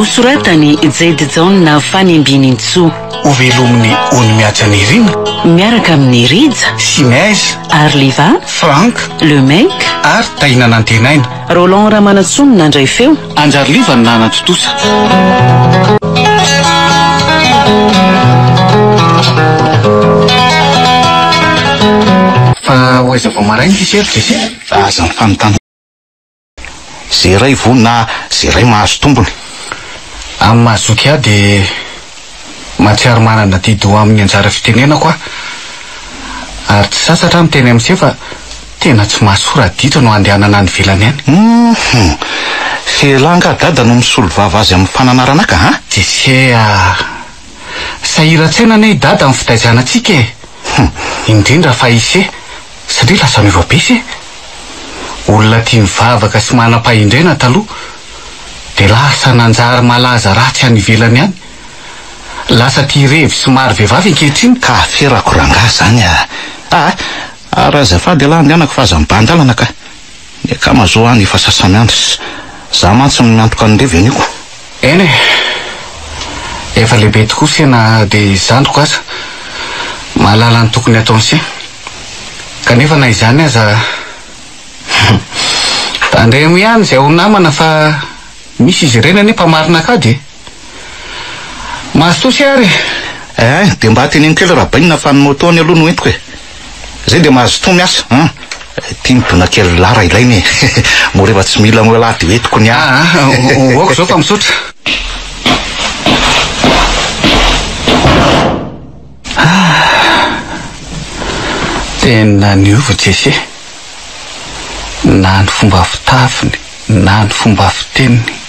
nosoratany Jedjaona Fanimbininitsoa ho velominy ony mihaja ny rina miaraka amin'ny Rija Sinaiza Arliva Frank Le Mec ary Taina Nantenaina Roland Ramanatsoa nandray feo Anjarliva ny nanatotosa fa hoaiza vao maraina ty seritra zy aza ny fanontany zay ray vonina zay ray mahazo tombony amin'ny mahazoky aho dia mahatsiaro manana dido amin'ny anjara fitenenako aho ary tsy sasatra aho miteny amin'izay fa tena tsy mahasoradito no andehanana any velany any felanga dada no misolo vava azy amin'ny fananaranaka ha jesea sahira-tsaina ane dada amin'ny fitaizanantsika indrindra fa ise satria lasa miova be se olona tia mivavaka sy manam-pahindrena taloha dia lasa nanjary malaza ratsy any ivelany any lasa tia revy sy maro vehivavy ankehitriny ka ferako ranga zany ary azafady alahy andehanako fa aza mibandalana ka dia ka mazoa any efa sasany andro za mantsy miantoka an'irevy aniko eny efa lehibe tokoa sena dia zandroko aza mahalala ny tokony ataon'se kanefa na izany aza tandremo ihany izay ho namana fa misy izy ireny ane mpamarina ka dia mahazo tosy ary dia mba teneny kely raha bainina fa ny moto any aloha no entiko zay dia mahazo to miasa tia midona kely lara ilainy mo rehefa tsy mila mo lahy dia entiko ny oako zao fa misotra tena niova jese na ny fomba fitafiny na ny fomba fiteniny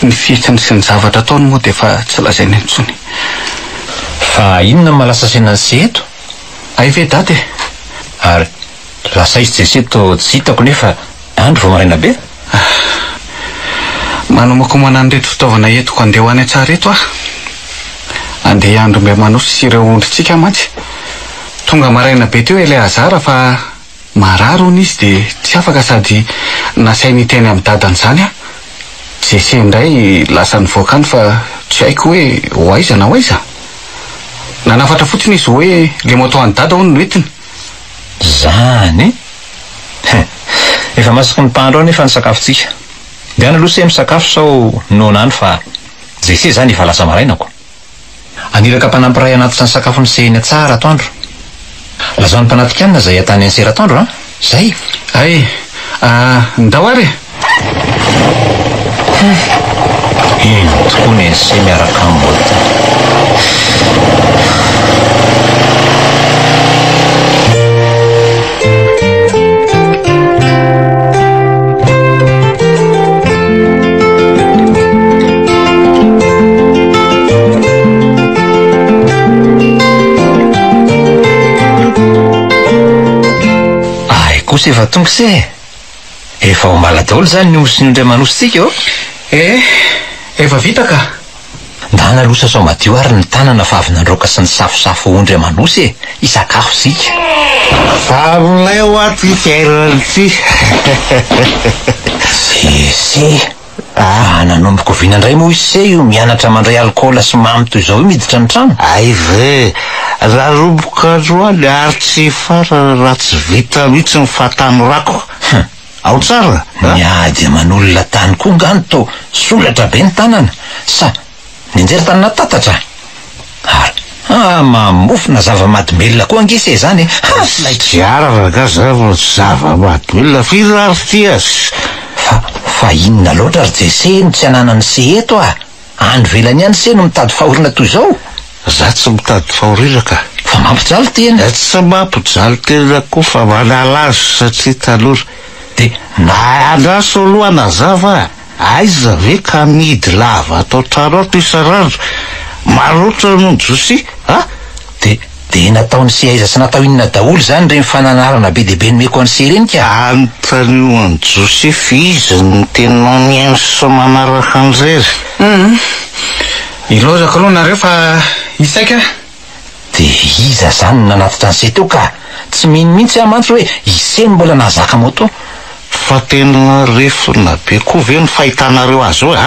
ny fihetsiny sy ny zavatra ataony moa dia fa tsy lazainy antsony fa inona malasa senan'se eto ay ve dady ary lasa izy jese to tsy hitako nefa andro vao maraina be manomako manany reto fitaovana entiko andeha ho any an-tsara eto andeha andro mba manosy sy ireo ondritsika mantsy tonga maraina be teo ilay azara fa mararo ony izy dia tsy afaka sady nasainy teny amin'ny dadany zany jese indray lasa nivoakany fa tsy haiko hoe ho aiza na ho aiza nanafatra fotsiny izy hoe le moto any dada hono no entiny zany efa masaky ny mpandro ao nefa ny sakafotsika dia any aloha se misakafo sao nonany fa jese zany efa lasa marainako aniraka mpanampyray anatitra ny sakafo ny sehiny tsara atoandro lazao ny mpanatika anina zay atany any sera atoandro zay ay ndao ary ino tokoa ny se miaraka amboty kosa efa tonga se efa ho mala daholo zany ny osy ny ondray manositsika efa vita ka nda nalosa sao madio ary ny tanana fa avy nandroaka sy ny safosafo ondry manosy isakafo sika farolay ho aty fiairany jese nanomboka ovinandray moa izy se io mianatra mandray alkôla sy mamy toy izao io miditra ny trano ay ve raha romboka roany ary tsy fara raha tsy vita mihitsy ny fahatanorako ao tsara miady manolona tany koa ngany to solatra be ny tanana sa ninjery tany natatatra ary mamofona zava-mahadomelona koa angese zany jiararaka zava-mahadomelona firary ty azy fa inona loatra ry jese no tsy ananany se eto andro velany ihany se no mitady fahorina toy izao za tsy mitady fahoriraka fa mampijaly tena tsy mampijaly tena koa fa manala azy satria talora dia andraso aloha nazava aiza ve ka midy lava atao trano ato isarandro maroatra no josi dia nataony se aiza sy natao inona daholo zany reny fananarana be dehibe nomeko any se reny ka antanio any josefy izy ny tena miaino sy manaraka an'irery ilozako aloha nareo fa isaika dia iza zany nanatitra ny se teo ka tsy mino mihitsy aho mantsy hoe iseny mbola nahazaka moto fa tena refona be koa ve ny fahitanareo azy hoe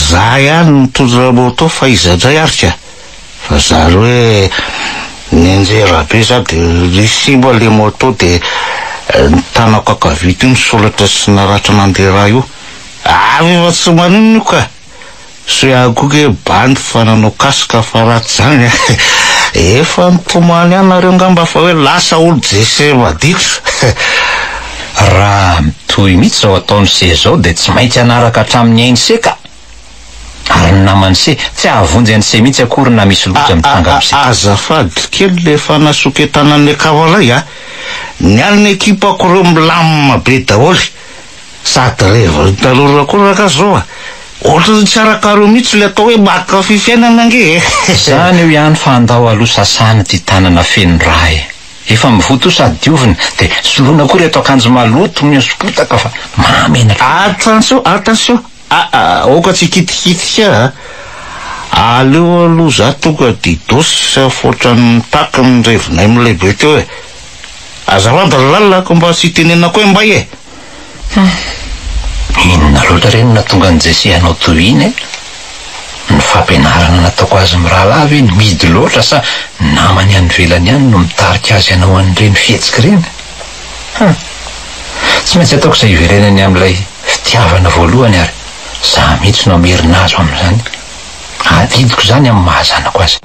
za ihany mitondra moto fa izadray arika fa zary hoe nianjera be za de risimba le moto de tanako akavity misolatra sy naratra nandeha raha io efa tsy manino io ka so agoge bandy fa nanao kasika fa ratsy zany efa nitomany anareo ngamba fa hoe lasa olo jese maditra raha mitohy mihitsy zao ataony se zao de tsy maintsy anaraka hatramin'ny ainy se ka ary ny namany se tsy ahavonjy any se mihitsy akory na misy loatra mitanga amse azafady kely le fanasoketanan'ny kavalay ny aliny ekipako reo milamina be daholy sady reva talorona koa raka zao ohatra ny tsy arakareo mihitsy le atao hoe maka fifiainana ange zany io ihany fa andao aloha sasana ty tanana feno raha efa mivoto sady diovina de soloana koa reto akanjo maloto miasopotaka fa mamenatra attention oka tsy kitikitika aleo aloha za tonga didosy fotrany takany revinay milehibe teo hoe azavady lalako mba tsy tenenako hoe mbay inona loatra reny na tonga ny jese anao toy iny ny fampianarana nataoko azy mirahalava iny midy loatra sa namany any velany ihany no mitarika azy anao an'ireny fihetsika reny tsy maintsy ataoko izay iverenany amin'ilay fitiavana voalohany ary za mihitsy no amerinazo amin'izany adidiko zany amin'ny mahazanako azy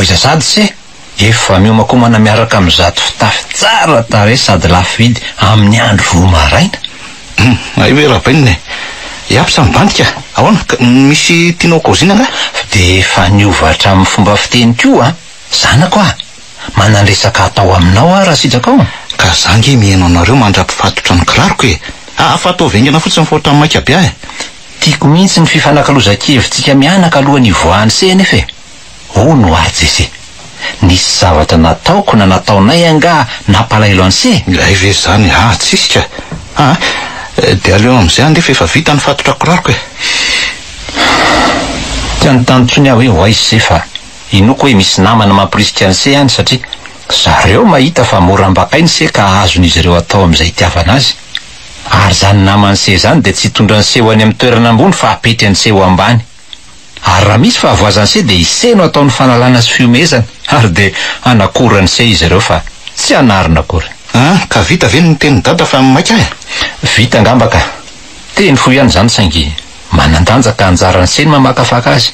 izasady se efa miomako manamiaraka mizato fitafy tsara tare sady lafo vidy amin'ny andro vomaraina ay hoe rahabainina iapo samybandika ahoana misy tianao kozina nga de efa niovatra amin'ny fomba fiteny koa zanako manandresaka atao aminao raha sitraka ka zange mihaino anareo mandrapifatotra ny kiraroko fa atao vengana fotsiny fotra ny maika be tiako mihitsy ny fifanakaloza-kevitsika mianaka alohan'ny voahany se nefa no ajese nisy zavatra nataoko na nataonay anga nampalailo anse ay ve zany tsisika de aleo am'izay andefa efa vita ny fatotra kiraroko tianytanontsony aho hoe hoaizy se fa inoko hoe misy namana mampirisika an'se any satria zareo mahita fa morambakainy se ka azon'izy ireo atao am'izay itiavana azy ary zany naman'se zany de tsy hitondra nyseho any amin'ny toerana ambony fa apetry anyseho ambany ary raha misy fa avoazan'se de iseno ataon'ny fanalana sy fiomezana ary de anakorany se izy ireo fa tsy anarina akory ka vita ve ny teny dada fa maika vita ngamba ka teny fo ihany zany saingy manandanjaka anjarany se ny mamakafaka azy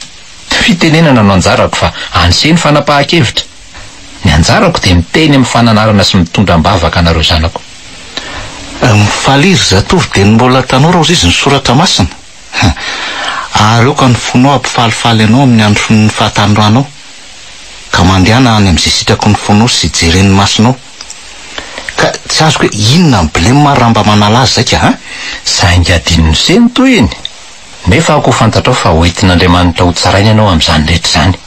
fitenenana no anjarako fa anse ny fanapahan-kevitra ny anjarako de miteny amin'ny fananarana sy mitondra mbavaka anareo zanako mifaliry zatovy de mbola tanora ozy izy ny soratra masina ary eo ka ny fonao ampifalifaly anao amin'ny andro ny fahatanoranao ka mandehana any am'izay sitrako ny fonao sy jeren'ny masinao ka tsy azoko hoe inona ny blema ramba manala azy zaika saingy adinony se ny toy iny nefa ako fantatrao fa hoentin'Andriamanitra ho tsarainy ianao amin'izany rehetra zany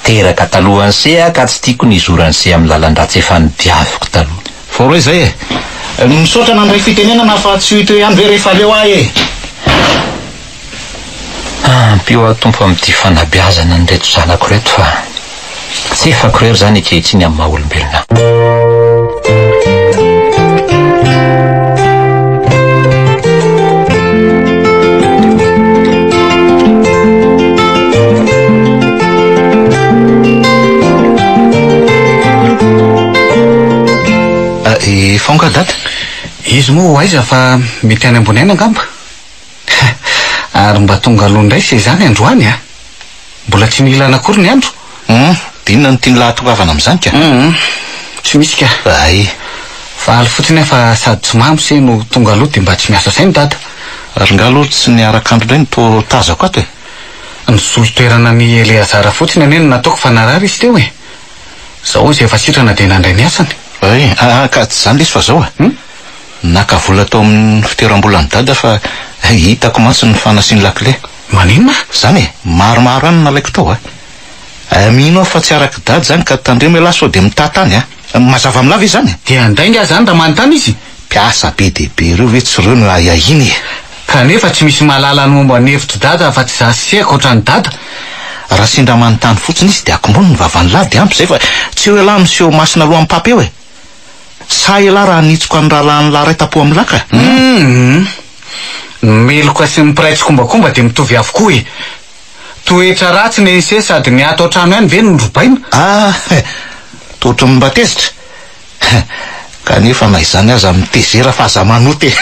teraka talohany se ka tsy tiako nizorany se amin'ny lalan-dratsy efa nidiaviko taloha foroy zay misaotra nandray fitenenana fa tsy hito ihany ve rehefa leo ampio atompo amin'ity fanabeazana ny reto zanako reto fa tsy efako rery zany ekehitriny amin'ny maha-olombelona fonga data izy moa hoaiza fa mety any ambony aina angamba ary mba tonga aloha ndray se zany androany mbola tsy nilana akory ny andro dinona ny tiany lahatongavana amin'izany ka tsy misy ka ay fa aly fotsiny fa sady tsy mamy se no tonga aloha de mba tsy miasa sainy dada ary nga aloha tsy niarak'andro ndray to tazako ato ny solotoerana ny Eleazara fotsiny aneny nataoko fa narary izy teo zao izy efa sitrana de nandray ny asany ka tsy zany lesy fa zao nakavola tao amin'ny fitoeram-bolany dada fa hitako mantsy ny fanasiany lakile maninona zany maromaro any nalaiko tao mino aho fa tsy araky dada zany ka tandremo ela sao de mitatany Mazava milava izy zany. Dia andainga zany raha manontany izy. Piasa be dehibe ireo ve tsy reo no ahiny. Kanefa tsy misy mahalala ny momba ny hevitry dada fa tsy zaseko ohatrany dada. Raha sindra manontany fotsiny izy dia akombony ny vavany lahy dia ampy zay fa tsy eo ela miseho masina aloha amin'ny papy eo e. Sa ela raha nitsiko ny rahalahy lahy ray tapo amin'ny laka. Meloka sy mipiraitsy kombakomba dia mitovy avokoa e. Toetra ratsy ny ise sady ny ato an-trano ihany ve nondrobaina. Totra mba tezitra. Kanefa na izany aza mitezera fa aza manoty.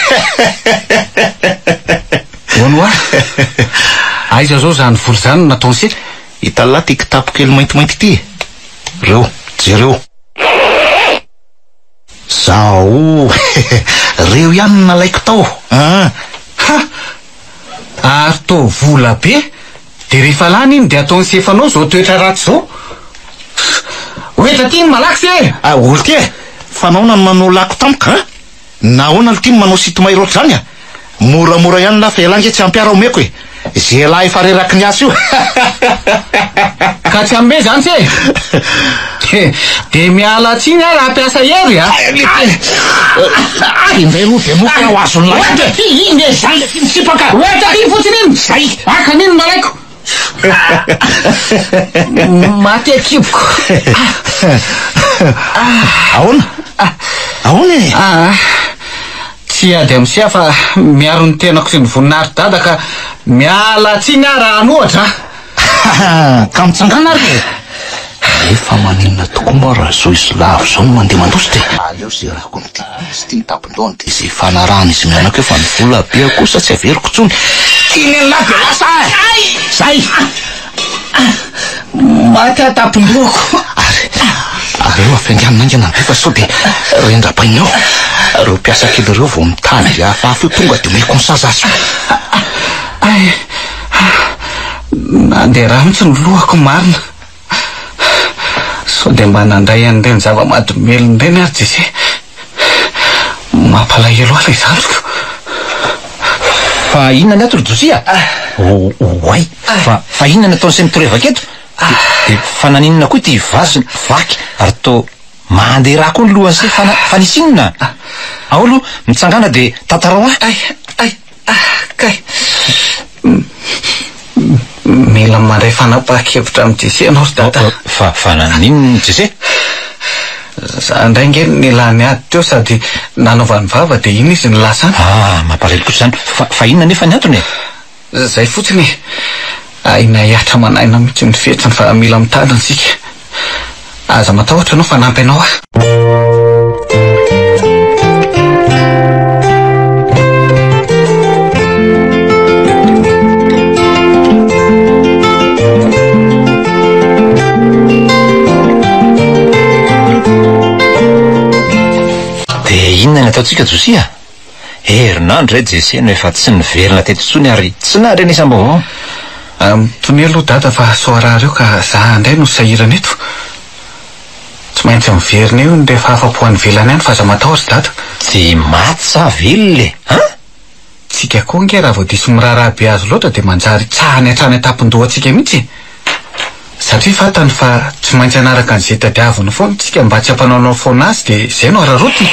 Hono a? Aiza zao zany vory zany nataony se? Hitalala ty kitapo kely maintimainty ity. Reo, jereo. Zao. Reo ihany nalaiko tao. Ary to vola be. Dia rehefa lany iny dia ataony sefanao zao toetra ratsy zao. Oetra ty ny malaky se. Olo ty e. Fanaona no manao lako tampoka. Nahoana ny ty ny manao sitomay roatra zany a. Moramora ihany la fa elange tsy ampiara omeko e. Zay lahy efa reraky ny aso io. Ka tsy amme zany se. Dia miala tsiny a raha piasa hery a. Indray ro dia moko ao azo ny lahy. Ine zany le misipaka. Oetra ty fotsiny iny. Zay. Akaniny malaiko. Maty akiboko. Ahoana? Ahoana e? Tsy ady amisia fa miaro ny tenako sy ny voninahitra dada ka miala tsiny a raha anohatra. Ka mitsangana ary e. Efa maninona tokoa mba raha zao izy lavo zao no mandeha mandositra e. Aleo zay rahako ny izy ty nitapindoany dia zay fanarahana izy mianako efa ny vola be kosa tsy averiko tsony. Tiny ny lahy be lasa zay. Maty atapindroko. Areo afianganina angana be fa sao dia rendrapainao. Reo mpiasa kely reo vao mitady hafahafa io tonga dia omeko ny sazaso. Nandeha raha mitsy ny lohako marina. Sao dia mba nandray an'ireny zava-mahadomelony ireny ary Jese. Mampalahelo aho ilay zandriko. Fa inona ny ato ry Josia? Oay, fa inona nataony sy mitorevaka eto? Dia fa naninona koa ty vazy vaky ary to mandeha raha koa ny lohany sy fa nisinona. Ao aloha mitsangana dia tantarao ahy. Kay. Mila mandray fanapaha-kevitra amin'ny Jese ianao ry dada. Fa naninona Jese? Za indray nge nilany ady teo sady nanaovany vava dia iny izy nilasany. Mampalahelo kosa zany. Fa inona nefa ny antony e? Zay fotsiny aina hiatra manaina mitsy ny fetriny fa mila mitadiny sika. Aza matahotra anao fa nampy anao ah. Inona ny ataontsika Josia? Herinandro ray Jese no efa tsy niverina teto intsony ary tsy nahare isam-baovao. Tony aloha dada fa soarah reo ka za indray no sahirana eto. Tsy maintsy miverina eo rehefa afa-po any velany any fa za matahotra dada. Tsy maty sa velona e? Tsika koa nge raha vao diso miraharaha be azy loatra dia manjary tsahany hatrany atapin-dohantsika mihitsy. Satria fatany fa tsy maintsy anaraka an'izay tadiaviny foana tsika mba tsy hampanaonao foana azy dia izay no ararotiny.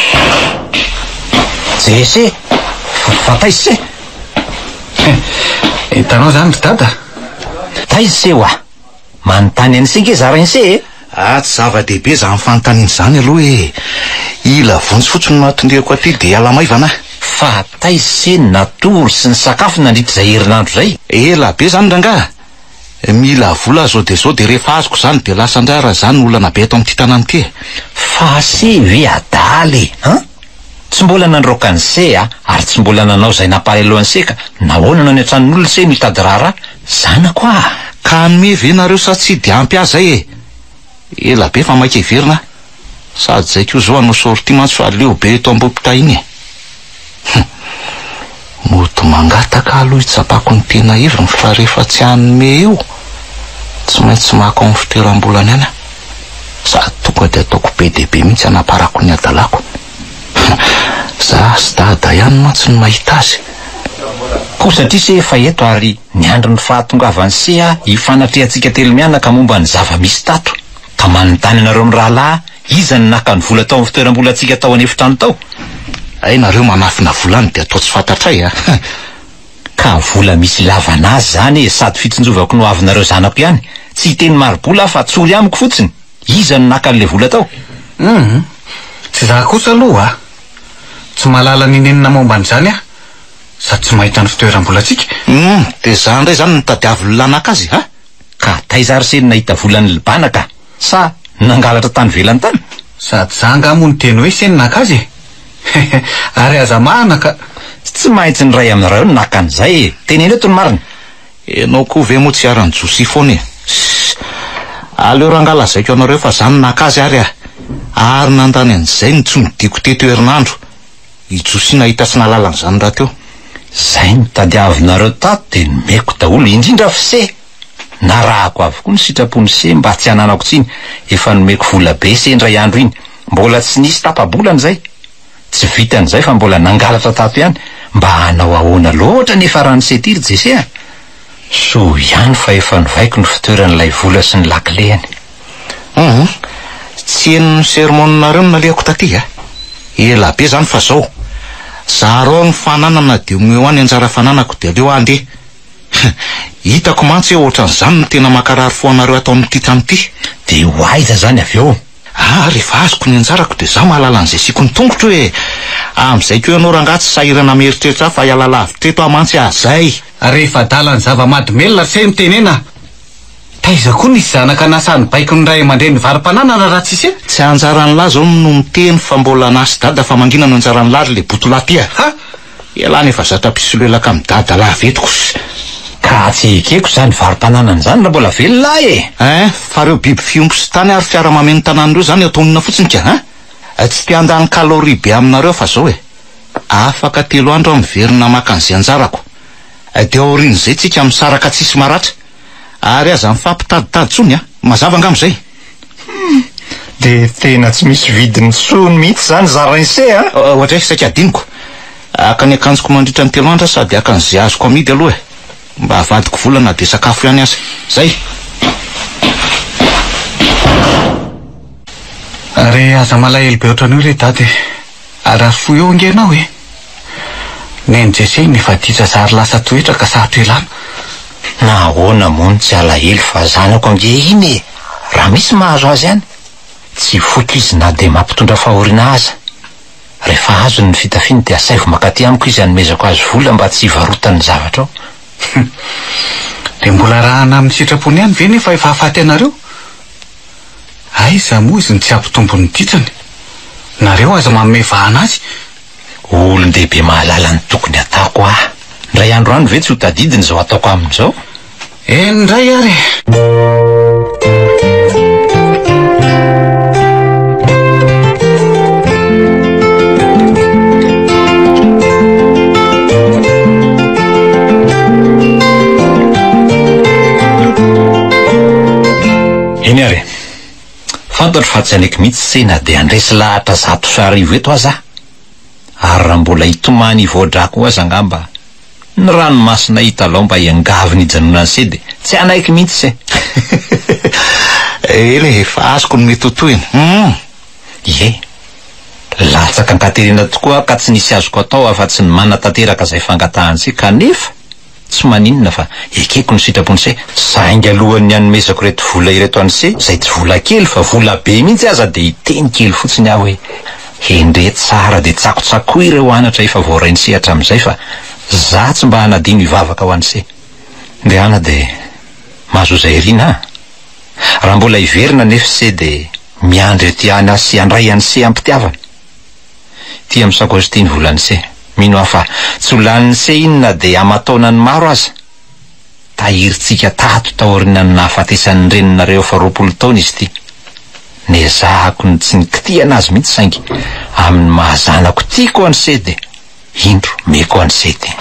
Jese, fa taizy se? Hitanao zany ry dada. Taizy se hoa? Manontany an'ise nge zara in'se e? Tsy zava-dehibe za mifanontaniany zany aloha e. Ila vonjy fotsiny mahatonderiko aty dia ala maivana. Fa taizy se natory sy ny sakafo nandritra izay herinandro zay? Ela be zany rangaha. Mila vola zao dia rehefa azoko zany dia lasa andrara zany olana be eto amin'ity tanàna ity. Fa se ve adaly tsy mbola nandroaka an'se ary tsy mbola nanao izay nampalahelo an'se ka nahoana ny antranon'olona se mitady rara zanako a. Ka anome ve nareo sa tsy dia ampy azy zay e. Ela be fa maika hiverina sady zay koa zao anao sorty mantsy fa leo be eto ambopita iny e. Moto mangataka aloha hitsapako ny tena heviny fa rehefa tsy anome eo tsy maintsy mako amin'ny fitoeram-bolany any sady tonga dia ataoko be dehibe mihitsy anaparako ny adalako. Za sy dada ihany mantsy ny mahita azy. Koa satria se efa eto ary ny andro ny fahatongavany se hifanatrehantsika telo mianaka momba ny zava-misy tato ka manontany anareo amin'ny rahalahy Iza ny naka ny vola tao amin'ny fitoeram-bolantsika tao anefitrano tao? Ay, nareo manafina volany dia atao tsy fantatray a. Ka vola misy lavanazy zany sady fitsinjovako no avinareo zanako ihany. Tsy teny marobola fa tsory amiko fotsiny. Iza ny naka an'le vola tao? Tsy za kosa aloha tsy malala ninenina momba an'izany a, sady tsy mahita ny fitoeram-bolantsika. Dia za ndray zany nitadiavy lolanaka azy ha? Ka taiza ry seny nahita volan'ny libanaka sa nangalatra tany velany tany? Sady za angamo ny teny hoe seninaka azy ary aza manaka. Tsy maintsy ny ray aminareo naka an'izay. Teneny eto ny marina. Enao koa ve moa tsy aran'ny Josy foana e? Aleo rangala zaiko anareo fa zany naka azy ary ary nandany an'izay ny tsy nodiko teto herinandro. I Josy nahita sy nalala an'izany raha teo. Zay nitadiavinareo tato dia nomeko daholo indrindra fise. Narahako avokoa ny sitrapony se mba tsy hananako tsiny. Efa nomeko vola be se indray andro iny. Mbola tsy nisy tapa-bolany zay. Tsy vitan'izay fa mbola nangalatra tato ihany. Mba hanao ahoana loatra nefa rano setiry Jesea. So ihany fa efa novaiko ny fitoeran'ilay vola sy ny lakilehany. Tsy eny ny sermoninareo no nalehako taty a? Ela be zany fa zao. Zarao ny fananana dia omeo any anjara fananako dia aleo andeha. Hitako mantsy hoe ohatran'izany no tena makarary foanareo ataon'ity tranoty. Dia ho aiza zany avy eo? Rehefa azoko ny anjarako dia za mahalala an'izay siako ny tongotro hoe amin'izay ko ianao rangatsy sahirana mieritreritra fa hiala lavitreto amantsy azay. Rehefa adala ny zava-mahadomelona se mitenena. Taiza koa nisy zanaka nasany baiko ny ray aman-dreny varim-pananana raha tsisy. Tsy anjaran'ny lahy zao no miteny fa mbola nasy dada fa mangina no anjaran'ny lahy le botolaty a. Ialany efa zatra pisolelaka amin'ny dada lahy vetoko. Ka tsy ekeko zany varim-pananana zany raha mbola velona e. Fa reo biby fiompo sy tany ary fiara-mameno tanan'ireo zany ataonina fotsiny ka. Tsy te handany kaloria be aminareo fa zao e. Afaka 3 andro amin'ny verina maka an'izay anjarako. Dia aorian'izay tsika misaraka tsisy maratra. Ary aza mifampitaditady tsony mazava angam'izay. Dia tena tsy misy vidiny tsony mihitsy zany zaran'ise Ohatray saika adiniko. Aka ny akanjoko mandritra ny 3 andro sady aka an'izay azoko amidy aloha e. Mba havadiko volana dia sakafo ihany aza. Zay. Re aza malahelo be ohatran'io re dady. Ary fo eo angenao e. Neny Jesey nifaditra zary lasa toetra ka sahatro elana. Nahoana moa tsy alahelo fa zanako ange iny e. Raha misy mahazo azy ihany tsy foky izy na dia mampitondra fahoriana aza. Rehefa azo ny fitafiny dia asaivo makaty amiko izy hanomezako azy vola mba tsy hivarotany zavatra ao. Dia mbola rahana amin'ny sitrapony ihany ve nefa efa hafaty anareo? Aiza moa izy ny tsy hampitombo ny titrany. Nareo aza manome vahana azy. Olon-dehibe mahalala ny tokony ataoko ah. Ndray andro any ve tsy ho tadidiny zao ataoko amin'izao? Ndray ary. Eny ary, fantatro fa tsy anaiky mihitsy sena dia andresy lahatra 100 eto aza. Ary raha mbola hitomany voadrako aza angamba ny ranomasina hitalao mba hiangavy ny ijanonany se dia tsy anaiky mihitsy se. Eny efa azoko ny mety totoiny. Latsaka ankaterina tokoa ka tsy nisy azoko atao afa-tsy ny mana-tanteraka izay fangatahany se kanefa tsy maninona fa ekeko ny sitrapony se saingy alohan'ny hanomezako reto vola ireto any se izay tsy vola kely fa vola be mihitsy aza dia hiteny kely fotsiny aho hoe endre tsara dia tsakotsako ireo anatra efa voarainy sehatra amin'izay fa za tsy mba hanadino hivavaka ho an'se. Dia ana dia mahazo izay rina raha mbola hiverina nefa se dia miandry ety ana sy handray an'se ampitiavana. Tia misakosy tia ny volan'se. Mino aho fa tsy ho lanin'ny se inona dia amataonany maro aza. Tahiritsika tato taorina ny nahafatesan'ny reninareo fa 20 taona izy ity. Nezahako ny tsy nikitiana azy mihitsy saingy amin'ny mahazanako tiako an'se dia indro meko an'se ty.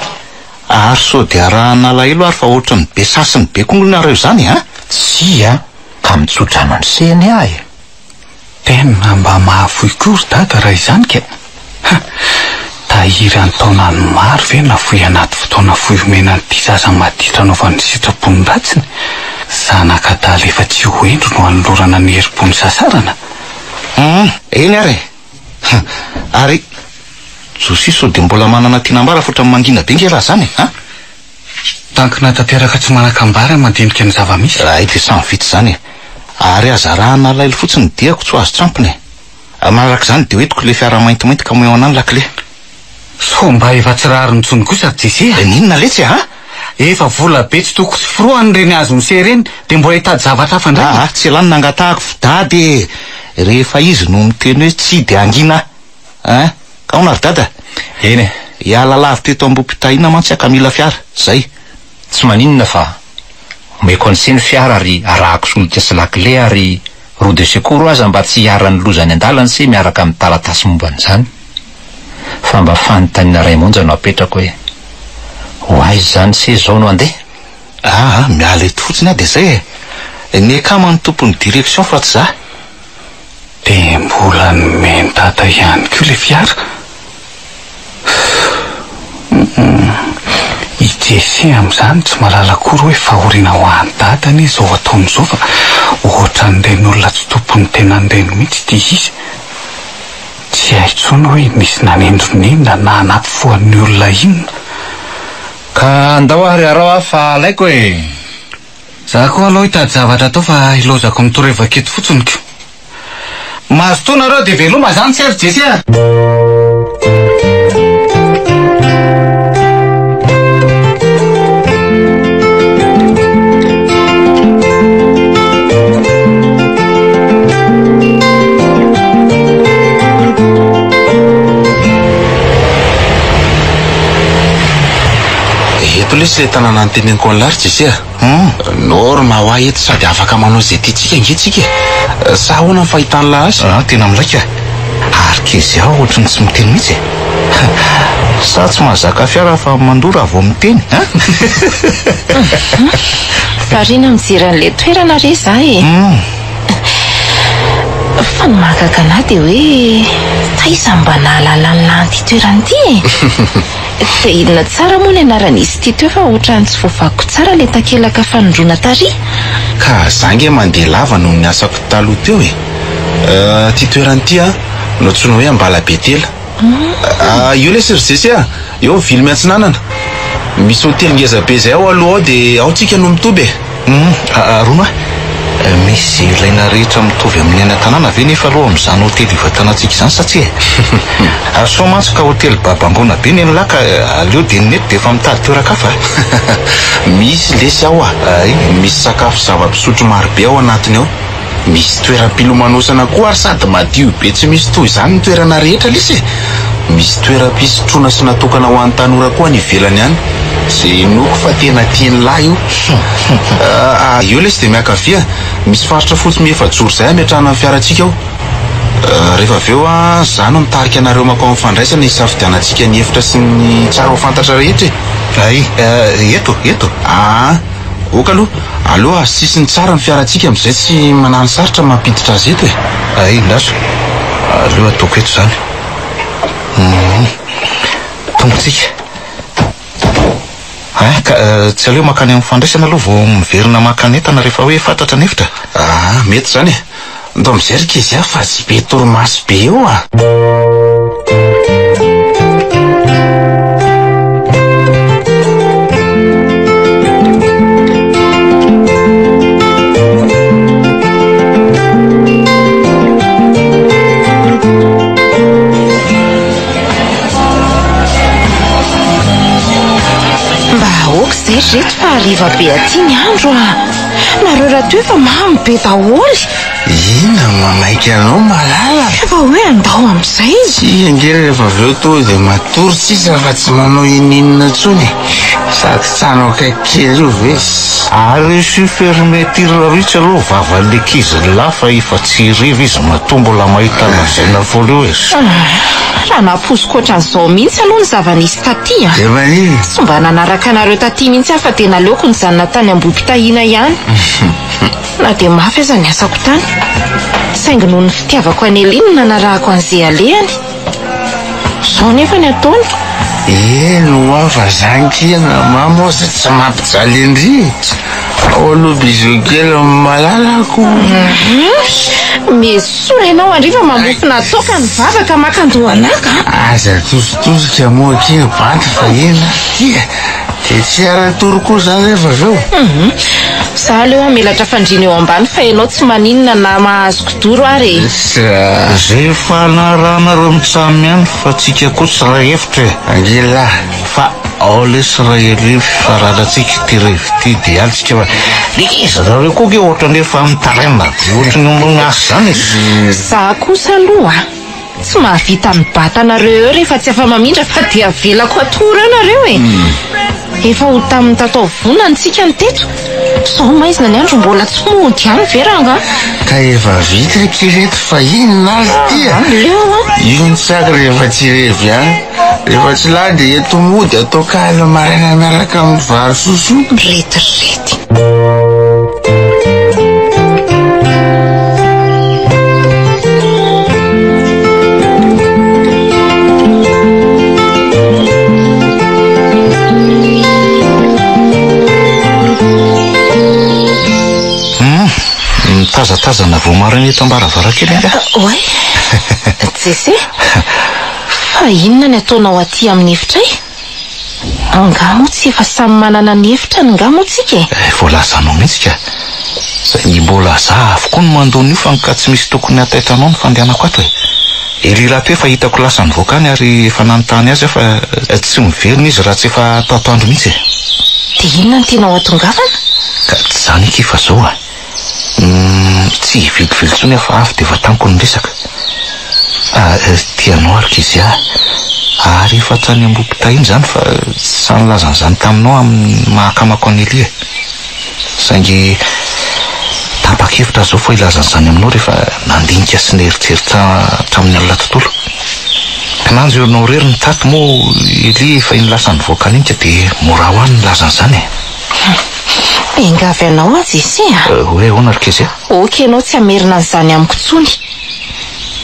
Ary so dia raha nalahelo ary fa ohatra ny be sasiny be kongonareo zany Tsy ka mitsodrano an'se any ahy. Tena mba mahavoikory dada raha izany ke. Tahiry antaonany maro ve nafoy anaty fotoana foimenan'ity zaza maditra naovan'ny sitrapony ratsiny. Zanaka dala efa tsy ho endro no hanolorana ny herim-pony sasarana. Eny ary ary josy dia mbola manana tianambara fotra mangina be ngela zany tankina tanteraka tsy manakambara mandinika ny zava-misy ay dia samy vita zany ary azarahana lailo fotsiny diako tsy azo trampony manaraka zany dia hoetiko le fiara maintimainty ka moeo anany lakile so mba efa tsy rary nitsony kosa jese ninona letsy efa vola be tsy toko sy firoany reny azo mise reny dia mbola hitady zavatra hafa ndray tsy lany nangatahako fidady rehefa izy no miteny hoe tsy dia angina ka honary dada eny hiala lavitra eto ambopitahina mantsy aka mila fiara zay tsy maninona fa omeko an'iseny fiara ary arahako solika sy lakile ary roue de secours aza mba tsy hiarany lozany an-dalany se miaraka amin'ny taratasy momban'izany fa mba fanontaniana ray monja no apetrako hoe ho aizy zany se zao no andeha miala eto fotsiny dia zay ny akamany tompony direction fa tsy za dia mbola nomeny dada ihany ko le fiara ijese amin'izany tsy malala kory hoe fahoriana ho any dadany zao ataon'izao fa ohatra n'ireny olona tsy tompony tena n'ireny mihitsy dia izy tsy haitsony hoe nisy nanendroninona na anaty foan'ny olona inona ka andao ary arao fa alaiko za koa aloha hitady zavatra atao fa ilozako mitoreva-keto fotsiny ko mahazo tona reo dia veloma zany tsy ary jese lesy le tanàna anyteneniko an'lary jese norma ho ahy eto sady afaka manao zay tiatsika ngetsika sa ahoana ny fahitany lahasy tena milaika arikezy aho ohatrany tsy miteny mihitsy sa tsy mahazaka fiara fa mandora vao miteny farina mijeran'le toerana re za fa ny mahagaga anah dia hoe taiza mba nahalalany ty toerany ty dia idina tsara moa ny anaran'izy ty teo fa ohatrany tsy voavako tsara le takelaka fanondrona tary ka zange mandeha lava no ny asako taloha teo ty toerany ty no tsony hoe ambala betela io le serzesy eo vily miantsinanana misy hotely ngeza be zay ao aloha ao dia ao tsika no mitoby rona misy ilaina rehetra mitovy amin'ny any an-tanàna ve nefa aloha amin'izany hotely ivatanantsika izany satria so mantsy ka hotely babangona be ny laka aleo dia neto dia efa mitady toerakafa misy lesy ao misy sakafo zava-pisotro marobe ao anatiny ao misy toeram-pilomanosana koa ary sady madio be tsy misy toy izany ny toerana rehetra lesy misy toeram-pisotroana sy natokana ho an'ny tanora koa ny ivelany any zay noko fa tena tiany lahy io io lesy dia miakavia misy faritra fotsy miefa-joro zay ametrahana amin'ny fiarantsika ao rehefa avy eo za no mitarika anareo mako amin'ny fandraisana hisafidianantsika ny hevitra sy ny tsara ho fantatra rehetra eto oka aloha sisiny tsara ny fiarantsika amin'izay tsy manano sarotra mampiditra azy eto ndaso aleo ataoko eto zany tongotsika ka tsy aleo makany amin'ny fandraisana aloha vao miverina makanetana rehefa hoe fantatra ny hevitra mety zany ndo mizerika izy fa tsy be torimaso be eo zay reto fa hariva be aty ny andro nareo raha to efa mamy be daholy ina mamaiky anao malala efa hoe andao amin'izay tsy angery rehefa avy eo to dia matory tsisa fa tsy manao ininona tsony sady tsanao kaikely io ve ary sy fermeture ritsy aloha vavalek'izy lafa efa tsy riva izy matombola mahitana zaina voaleo raha napoziko ohatran'izao mihitsy aloha ny zava-nisy taty tsy mba nanaraka anareo taty mihitsy aho fa dia naleoko ny zanona tany ambohi-pitahina ihany na dia mafy aza ny asako tany saingy noho ny fitiavako any elinina narahako an'izay alehany zao nefa ny ataony no afa zankiana mamoza tsy mampijaly indrihitsy olobizokely malalako. Mesora ianao andriva mamofona toka ny vavaka makandoanaka. Aza tositosika moa kely banty fa ena de tsy ara-toro koa zany rehefa aveo. Za leo melatra fandrina eo ambany fa ianao tsy maninona na mahazoko doro ary. Zay fanarana mitsamy ihany fa tsika koa tsy raha hevitra angela fa ao le Israely faralatsika ty revity de alitsika fa iza zareo koa ke ohatra nefa mitaraina de ohatra ny asa zany. Za kosa aloha tsy mahavita mibatanareo eo rehefa tsy afa mamindra fa dia avelako atory anareo efa ho tamin'ny tatao vonana tsika ny teto. Sao maizina ny andro mbola tsy mody ihany veranga. Ka efa vita kireto fa inona azy tia io tsaka rehefa tsy revy ihany rehefa tsy lahy de eto mody atao kalo maraina miaraka amin'ny vary soso retirety. Tazatazana vao marina eto ambaravarankely anga. Oay tsese fa inona ny ataonao aty amin'ny efitray? Angamo tsy efa samy manana ny efitra ny ngamo tsika voalazanao mihitsy ka zay mbola za avokoa no mandony io fa ka tsy misy tokony ataitanao ny fandehanako ato elirato efa hitako lasany voakany ary efa nanontany azy fa tsy miverina izy raha tsy efa tatoandro mihitsy. De inona ny tenao atongavana? Ka tsy zany kifa zao tsy hividividy fa avy de vataniko ny resaka. Tianao arika izy ary efa trany ambopitay iny zany fa sany lazan'izany taminao amin'ny mahakamako any Elia saingy tapa-kevitra zao fa ilazan'izany aminao rehefa nandinika sy neritseritra hatramin'ny alina tontolo. Kananjo ianao rery ny tato moa Elia efa iny lasany voakany iny ka de mora ho any ny lazan'izany engavy anao azy isy hoe hoana arkeza oky ianao tsy amerina an'izany amiko tsony.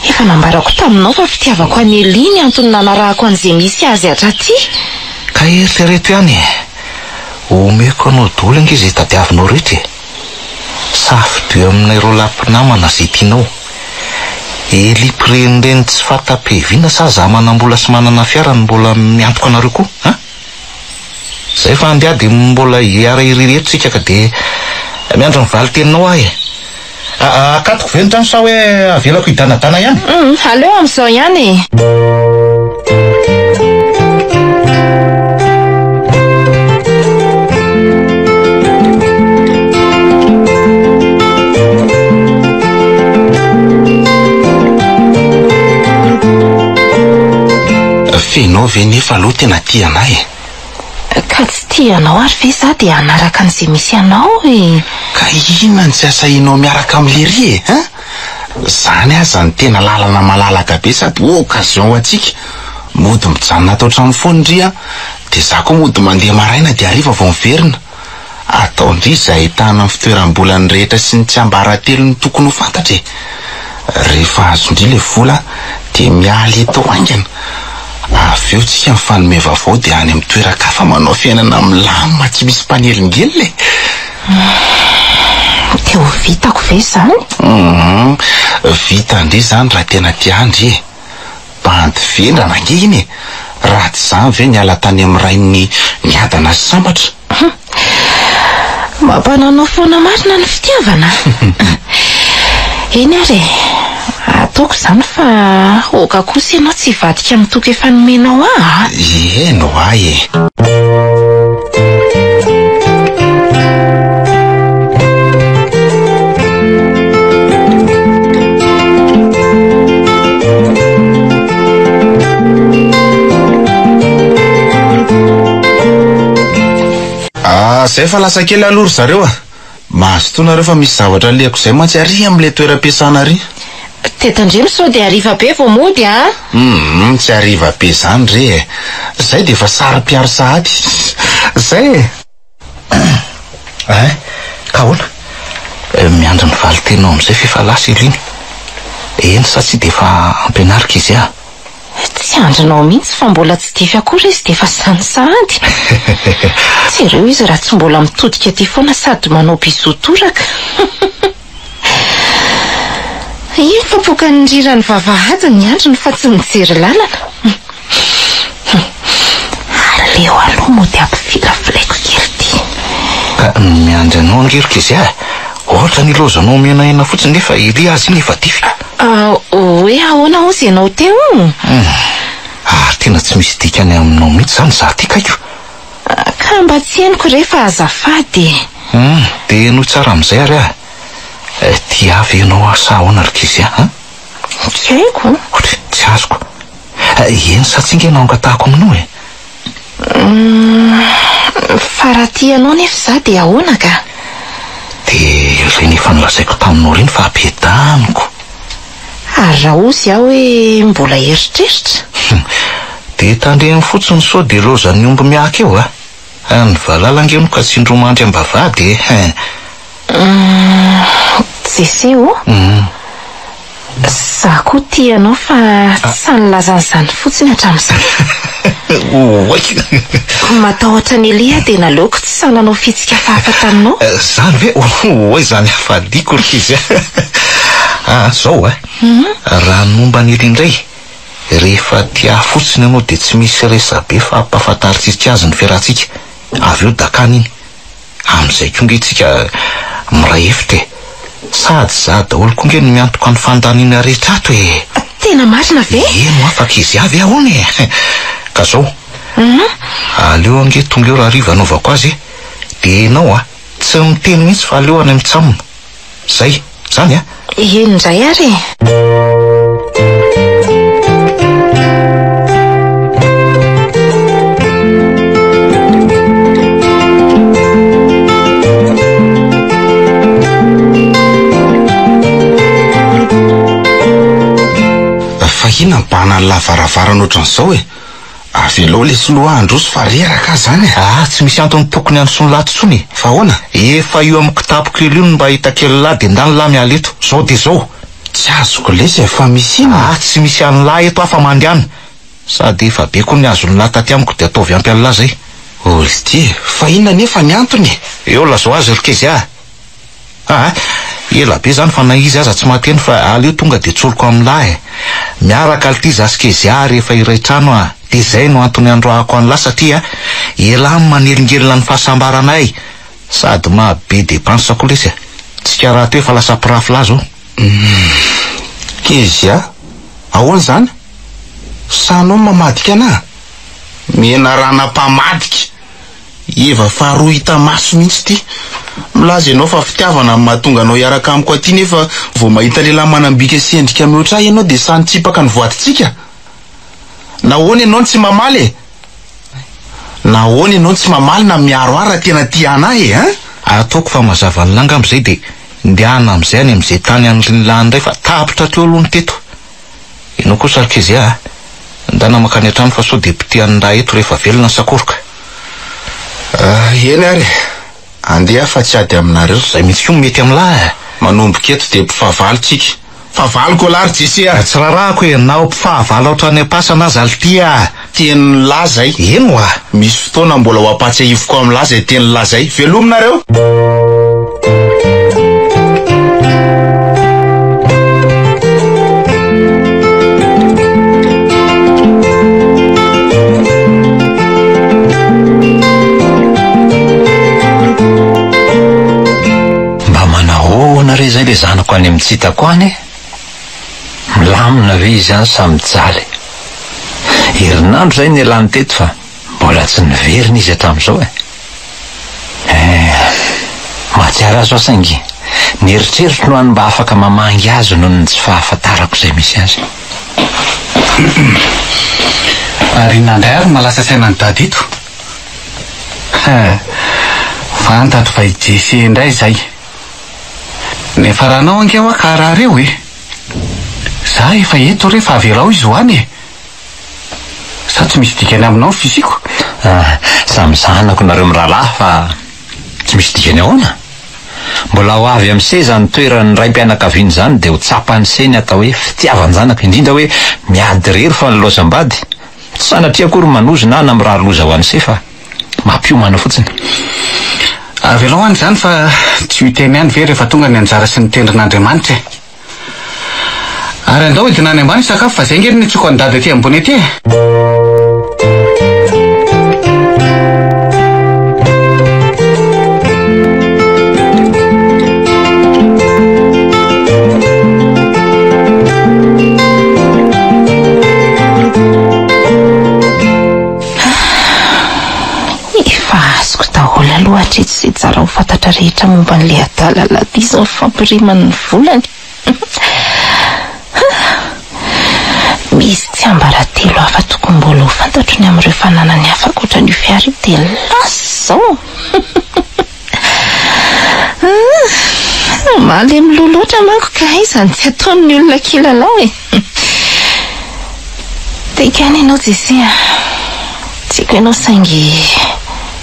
Efa nambarako taminao fa fitiavako any Elia ny antony nanarahako an'izay misy azy hatraty. Ka eritrereto ihany omeko anao dolo anga izy tadiavinao rehetra safidio aminay ro lampinamana zay tianao. Eli pirenireny tsy fatapeviana sa za manambola sy manana fiara ny mbola miantoka anareo koa zay fa andeha de mbola hiara iriretritsika ka de miandro mivaly teninao ahy akatoko venitra any sa hoe avelako hidanadana ihany. Aleo amin'izao ihany fenao ve nefa aloha tena tianay ka tsy tianao ary ve za de anaraka an'izay misy anao ka inona ny tsy asainao miaraka amin'le ry zany aza ny tena lalana malalaka be sady occasion atsika mody mijanona atao trano foandria de za koa mody mandeha maraina de ariva vao miverina ataondry izy ahitana fitoeram-bolany rehetra sy ny tsy ambaratelo ny tokony ho fantatra rehefa azondry le vola de mialy eto aingana avy eo tsika mifanome vaovao de any amin'ny toerakafa manao fiainana milamina tsy misy mpanelingely de ho vitako ve zany? Vita ndre zany raha tena tiandry bandy vendrana nge iny raha tsy zany ve niala tany amin'ny rainy niadana sy sambatra mampananao foana marina ny fitiavana eny ary ataoko zany fa oka kosa ianao tsy vadika mitoko efa nomenao eno ahy zay fa lasa kely alory zareo mahazotoanareo fa misy zavatra liako zay mantsy ary amin'le toeram-piasana ary tetandremo sao de ariva be vao mody tsy ariva be zany re zay de efa sary-piaro sahady zay ka hoana miandro ny valy tenao amin'izay fefalasa iliny eny sa tsy de efa ampianarika izy Tsy andrinao mihitsy fa mbola tsy dify akory izy dia efa sanisahady. Tsy ireo izy raha tsy mbola mitodika ty foana sady manao bizotoraka. Kapoka ny rirany vavahady ny androny fa tsy mijery lalana. Aleo aloha moa dia ampifilafilaiko kely ty. Miandry anao angerika izy ohatra ny lozanao menahena fotsiny nefa ili azy iny efa dify. Hoe ahoana ozy ianao teo? Tena tsy misy dikany aminao mihitsy zany za ty kaiko. Ka mba tsy henoko rehefa azafady. Dia no tsara amin'izay ary ty avy ianao asa ahoana rikizy Tsy haiko. Tsy azoko. Eny sa tsy ingenao angatahako aminao fa raha ty ianao nefa za dia ahoana ka? Dia reny efa nolazaiko taminao reny fa apedaniko. Ary raha ozy aho hoe mbola eritreritra. Dia tandreny fotsiny sao dia lozan'ny omby miaka eo ny valalangeno ka tsy indromandry ambavady. Tsese za koa ty ianao fa tsy nylazan'izany fotsiny hatramin'izany. Matahotra ny Elia dia naleoko tsy sananao fitsika fahafa taminao. Zany hoe zany hafaliako rikizy. Zao raha nomba ny Elia indray rehefa tia fotsiny ianao dia tsy misy resabe fa ampahafantaritsika azy ny fiarahantsika avy eo dakany iny amin'izay konge itsika miray hevitra sady za daholo konge ny miantoka ny fandaniana rehetra ato Tena marina ve? Eno afaka izy avy ahoana ka zao aleo ange tonga eo raha riva anaovako azy dia ianao tsy miteny mihitsy fa aleo any mitsamona zay zany Eny indray ary Ina bana ny lavaravara ohatran'izao avelao le soloa androso fa reraka zany tsy misy antony tokony androso ny lahy tsony fa ahoana efa io amin'ny kitapo kely io mba hita kely lahy dia ndany lahy miala eto zao dia zao tsy azoko lesy efa misy ina tsy misy any lahy eto afa mandehana sady efa be koa ny azo ny lahy taty amiko dia ataovy ampy any lahy zay olty fa inona nefa ny antony eo lazao azy rikezy ela be zany fa na izy aza tsy mateny fa aleo tonga dia tsoloko amin'ny lahy miaraka ality zasikezy rehefa iray trano dia zay no antony androahako any lahy satria ela amin'ny manelingelina ny fahasambaranay sady mahabe depansa koa lesy tsika raha teo efa lasa pirafy lahy zao kezy ahoana zany sanao mamadika ana mena rana-pamadika eva faharoa hita maso mihitsy ty milaza ianao fa fitiavana amin'ny mahatonga anao hiaraka amiko aty nefa vao mahita lehilahy manambika sy endrika mihoatra ianao dia sany tsipaka ny voatitsika nahoana ianao tsy mamaly nahoana ianao tsy mamaly na miaro raha tena tia anahy ataoko fa mazava ny langa amin'izay dia ndehana amin'izay any amin'izay tany an'ireny lahy indray fa tapitra teo aloha ny teto ianao koa sarikezy ndana makany an-trano fa sao dia pitian'ny raha eto rehefa velona ny sakoroka eny ary andeha fa tsy ady aminareo zay mihitsy koa mety amin'lahy manomboka eto dia mpifahavalitsika fahavaloko lary jisy tsy rarahako hoe nao mpifahavala ohatrany ampasana azy ality teny lahy zay eno misy fotoana mbola ho apatsy ahivoko amin'ny lahy zay teny lahy zay velominareo re zay le zanako any amin'ny tsitako any milamina ve izy any samy jaly herinandro zay ny alany teto fa mbola tsy niverina izy hatramin'izao mahatsiary azo asaingy ny eritreritro no any mba afaka mamangy azy noho ny tsy fahafantarako zay misy azy ary nandray ary malasa saina ny dady ito fantatro fa ijese indray zay nefa rahanao angeo karaha reo za efa eto rehefa avelao izy hoany sa tsy misy dikany aminao fisiko samy zanako nareo mirahalahy fa tsy misy dikany ahoana mbola ho avy amin'ny seza ny toeran'ny raim-pianakaviana izany dia ho tsapany seny atao hoe fitiavan-janaka, indrindra hoe miady rery fa ny loasam-bady. Tsy sanatria akory manozona ana amin'ny raha loza ho an'se fa mampiomana fotsiny. Avy aloha any izany fa tsy ho teny ihany ve rehefa tonga ny anjara sy ny tendrin'Andriamanitra e. Ary andao idina any ambany sakafo fa zay ngely ny tsoko any dada aty ambony aty e. Loatra tsy tsara ho fantatra rehetra momba n'le adala izao fampirimany volany. Misy tsy ambaratelo hafa tokony mbola ho fantatro ny amin'ireo fananany hafa ankoatra ny fiara io dia lasa zao. Malemy loloatra manko ka izany tsy ataon'ny olona kilalao e. Tekany ianao Jesia, tsiko ianao saingy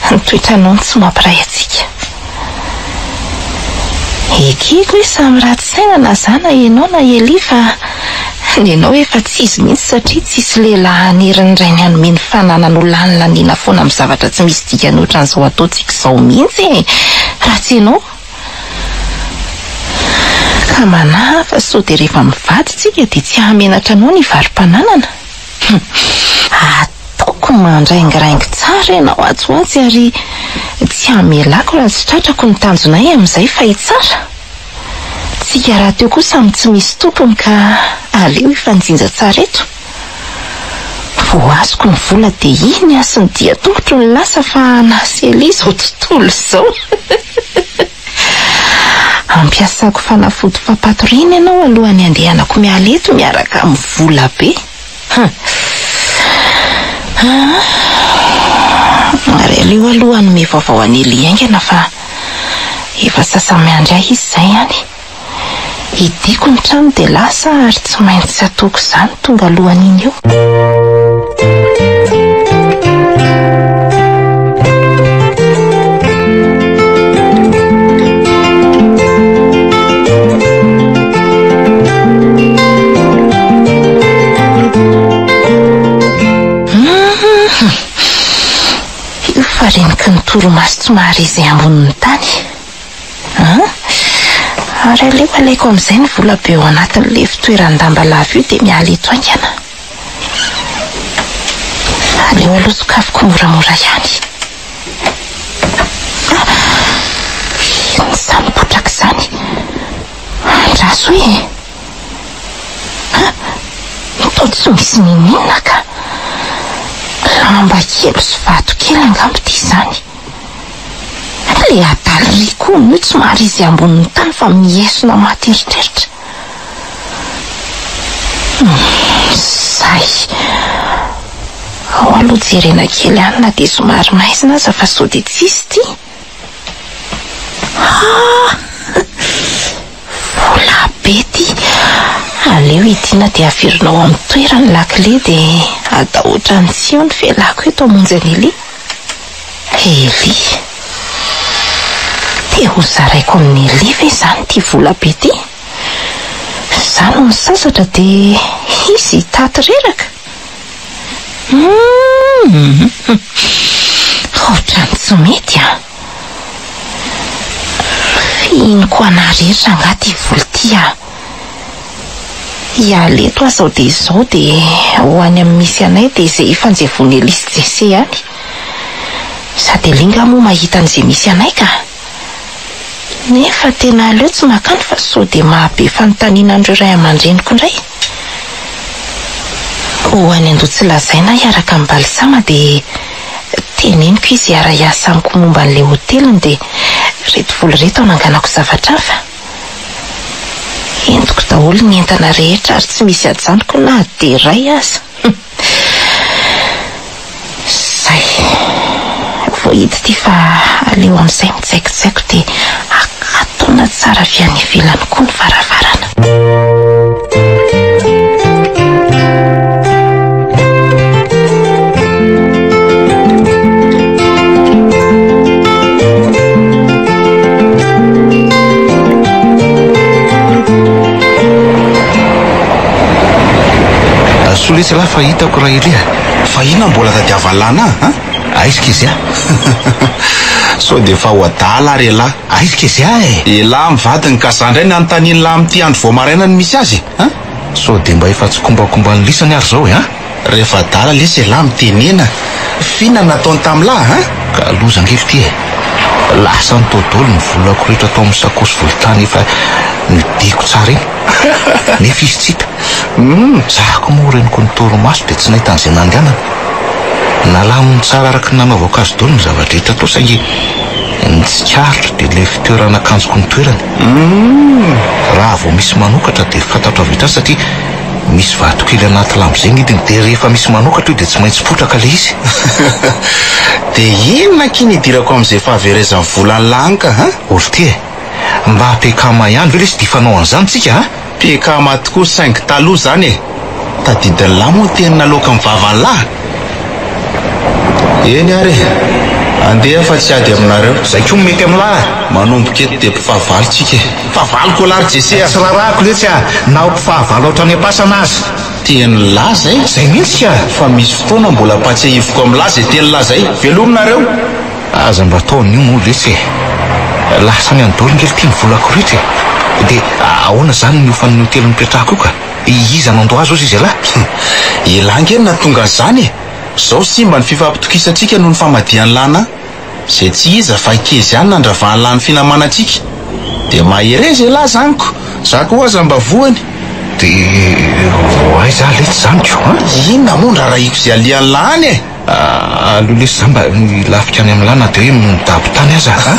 nytoetranao ny tsy mampiray atsika. Ekeko hoe samy ratsy saina na zana ianao na Eli fa ianao efa tsy izy mihitsy satria tsisy lehilahy aniriny ray ny hanome ny fananan'olona any laniana foana amin'ny zavatra tsy misy dikany ohatran'izao ataontsika izao mihitsy e. Ratsy ianao. Ka manahy fa sao dia rehefa mivady tsika dia tsy hamenatra anao ny varim-pananana. Ataoko mandraingirangy tsara ianao atsoatsy ary tsy hamelako raha tsy tratrako ny tanjonay amin'izay fa hitsara. Tsika raha teo kosa samy tsy misy tompony ka aleo ifanjinja tsara eto. Vao azoko ny vola dia iny asy ny dia tongotro ny lasa fa nasy Eli izao tontolo izao. Ampiasako fanafody fampatoriana ianao alohan'ny andehanako miala eto miaraka amin'ny vola be. Ary aleo aloha hanome vaovao an'ny Eli aingana fa efa sasamy andray izy izay ihany. Idiko ny trano dia lasa ary tsy maintsy ataoko izany tonga alohan'iny eo. Fareniky ny toromaso tsy mahary izay ambonin'ny tany. Ary aleo alaiko amin'izay ny vola be ao anatin'le fitoeran-damba lava io dia miala eto aingana. Aleo aloha sokafiko moramora ihany. Izany potraka izany. Andraso hoe mitaody tsy misy ninina ka. Lamba kely sy vato kely angamba ity izany. Le adala riko no tsy mahary izy ambonin'ny tany fa miesona materitreritra. Zay. Ao aloha jerena kely any na dia somary maizina aza fa sao dia tsisy ity. Vola be ity. Aleo idiana dia avirinao amin'ny toerany lakile dia atahotra ny tsio ny felako eto hamonjy an'i Eli. Eli. Dia ho zaraiko amin'ny Eli ve izany ity vola be ity? Izany ny sasatra dia izy taty reraka. Ohatrany tsy mety a. Fihiniko anareritra angaty vola ity a. Ialeto aho zao dia izao dia ho any amin'ny misy anay dia izay fanjevony Eli sy Jese ihany. Sady linga moa mahita an'izay misy anay ka. Nefa tena aleo tsy makany fa sao dia mahabe fanontaniana andreo ray aman-dreniko indray. Ho any andoha tsy lazaina hiaraka amin'ny Balisama dia teneniko izy hiara-iasa amiko momba an'ilay hoteliny dia reto vola reto hananganako zavatra hafa. Entiko daholo ny entana rehetra ary tsy misy ajanoko na dia ray aza. Zay. Voahidy ity fa aleo amin'izay mitsaikitsaiko dia akatona tsara avy any ivelany koa ny varavarana. letsy lahy fa hitako raha ilia. Fa ina mbola tadiavalana a? Aiza izy a? So de fa ho adala re lahy. Aiza izy a e? Lahy mivadiny ka zandray ny anontaniany lahy am'ty andro vao maraina ny misy azy a? So de mba efa tsy kombakombany lisany ary zao e a? Rehefa adala lesy lahy mitenena. Fina nataony tam'lahy a? Ka loza angefy ty e. Lasa ny todolo ny volako rehetra atao amin'ny sakosy volotany efa nidiko tsara iny. Nefa izy tsy hita. Zahako moa reniko ny torimaso de tsy nahita an'izay nandehanana. Nalaminy tsara araka ny nanaovako azy dolo ny zavatra hita atao saingy nitsikaritra de le fitoerana akanjoko ny toerany. Raha vao misy manokatra de fantatro avy etrany satria misy vatokely anaty lambo zay ngidiny de rehefa misy manokatra io de tsy maintsy potraka le izy. De inona kiny idirako am'izay fahaverezan'ny volany lanka ha? Olo ty e, mba am-piakama ihany ve lesy difanao an'izany tsika ha? Piakama tokoa saingy taloha zany e. Tadidiny lahy moa teny naloaka ny vavan'ny lahy. Eny ary andeha fa tsy ady aminareo. Zay koa mety amin'lahy. Manomboka eto de mpifahavalo tsika e. Fahavaloko lary jese tsy rarahako letsy a. Nao mpifahavalo ohatrany am-pasana azy. Teny lahy zay. Zay mihitsy ka. Fa misy fotoana mbola patsiahivoko amin'ny lahy zay teny lahy zay. Velominareo. Aza mba ataon'io moa letsy e. Lasany andolo ngely tia mivolako rehetra e. De ahoana zany ny ofan'ny hotely mipetrahako io ka? Iza nando azy ozy izy lahy? Ilangeny na tonga zany e. Zao simba ny fifampitokisantsika noho ny famadian'ny lana. Zay tsy iza fa ikeza ihany nandravan'ny lany finamanantsika. De maherezy lahy zaniko. Zako oaza mba voany. De aiza letsy zany ko ha? Inona moa ny rarahiko zay alian'ny lany e? Aloha lesy zany mba lafika any amin'ny lana de hoe midabo tany aza ha?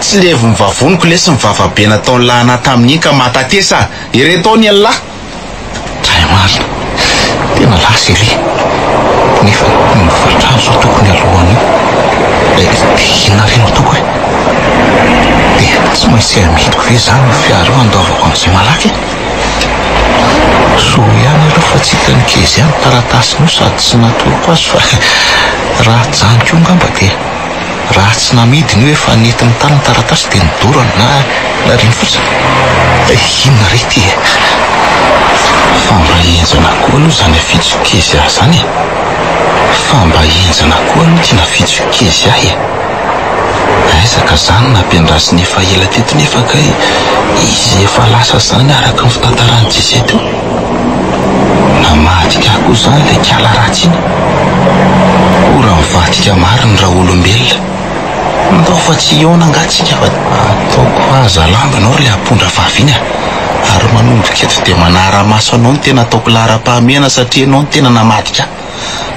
Tsy levo mivavoniko lesy mivavabe nataon'ny lana tamin'iny ka matatesa. Ireto ny lahy. Tray marina. Tena lasa ery. Nefa mivatrano zao tokony alohany io. De inona reno atoko e? De tsy maintsy amidiko ve zany ny fiara io andaovako am'izay malaky. So ihany aloha fa tsy hita ny keza ihany taratasiny io sady tsy natoko azy fa raha janiko io ngamba de raha tsy namidiny io efa netiny tany ny taratasy de nidorany na reny fotsiny. Inona re ty e? Fa mba enjana koa aloha zany afitsokeza ahy zany e. Fa mba enjana koa aloha ty nafitsokeza ahy e. Aizaka zany nampiandrasiny efa ela teto nefa ka izy efa lasa zany araka ny fitantarany jese teo. Namadika koa zany le kiala ratsy iny. Ora mivadika mariny raha olombelona. Ndao fa tsy iona angatsika fa ataoko aza lambinao le ampondra vaviny a. Ary manomboka eto de manara-maso anao ny tena ataoko lahara-pahamena satria anao ny tena namadika.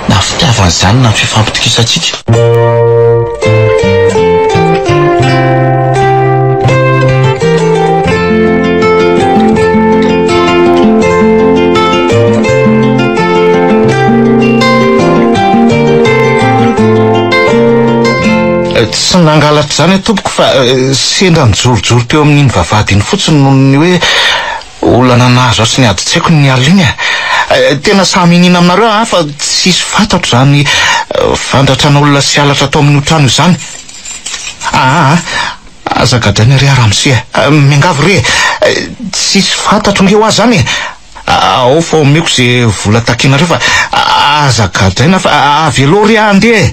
Na fitiavany zany na fifampitokisantsika. Tsy nangalatra zany tompoko fa sendra nijorojoro teo amin'iny vavadiny fotsiny noho ny hoe olana nazo sy ny ady tsy haiko ny aliny a. Tena samy inina aminareo a fa tsisy fantatro zany fandratran'olona sy alatra atao amin'ny trano izany. Azagadrainy re aramse miangavo re tsisy fantatro ngeo azy zany e. Ao fa omeko zay vola takinareo fa azagadraina fa avy aloha re andeha.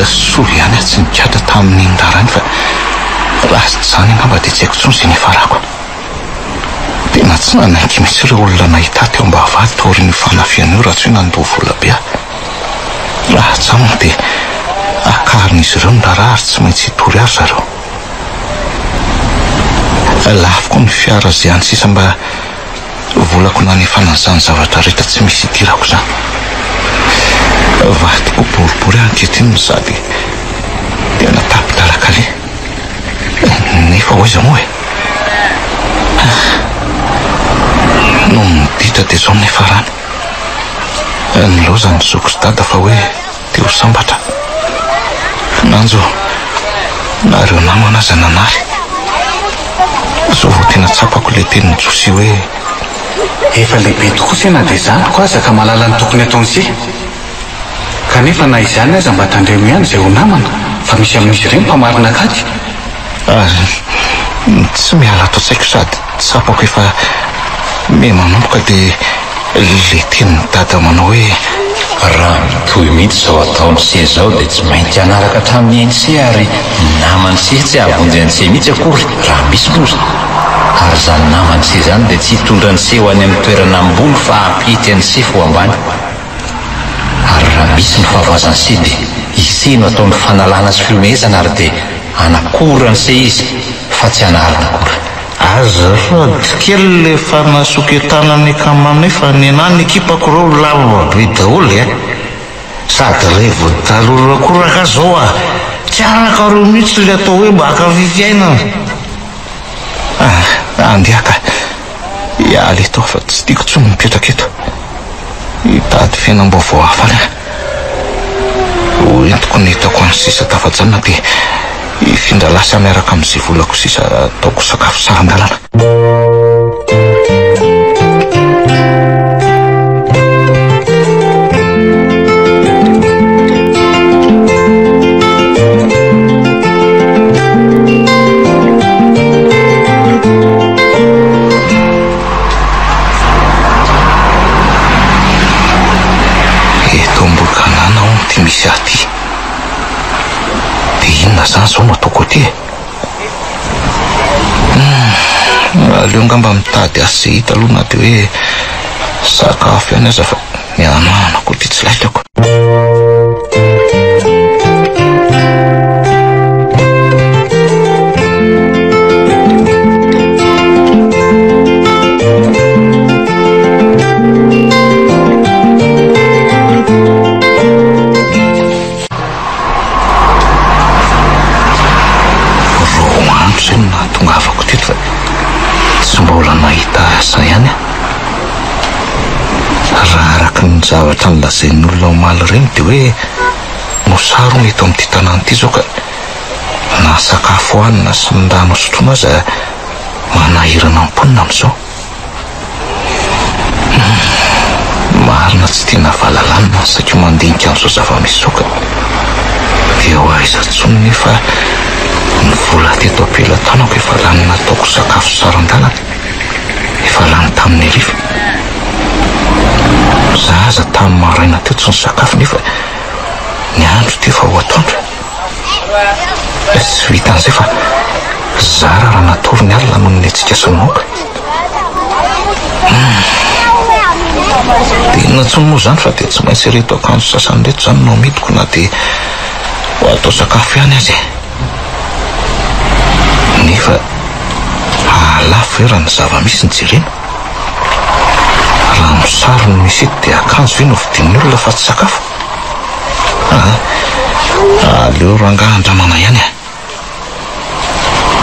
Soa ihany aho tsy nikatra tamin'ny ndarany fa raha zany angamba de tsy haiko tsony zay nefarako. Tena tsy nanaiky misy ireo olona nahita teo mba havady taoriny fanafiana io raha tsy hoe nandoha vola be aho. Raha tsaminy de akarin'izy ireo ny raraha ary tsy maintsy hitory ary zareo. Lafiko ny fiara zay any sisa mba volako nanefana an'izany zavatra rehetra tsy misy idirako zany. Vadiko boribory ankehitriny sady tena tapidalaka le. Nefa hoaiza moa e? No miditra de zao nefa rany. Ny loza ny zoko sy dada fa hoe te ho sambatra. Nanjo nareo namana aza nanary. Zao vao tena tsapako le tenin'ny Josy hoe efa lehibe tokoa sena dia izany ko azaka mahalala ny tokony ataony sy kanefa na izany aza mba tandremo ihany izay ho namana fa misy amin'izy ireny mpamarina kady. Tsy miala ato an-tsaiko sady tsapako efa manomboka dia le tenin'ny dada manao hoe raha mitohy mihitsy izao ataony se izao dia tsy mainty hanaraka hatramin'ny NC ary namany se tsy ahavonjy NC mihitsy akory raha misy loza ary izany namany se izany dia tsy hitondra ny se ho any amin'ny toerana ambony fa hampity NC fo ambany ary raha misy ny fahavazany se dia iseno ataony fanalana sy fiomezana ary dia anakorany se izy fa tsy hanarina akory. Aza rody kely le fanasoketanany kamana fa ny anany ny ekipako reo lava be daholo sady revo talolo akoraka zao tsy araka reo mihitsy le atao hoe mba akafifiaina. Andeaka ialy eto fa tsy tiako tsy mipetraka eto hitady fiainam-baovao hafa entiko ny hitako any sisa tafajanona dia ifindra lasa miaraka amin'izay volako sisa ataoko sakafo sahan-dalana. Eto ambokanana ao ty misy aty dia inona zany zao no ataoko aty aleo ngamba mitady asa izay hita aloha na dia hoe sakafo ihany aza fa miananako ty tsy laitako. Nahatongavako teto fa tsy mbola nahita asa ihany raha araka ny zavatra nylazain'ny olona omaly ireny dia hoe mosaro ny eto amin'ity tanàna ity zao ka na sakafo hanina sy ny rano sotroina aza manahirana amponina amin'izao. Marina tsy tena valalanina sakio mandinika amin'izao zava-misy zao ka dia ho aiza tsony nefa ny vola teto am-pelantanako efa lany nataoko sakafo saran-dalana efa lany tamin'ny ariva. Za aza tamin'ny maraina teo tsy ny sakafo nefa ny andro teo fa ho atoandro tsy vitan'izay fa zara raha natory ny alina noho ny atsika sononoka. Dia inona tsony moa zany fa dia tsy maintsy reto akanjo sasany reto zany no midiko na dia ho atao sakafo ihany azy nefa alafo raha ny zava-misy ny jerena raha mosary ny misy eto dia akanjo ve no vidin'ny olona fa tsy sakafo. Aleo rangahy andramana ihany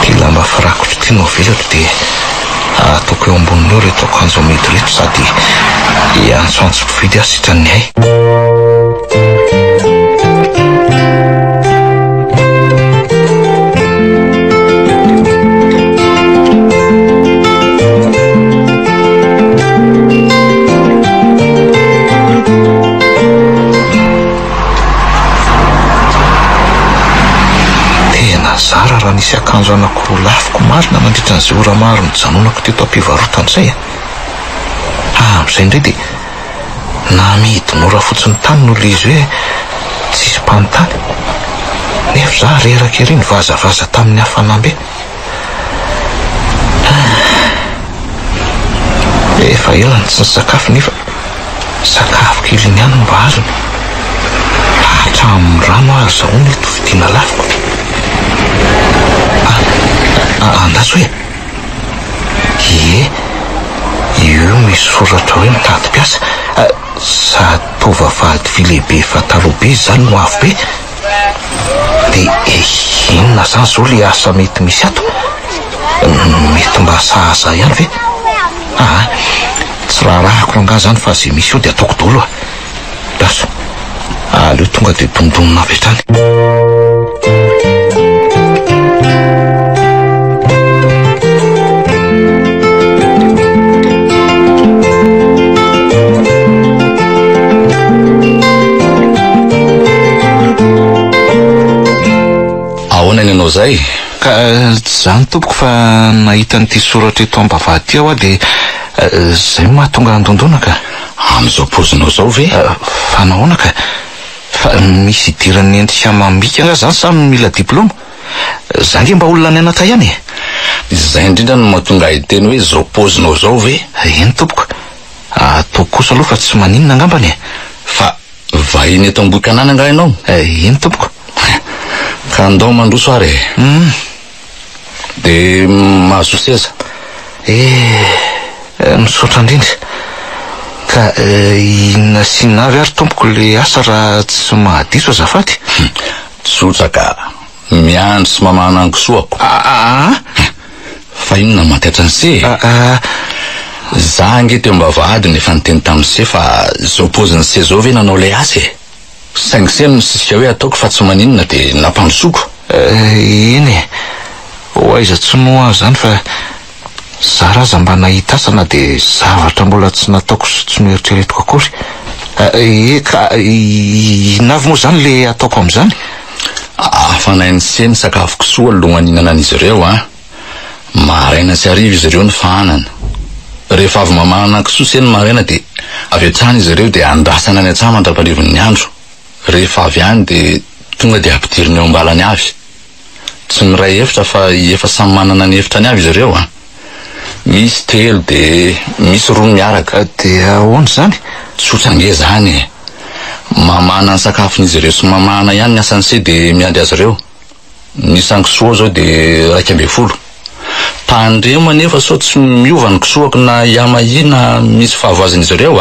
ty lamba firakotro ty no velatra dia ataoko eo amboniny eo reto akanjo mety reto sady iantsoantso mpividy aho sitrany ay. Zara raha nisy akanjo anankiroa lafiko marina mandritra n'izay ora maro nijanonako teto am-pivarotana izay amin'izay indray dia namidy mora fotsiny tany no le izy hoe tsisy mpanontany nefa za reraka ery ny vazavaza tamin'ny hafanambe. Efa elany tsy ny sakafo nefa sakafo keliny ihany mba azony hatramin'ny rano azy zao ny eto vidiana lafiko. Andazo hoe io misy soratra hoe mitady piasa sady tovavady vy lehibe fatalobe zany no avo be dia inona zany zao le asa mety misy ato mety mba sahaza ihany ve tsy raha rahako anga zany fa zay misy io dia ataoko daholo daso aleo tonga dia dondonina avy hatrany. anao zay ka zany tompoko fa nahita n'ity soratra eto ambavahady aho dia zay mahatonga andondona ka amin'izao pozinao zao ve fa nahoana ka fa misy idiran'ny endrika mambika nga zany samy mila diplôma zange mba olona ny anata ihany izay indrindra no mahatonga hiteny hoe zao pozinao zao ve eny tompoko ataoko kosa aloha fa tsy maninona angambany fa vahiny eto ambohikanana nga ianao eny tompoko ka andao mandroso ary dia mahazo seza misaotra indrindra ka inona sy navy ary tompoko le asa raha tsy mahadiso azafady tsotra ka miandro sy mamana ankisoako fa inona matiatra ny se za ange teo ambavahady nefa niteny tamin'ny se fa zao poziny se zao ve nanao le asa saingiseny misisika hoe ataoko fa tsy maninona dia nampandrosoko eny ho aiza tsy noa zany fa za raza mba nahita asana dia zavatra mbola tsy nataoko sy tsy noeritreretiko akory ka navy moa zany le ataoko amin'izany afanainy seny sakafo kisoa aloha aninana an'izy ireo maraina sy ariva izy ireo ny fahanana rehefa avy mamana kisoa seny maraina dia avy atrany izy ireo dia andrasana any an-tsaha mandraparivin'ny andro rehefa avy any dia tonga dia ampidiriny eo ambalany avy tsy miray efitra fa efa samy manana ny efitra ny avy izy ireo misy 3 dia misy 2 miaraka dia ahoana zany tsotrange zany mamana ny sakafon'izy ireo sy mamana ihany ny asany se dia miandry azy ireo nisy ankisoa zao dia 12 tandremo anefa sao tsy miova ny kisoako na iamahina misy fahavoazan'izy ireo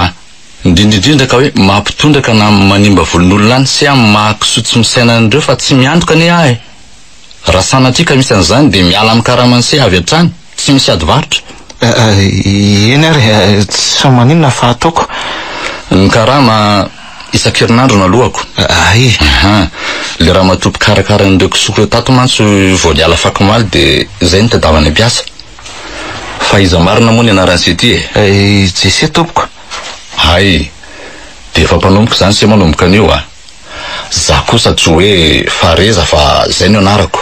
indrindrindrindra ka hoe mampitondraka na manimba volon'olona any sy mahakisoa tsy misainan'ireo fa tsy miantoka ny ahy raha sanatrika misy an'izany dia miala amin'ny karamany se avy hatrany tsy misy ady varotra eny ary tsy maninona fa ataoko ny karama isan-kerinandro no alohako le raha matopo karakara n'ireo kisoko reo tato mantsy vao niala fakomaly dia zay ny tadavany ampiasa fa iza marina moa ny anaran'se ty jese tompoko hay dia efa mpanomboka zany se manomboka an'io za kosa tsy hoe fareza fa zay no anarako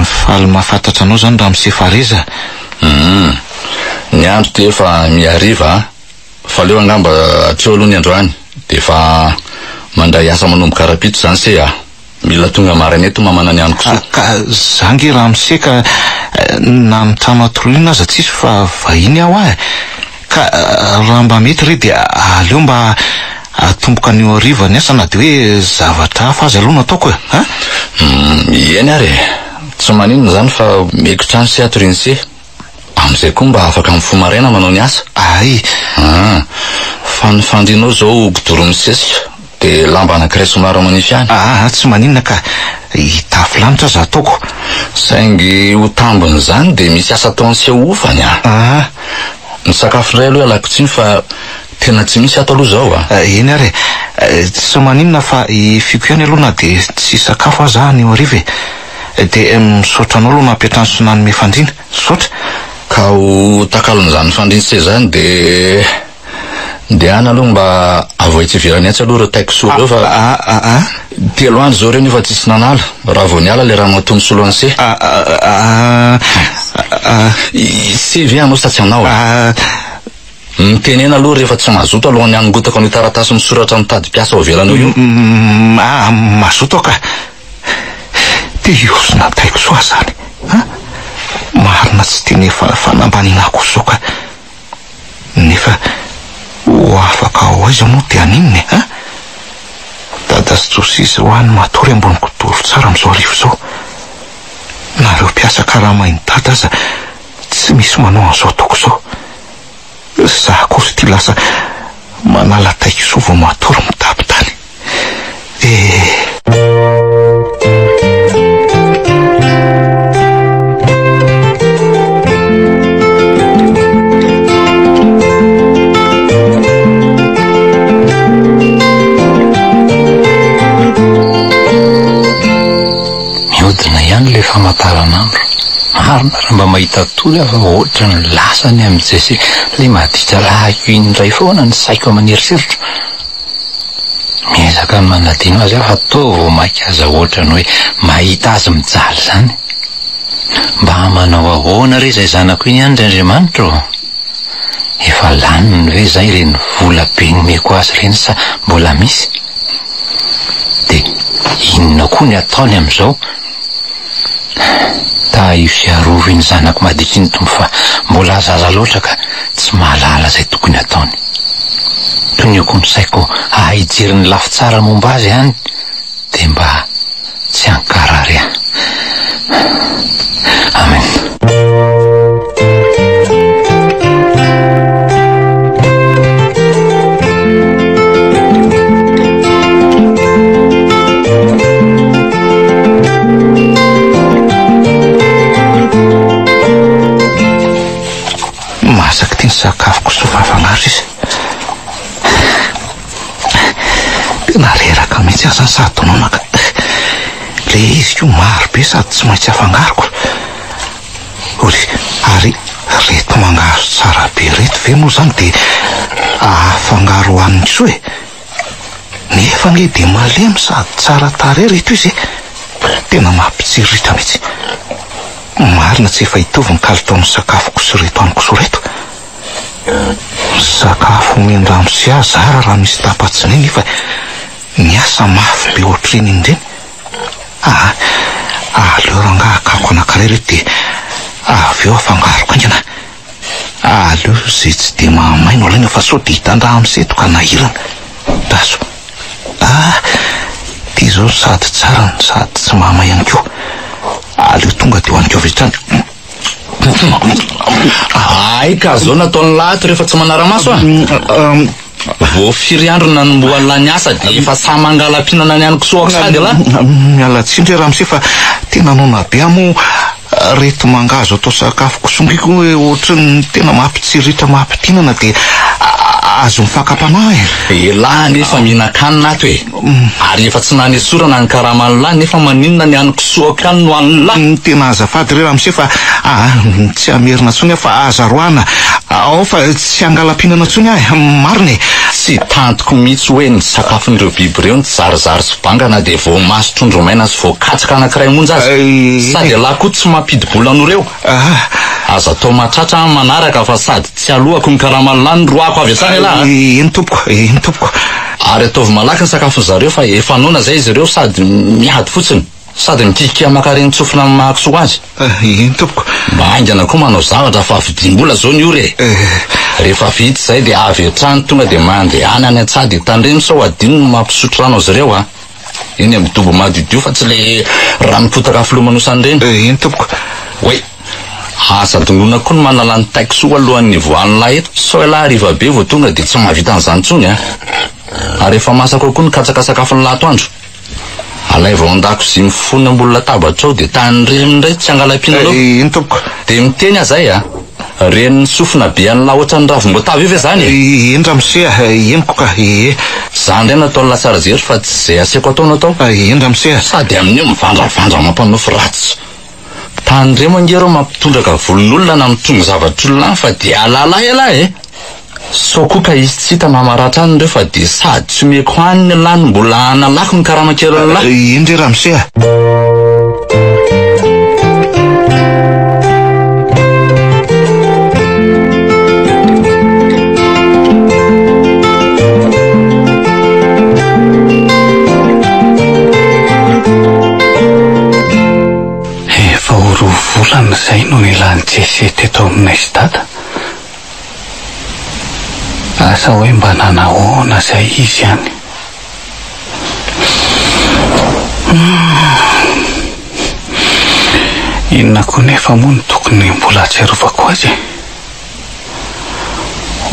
faly mahafantatra anao zany raha mise fareza ny andro dia efa miariva fa leo angamba atreo aloha ny androany dia efa mandray asa manomboka rapito zany se mila tonga maraina eto mamana ny anykosoa ka zange raha mise ka na mitrano atoroliana aza tsisy fa vahiny aho ka raha mba mety re dia aleo mba atomboka an'io ariva ny asa na dia hoe zavatra hafa azy aloha no ataoko eny ary tsy maninona zany fa mekotrano sy atoriny se amin'izay koa mba afaka amin'ny fomaraina manao ny asa fa ny fandrinao zao kidoro misesika dia lamba anankiray somaro manify any tsy maninona ka hitafy lanitra aza ataoko saingy ho tambony zany dia misy asa ataony sy ofany ny sakafo iray aloha alako tsiny fa tena tsy misy ato aloha zao eny ary tsy maninona fa ifiko ihany aloha na dia tsy sakafo aza an'io ariva dia misaotra anao aloha nampiatrano sy nanome fandrina saotra ka ho takalon'izany fandriny se zany dia ana aloha mba avoitsy ivelany atsy aloha reo taiko soa reo fa 3 andro zao reo nefa tsisy nanala raha vao niala le raha maton'ny soloany se CV anao sa tsy anao mitenena aloha rehefa tsy mazoto alohan'ny anongotako ny taratasy misoratra mitady mpiasa ao velana io mazoto ka dia iosina taiko soa zany marina tsy tene fanambaninako soka nefa ho afaka ho aiza moa dia aninony dada sy josisy ho any matory ambony kidoro tsara amin'izao arivo zao nareo mpiasa karamainy dada aza tsy misy manao an'izao ataoko zao za kosa ty lasa manala taiko soa vao matory mitapitany mihodina ihany le famataranandro marina raha mba mahita tory afa ohatra ny lasany amin'izay se le maditra lahako indray foana ny saiko aman'eritreritra miezaka manadino azy aho fa to vao maika aza ohatrany hoe mahita azy mijaly zany. Mba manao ahoana re zay zanako iny any Andriamanitra? Efa laniny ve zay reny vola be nomeko azy reny sa mbola misy? De inona koa ny ataony am'izao? Io siarova iny zanako madiky iny tombo fa mbola zaza loatra ka tsy mahalala zay tokony ataony. Tonyoko ny saiko ahijery ny lafy tsara momba azy any de mba tsy hankarary ahy. Amen. Masaky ty ny sakafoko sofafangaro izy. Tena reraka mihitsy aza ny sadonona ka le izy io maro be sady tsy maintsy afangaroko. Ary reto mangaro tsara be reto ve moa zany de afangaro hoaniny so e. Nefa nge de malemy sady tsara tare reto izy e. Tena mampitsiriritra mihitsy. Marina tsy efa hitovy ny kalitaon'ny sakafoko sy reto aniko so reto. Sakafo mendrano sy azara raha misy tapatsiny iny fa niasa mafy be ohatriny iny reny. Aleo rangahakako anankiray reto de avy eo afangaroko ingana. Aleo zay tsy de mahamaino alaina fa sao de hitandraha am'seto ka nahirana. Daso. Ty zao sady tsara sady tsy mahamay ihany koa. Aleo tonga de hoaniko avy hatrany. Ay ka zao nataony lahato rehefa tsy manara-maso vao firy andro nanomboan'la ny asa de efa sa mangala-pinana ny aniko soako sady ala. Mialatsindry raha mse fa tena nona be amo reto mangazo atao sakafoko songiko hoe ohatrany tena mampitsiriritra mampitinana de azo mifakapanahy. Ela nefa mihinan-kanina ato e. Ary efa tsy nany sorana ny karaman'la nefa maninona ny aniko soako any no an'la. Tena azafady re raha mse fa tsy amerina tsony fa azaroana ao fa tsy angala-pinana tsony ahy marina e. Tsy tantoko mihitsy hoe ny sakafon'ireo biby reo ny zarizary sy bangana de vao maso trondro maina sy vao katsaka anankiray monja azy sady ala koa tsy mampidibola ano reo. Aza atao matratra manaraka fa sady tsy alohako ny karaman'la ny roako avy asany ala. Eny tompoko. Ary ataovy malaky ny sakafon zareo fa efa nona zay izy reo sady miady fotsiny sady mikikika makareny tsofina mahakiso azy. Eny tompoko. Mba haingana koa manao zavatra fa avidimbola zao ny ore. Rehefa vita zay de avy hatrany tonga de mandeha any any an-tsady tandremo sao adino no mampisotro rano azy reo iny amin'ny dobo madidio fa tsy le ranopotaka filomanosany reny. Eny tompoko. Oe asa dongona koa no manala ny taiko soa alohan'ny voan'la eto sao ala hariva be vao tonga de tsy mahavita an'izany tsony ary efa masaka koa ny katsaka sakafony latoandro. Alay vao an-dakozia mifono ambony latabatra ao de tandreminy ray tsy angala-pinanao. Eny tompoko. De miteny azay reny sofina be an'la ohatrany ravim-boatavy eve zany e. Eny ramosea eniko ka zany ndray natao lasara zery fa tsy zay aseko ataona atao. Eny ramosea. Sady amin'io mivandravandra mampanofo ratsy. Tandremo angero mampitondraka volon'olona na mitongo zavatr'olona fa de alala ela e. So koa ka izy tsy hita mamaratra any reo fa de sady tsy omeko any lany mbola analako ny karamakeran'la. Indre ramosea. Efa roa volana zay no nilany jesety eto aminay sy dada. Asa hoe mba nanahoana zay izy any. Inona koa nefa moa ny tokony mbola atsiarovako azy.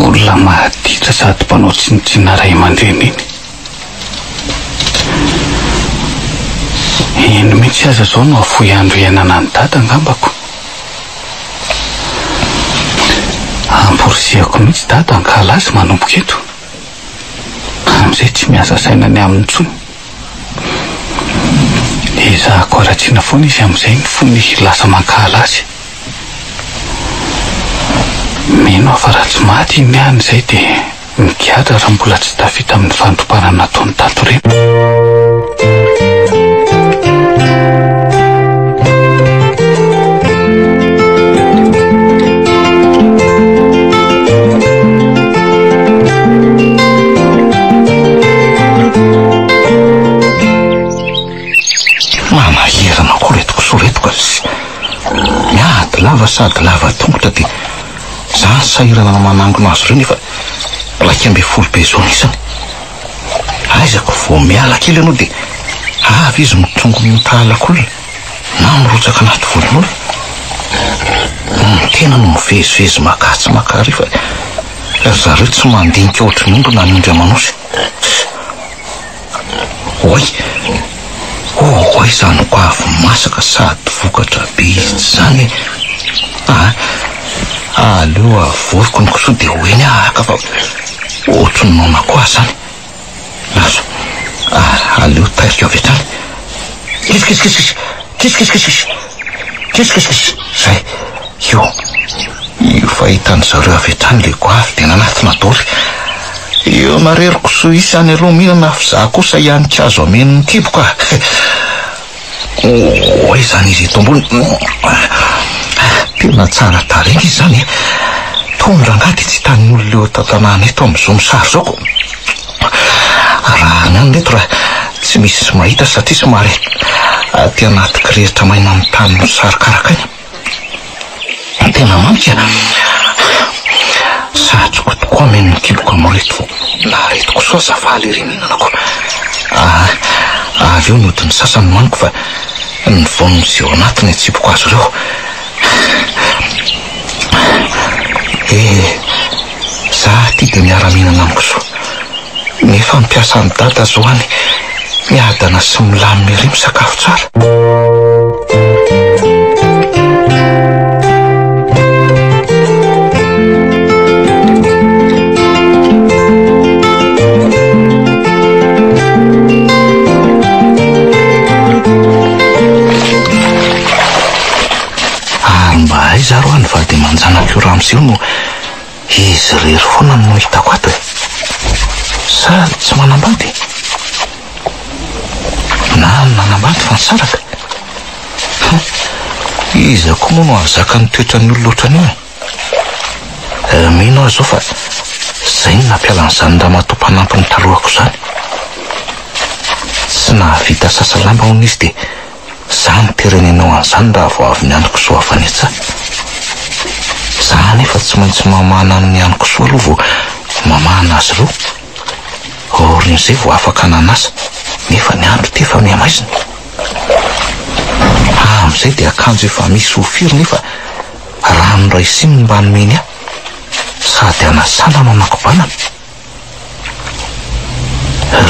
Olona mahaditra sady mpanao tsinitsina ray aman-dreny iny. Ino mihitsy aza zao no afoy andro iainana ny dada angambako. Amporisihako mihitsy dada ankalazy manomboka eto am'izay tsy miasa sainany amin'ny tsony. Izahako aratsiana foana izy am'izay ny fony lasa mankalazy. Mino afa raha tsy maty iny any zay de Migiatra raha mbola tsy tafita amin'ny fandroparana nataony tato ireny. Manaherana koa retiko soretiko miady lava sady lava tongotra dia za sahirana manangona azy ireo nefa laika ambe folo be zao nisany. Aizako vao miala kely anao dia avy izy mitongo mitahalak'olona na mirotsaka anaty volon'olona. Tena no mivezivezy makatsy makary fa zareo tsy mandinika ohatry ny ondro na ny indra manosy. Oy zany ko avy masaka sady vokatra be izy zany. Aleo avoiko ny koso dia hoeny ahaka fa ohatry ny nona koa zany. Azo aleo tairika avy hatrany. Kisikis zay io fahitany zareo avy hatrany le ko avy dia nanatina doly. Io mareriko so isany aloha mihinana fa za kosa ihany tsy azo amen'ny kiboka. Oy zany izy eto ambony tena tsara tarena izy zany. Tondra angady tsy hitan'ny olona eo tantanàna eto amin'izao misary zao ko. Raha ny any eto raha tsy misy mahita satria somary aty anaty kirehitra maina amin'ny tany misary karakaina. Tena mamika satroko tokoa amen'ny kiboka amin'reto na retiko soa zavaly ireny hinanako. Avy eo nodiny sasany maniko fa ny vonony izay ao anatiny atsipoko azo ireo. Za ty dia miara-mihinana amiko so nefa mipiasa ny dada zao any miadana sy milamy ery misakafo tsara. Mba aiza ro any fa dia manjanaka io ramosio no izy rery foana no hitako ato sa tsy manambady na nanambady fa nisaraka. Izy ako moa no azaka ny toetra ny olona ohatrany io. Mino aho zao fa zay ny nampialan'izany raha matompanampi ny talohako zany. Tsy nahavita sasalamba hono izy dia za niterenenao an'izany raha vao avy ny aniko soa avy any a-tsaha. Za nefa tsy maintsy mamana ny aniko soa aloha vao mamana azy ireo. Orin'izay vao afaka nanasa nefa ny andro ty efa miamaizina. Amin'izay dia akanjo efa misy hofiry nefa rano ray siny mba nomeny aho sady anasana no anakobanana.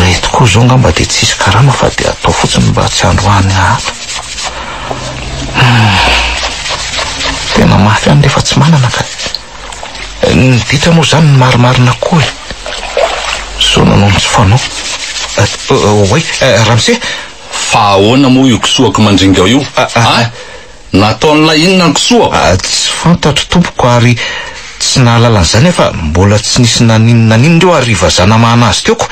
Reto koa zao ngamba dia tsisy karama fa dia atao fotsiny mba tsy androany ato. Tena mafy any rehefa tsy manana ka ny ditra moa zany ny marimarina koa so nanao ny tsy fanao. Oy Ramose fa ahoana moa io kisoako mandringa io? Nataon'lay inona ny kisoako? Tsy fantatro tompoko ary tsy nahalala an'izany fa mbola tsy nisy naninona reo ariva zanamahana azy teoko.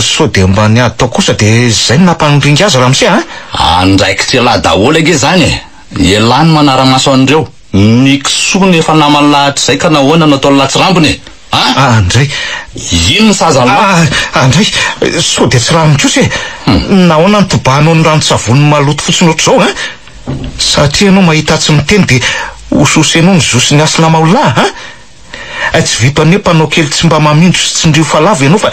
So dia mba ny atao kosa dia zay nampanindringa azy Ramose andraikitra elahy daholo age zany elany manara-maso an'ireo ny kisoa nefa namany lahatra izay ka nahoana natao latsy rambony andray ino ny sazanla andray so dia tsy rano kosa nahoana ny tobahanao ny rano-tsavony maloto fotsiny ohatr' zao satria anao mahita tsy miteny dia ososy anao ny zosy ny asy lamaolahy tsy vitany hoe mpanao kely tsy mba mamindro sy tsy ndrio falava ianao fa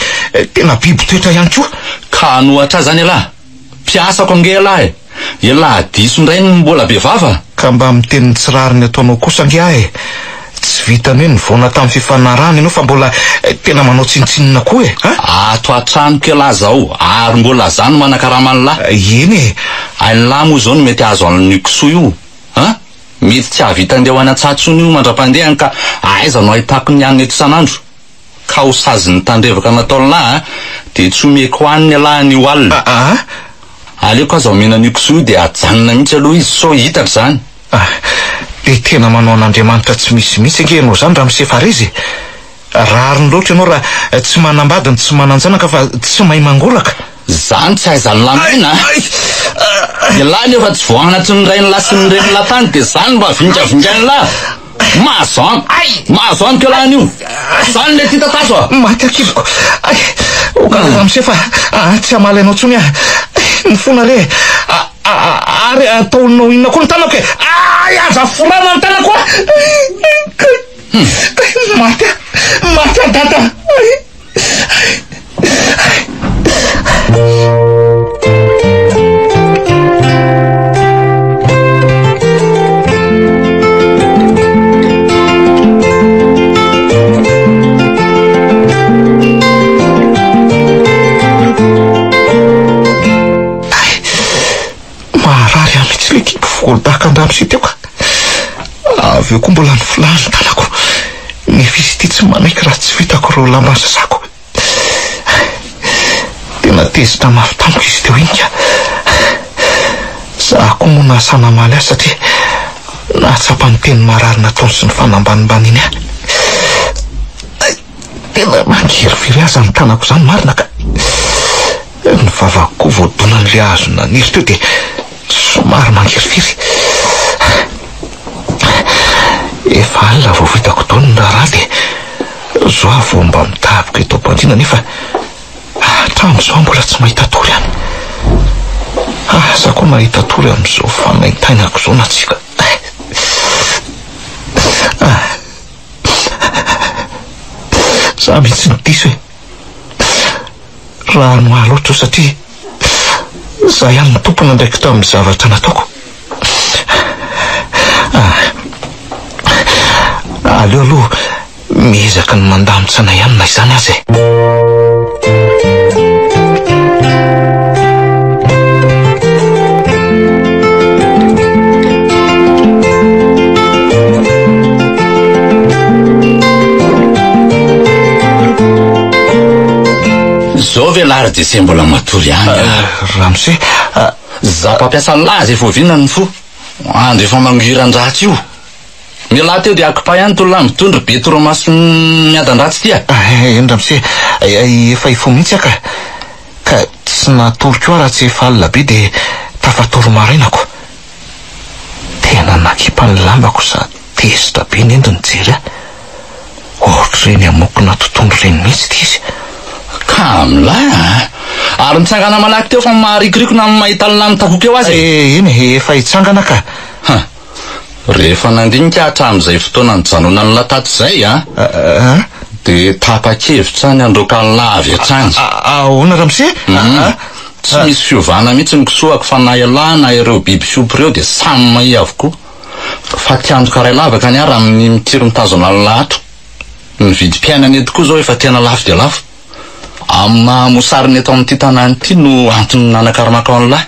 tena biby toetra ihany koa. Ka nohatra zany elahy mpiasako ange elahy diso indray ny mbola be vava ka mba miteny ny tsirariny ataonao kosa ange ahy tsy vitany hoe nivaona tamin'ny fifanarana ianao fa mbola tena manao tsinitsinina koa ato antranoko elahy zao ary mbola zany manakaraman'lahy eny anylahy moa zao no mety azo an'io kisoa io mety tsy ahavita andeha ho any an-tsatsony io mandra-pandehany ka aiza no ahitako ny anina eto isan'andro ka ho sazy ny tandrevaka nataon'lahy dia tsy omeko hoaniny alahy ny oalina aleoko aza omena an'io kisoa io dia ajanona mihitsy aloha izy so hitako zany. Dia tena manao an'Andriamanitra tsy misy mihitsy ange ianao zany raha misefa rezy rariny loatra ianao raha tsy manambadiny tsy mananjanaka fa tsy mahay mangolaka zany tsy aizany lamina ilahy nefa tsy voa anatin'ny ray ny la sy ny reny latany dia zany mba vindravindrany lahy mahazo aniko ialahan'io zany le tita taso a maty akivoko ramose fa tsy amaly anao tsony ny fona re ary ataonao inona koa ny tanako aza folana ny tanako maty adata maharary amitsy le kiky voldaka andrano sy teo ka avy eo koa mbola ny filany tanako nefizy ty tsy manaiky raha tsy vitako reo lamba sasako tena tezitra mafy tamiko izy teo iny ka za koa moa nasana maly azy satria nahatsapa ny teny marary nataony sy ny fanambanimbany iny tena mangerivery aza ny tanako zany marina ka ny vavako koa voadonan'le azo naniry teo dia somary mangerivery efa alina vao vitako taony ny raha dia zoa vao mba mitaviko eto am-pandriana nefa hatramin'izao mbola tsy mahita tory any aza koa mahita tory amin'izao fanaintainako zao natsika za mihitsy ny diso hoe raha no aloatra satria za ihany ny tompona ndraiky tamin'ny zavatra nataoko aleo aloha miezaka ny mandamitsana ihany na izany azy zao velary dia se mbola matory any ramose za mpampiasa lazy efa ovinana ny fo andro efa mangiran-dratsy io mialahy teo dia akipa ihany tolona mitondry be toromaso miadan-dratsy tya eny ramose efa ifo mihitsy aka ka tsy natory koa raha tsy efa alina be dia tafatory marainako tena nakipa ny lambako sa tezitra be ny endony jery ohatra reny amokona tontondro reny mihitsy ty izy ka milay ary mitsangana malaky teo fa maharikorikona amin'ny mahita ny lamy takoka eo azy eny efa hitsangana ka rehefa nandinika hatramin'izay fotoana ny janona ny latato zay dia tapa-kevitra ny androka ny lavy hatrany ahoana ramose tsy misy fiovana mihitsy ny kisoako fa na ialana ireo biby fiompy ireo dia samy mahi avokoa fa tiandoka ray lavaka ny ara amin'ny mitiry mitazona ny lahatro ny vidim-piainany edy koa zao efa tena lafo dia lafo amina mosariny eto amin'ity tanany ity no antony nanakarimaka ao lahy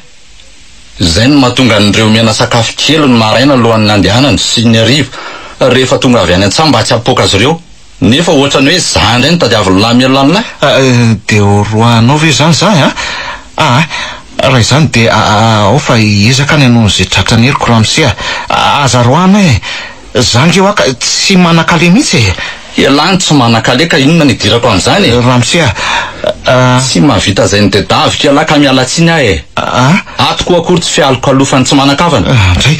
zay no mahatonga nireo miana sakafo kely ny maraina alohan'ny andehanany sy ny arivo rehefa tonga avy any an-tsamy mba tsy ampoka azy ireo nefa ohatra ny hoe zany reny tadiaviny lahy mialany lahy dia oroanao ve zany zany raha izany dia ao fa ezaka any anao n'izay tratra ny heriko ramose aza roana zangy eo aka tsy manakale mihitsy ialany tsy manakale ka inona nidirako amin'izany ramose tsy mahavita zay ny dedavika ialahy ka mialatsiny ahy atoko akory tsy fialokalofany tsy manakavana ndray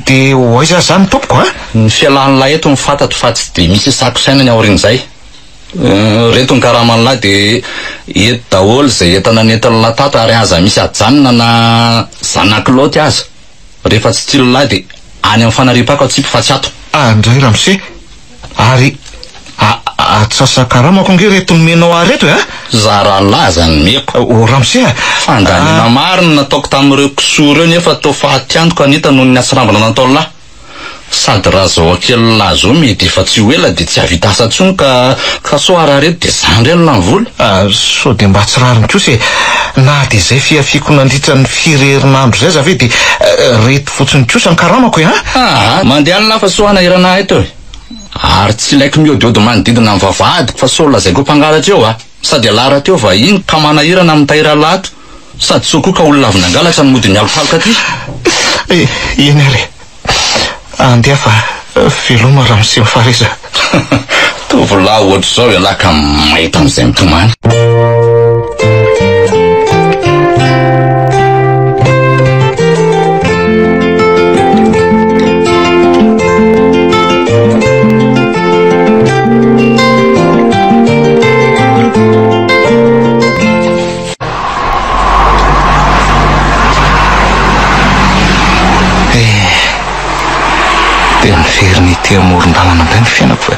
dia hoaiza zany tompoko ny fialan'lahy eto mifantato fa tsy dia misy sako sainany aorin'izay reto ny karahaman'lahy dia eto daholo zay entana nentin'ny latato ary aza misy ajanona na zanakilôty aza rehefa tsy tsilonahy dia any amin'ny fanaripako atsipy fa tsy ato ndray ramose ary atsasakarama konge reto nomenao ahy reto zara laza ny meko ramose fandanina marina nataoko tamin'ireo kisoa ireo nefa tao fahatiantoko anita noho ny asirambana natao lahy sady raha zao akely lahy zao mety efa tsy ho ela dia tsy havita asa tsony ka so araha reto dia zany reny la mivola so dia mba tsy rariny kosy na dia zay fiafiko nandritra ny firerinandro zay za ve dia reto fotsiny kosa ny karamako mandeha lahy fa so anahirana eto ary tsy laiky miodiody manodidina amin'ny vavadiko fa so lazaiko mpangalatra eo sady alara teo va iny ka manahirana amin'ny tahira lato sady so koa ka olona avy nangalatra ny mody ny alokaloka ty iny ary andeha fa veloma raha misy mifareza tovolahy ohatr'izao ialaka mahita amin'izay mitomany. Ty amoron-dalana indray ny fiainako fa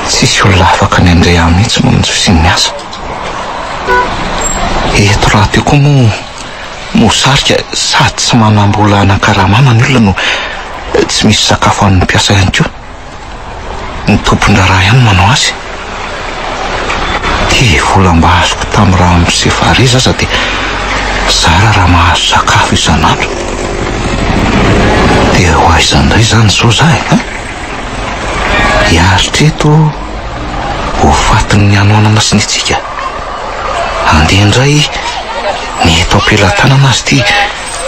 tsisy olona afaka ny andray ahy mihitsy no sy ny asa. Eto raha teo koa mo sarika sady tsy manam-bola anakaramana ny olona no tsy misy sakafo an'ny mpiasa ihany koa. Ny tompon-draharaha ihany manao azy. Ty vola mba azoko tamin'ny raha misefariza aza dia zara raha mahazo sakafo isan'andro. Dia ho aiza indray zany zao zahay hiaritra eto ho fatin'ny anoanana sy ny tsika. Andeha indray ny eto ampelantanana azy ty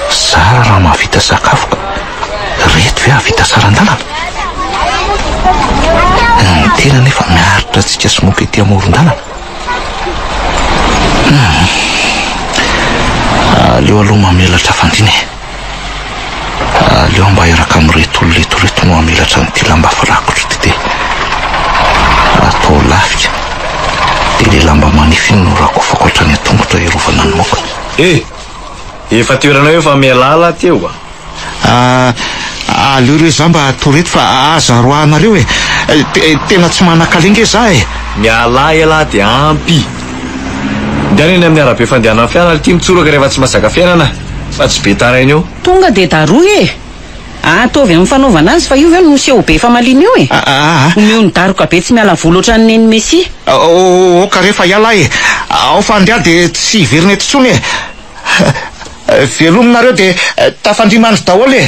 zara raha mahavita sakafo ka reto ve havita saran-dalana. Ny tena nefa miaritra tsika somoka ety amoron-dalana. Aleo aloha mamelatra fandiny. Aleo mba iraka amin'reto olona no amelatra nyty lamba firakotro ty dia atao lafika dia le lamba manify no rakofako hatrany an-tongotra irovana ny moka. Efa toerana eo fa mialala teo aleo reo za mba atao reto fa azaroanareo tena tsy manakalenga za miala ela dia ampy ndianiny amin'ny arabe fandehanan'ny fianana ty mitsoraka rehefa tsy mahazaka fiainana fa tsy be tarainy eo tonga dia daroy ataovy amin'ny fanaovana azy fa io ve no seho be fa malina io omeo ny daroka be tsy miala vola ohatrany neny Messi. Oka rehefa iala ao fandeha dia tsy iverina eto tsony velominareo dia tafandrimandry daholo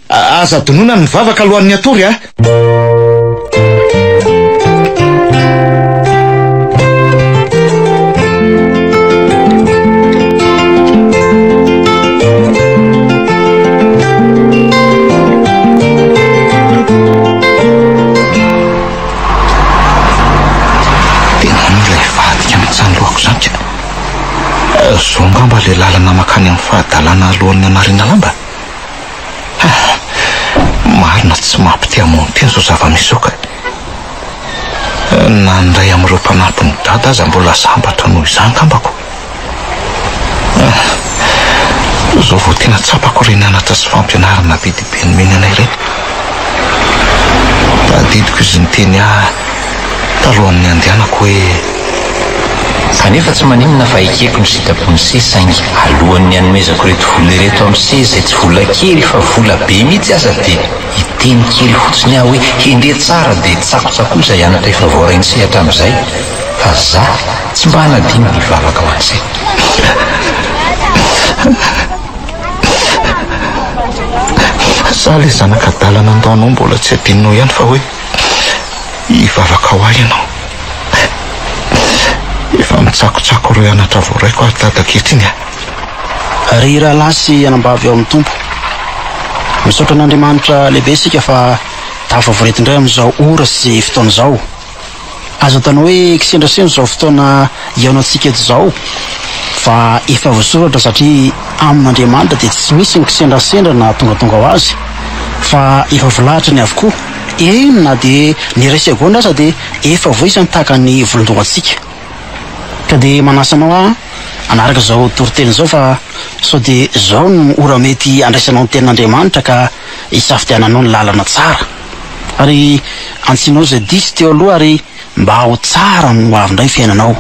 aza donona ny vavaka alohan'ny atory zao ngamba le lalana makany amin'ny fahadalana alohan'ny anarina lamba. Marina tsy mampity amony teny zao zava-misy zao ka nandray amin'ireo mpanampiny dada aza mbola sambatra noho izany ngambako. Zao vao tena tsapako reny anatra sy fampianarana bidibe ny meny anay ireny. Tadidiko izy ny teny talohan'ny andehanako hoe kanefa tsy maninona fa ekeko ny sitabony sesaingy alohan'ny anomezako reto vola reto amin'ny seza izay tsy vola kely fa vola be mihitsy aza dia hiteny kely fotsiny aho hoe endre tsara dia tsakotsako izay hianatra efa voarainy sehatra amin'izay fa za tsy mba hanadiny ny vavaka ho an'izay. Za le zanakadalana andaonao mbola tsy adinonao ihany fa hoe hivavaka ho ahy ianao. Efa mitsakotsako ireo anatra voaraiko ary dadaketriny ry rahalasy anambavy eo amin'ny tompo misaotra n'Andriamanitra lehibe isika fa tafavoreto indray amin'izao ora sy fotoana izao. Azo tanao hoe kisendrasendra izao fotoana iaonantsika eto izao fa efa voasoratra satria amin'Andriamanitra dia tsy misy ny kisendrasendra na tongatonga ho azy fa efa volahatra ny avokoa na dia ny iray segondra aza dia efa voisany tahaka ny volondohantsika. Ka dia manasanao anaraka izao toriteny izao fa sao dia izao no ora mety andraisanao ny tenin'Andriamanitra ka hisafidiananao ny lalana tsara ary antsinao izay disy teo aloha ary mba ho tsara no avy indray fiainanao.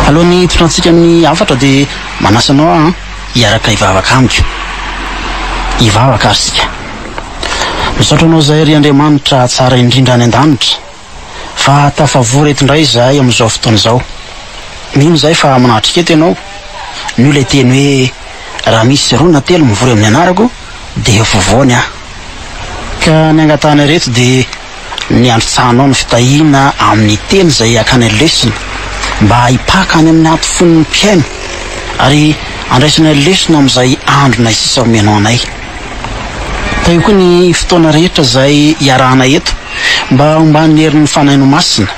Alohan'ny tondratsika amin'ny afatra dia manasanao hiaraka hivavaka amiko. Hivavaka ary sika. Misaotra anao izay ry Andriamanitra tsara indrindra any an-danitra fa tafavory eto indray izahay amin'izao fotoana izao. Mino izay fa manatrika eto ianao ny ilay teny hoe raha misy roa na telo mivory amin'ny anarako dia vovoany ka ny angatahana reto dia ny andritsahanao ny fitahiana amin'ny teny izay akany lesona mba hipaka any amin'ny ato fon'ny mpiaino ary andraisana lesona amin'izay andro na isisa omenao anay. Tao koa ny fotoana rehetra izay iarahana eto mba ombany herin'ny fanaino masina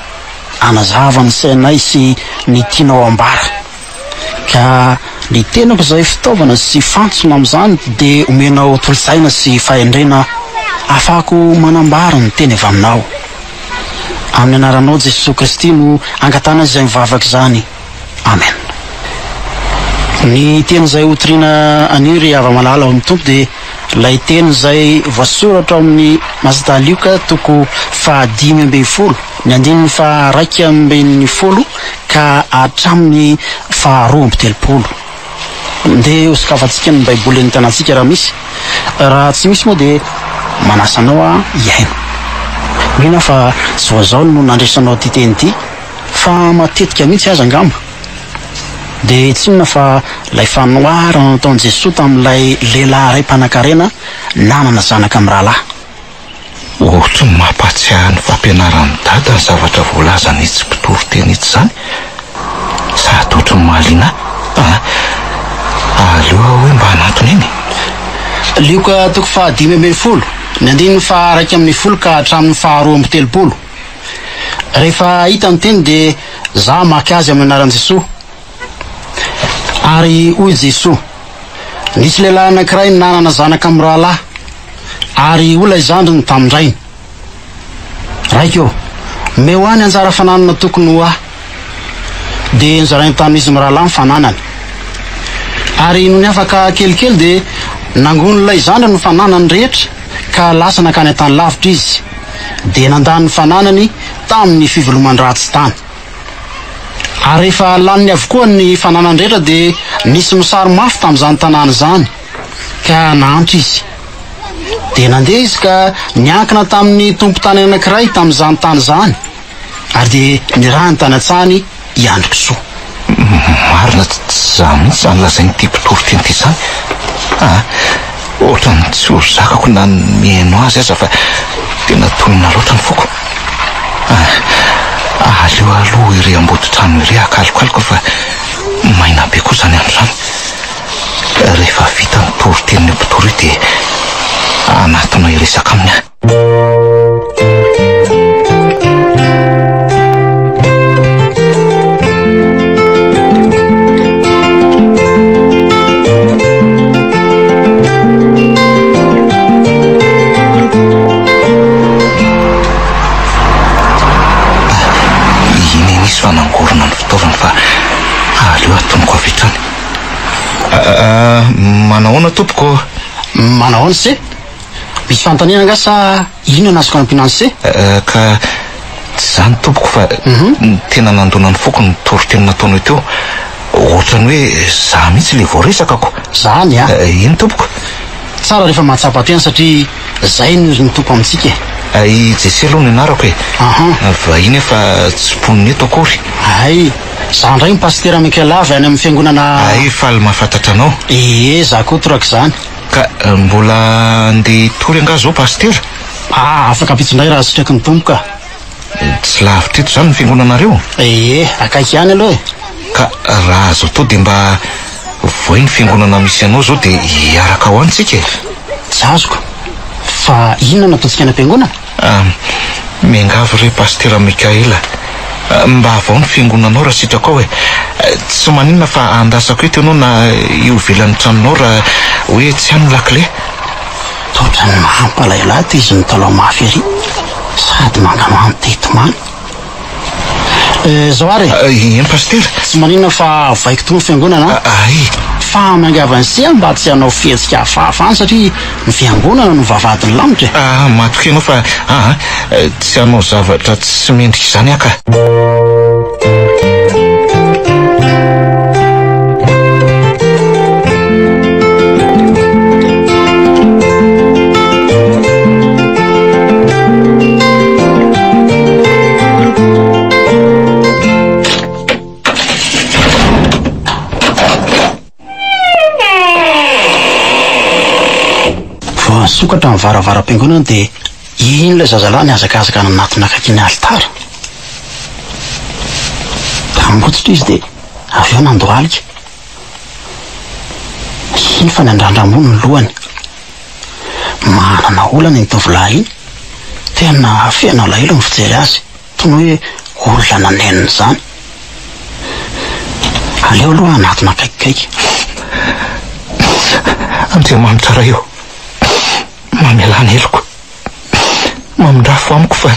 anazava ny sainay sy ny tianao ambara ka ny tenako izay fitaovana sy fantsona amin'izany dia omenao tolosaina sy fahendrena afahako manambara ny teny avy aminao amin'ny anaranao Jesosy Kristy no angatana izay mivavaka izany amen. Ny teny izay hotoriana aniry ava-malala ao amin'ny tompo dia ilay teny izay voasoratra amin'ny Mazda Lioka toko 5:10 ny andininy 2:10 ka hatramin'ny 2:30 ndeha hosikafantsika ny baiboly ny tanantsika raha misy, raha tsy misy moa dia manasanao iaino mihina fa tsy voazao no nandresanao ty teny ty fa matetika mihitsy aza angamba dia tsy inona fa ilay fanoharana nataon'i Jesosy tamin'ilay lehilahy iray mpanan-karena nanana zanaka amin'ny rahalahy. Ohatra ny mampatsiahy ny fampianaran'ny dada ny zavatra voalaza ny tsy mpitory teny itsy zany sady ohatra ny mahaliana aleo hoe mba hanatony eny. Lioka toko 5:10 ny andininy 2:10 ka hatramin'ny 2:30 rehefa hita ny teny dia za maka azy amin'ny anaran'i Jesosy. Ary hoy Jesosy, nisy lehilahy anankiray nanana zanaka amin'ny rahalahy ary olona izandriny tamindrainy raika eo meo any anjara fananana tokony ho ahy dia nizarainy tamin'izy amin'ny rahalahy ny fananany ary no ny afaka kelikely dia nangony ilay zandra ny fananany rehetra ka lasa nakany an-tany lavitra izy dia nandany ny fananany tamin'ny fivelomany ratsy tany. Ary rehefa laniny avokoa ny fananany rehetra dia nisy misary mafy tamin'izany tanàna izany ka nahantry izy dia nandeha izy ka niankina tamin'ny tompo-tany anankiray tamin'izany tany izany ary dia niraha ny tany an-tsany iandroko soa. Marina tsy za mihitsy zany lazainy ty mpitory teny ty zany ohatra ny tsy hory zakako na mihaino azy aza fa tena tonina loatra ny foko. Aleo aloha iry ambodi-trano iry akalokaloka fa maina be koa zany andro zany. Rehefa vita ny tory teny mpitory dia anatinao iresaka aminy ahy. Fanangorona ny fitaovana fa aleo atonoko avitrany. Manahoana tompoko? Manahoana se? Misy fanontaniana anga sa ino anazoko anampinany se? Ka tsy zany tompoko fa tena nandona ny foko ny tory teny nataonao teo ohatrany hoe za mihitsy le voaresakako. Zany ino tompoko? Tsara rehefa mahatsapa-tena satria zay ny tompo amintsika. I Jesy aloha ny anarako e. Vahiny efa tsy poniny eto akory. Ay, za ndray ny pastera Mikela avy any amin'ny fiangonana. Ay, faly mahafantatra anao. Za koa toraka izany. Ka mbola andeha tory anga zao pastera? Afaka apitsindray raha sitraky ny tompoka. Tsy lavitra eto zany ny fiangonanareo? Akaiky ihany aloha e. Ka raha azo atao dia mba voay ny fiangonana misy anao zao dia hiaraka ao antsika e. Tsy azoko. Fa inona nataontsika any am-piangonana? Miangavy re pastera Mikaela mba avao ny fiangonanao raha sitrako ao e. Tsy maninona fa andasako eto ianao na io velan'ny tranonao raha hoe tsy hany lakile. Totra ny mahampalahilahatra ty izy mitalo mafy ery sady mangano antetomany. Zao ary ino pastera? Tsy maninona fa vaiko toy ny fiangonana. Fa mangavany sia mba tsy hanao fihetsika hafahafa any satria ny fiangonana no vavadiny lamitra. Matoky ianao fa tsy hanao zavatra tsy mendrika izany aka. Sokatra ny varavara-piangonana dia ino ilay zazalahy niazakazaka nanatona akaiky ny alitara. Tambotsitra izy dia avy eo nandohalika. Ino fa ny andrandramono ny lohany. Manana olana ny tovolahy iny tena fiaina lahelo ny fijery azy toy hoe olona nanenina zany. Aleo aloha anaty nakaikikaiky. Andriamanitra ray eo, mamelana heloko, mamindrafo amiko fa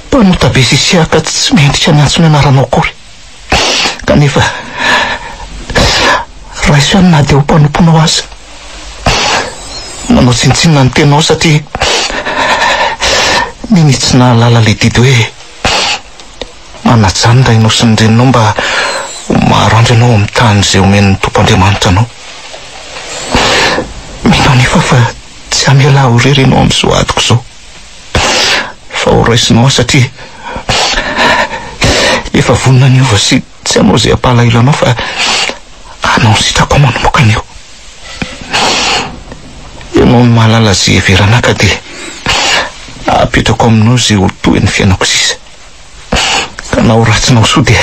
mpanota be sisiaka tsy mendrika ny antsony anaranao akory. Kanefa raiso ihany na dia ho mpanomponao azy. Manao tsintsinina ny tenao satria ninitsy nahalala le didy hoe manajany rainao sy ny reninao mba maro andro ianao amin'ny tany izay omen'ny Tompoandriamanitra anao. Mino nefa fa tsy amela ho rerenao amin'izao adiko izao, fa ho raisinao satria efa vonona niova sy tsy hanao izay ampalahelo anao fa anao sitrako manomboka anio. Ianao ny mahalala izay heveranaka dia apetrako aminao izay ho toy ny fiainako sisa. Ka na ho ratsinao soa dia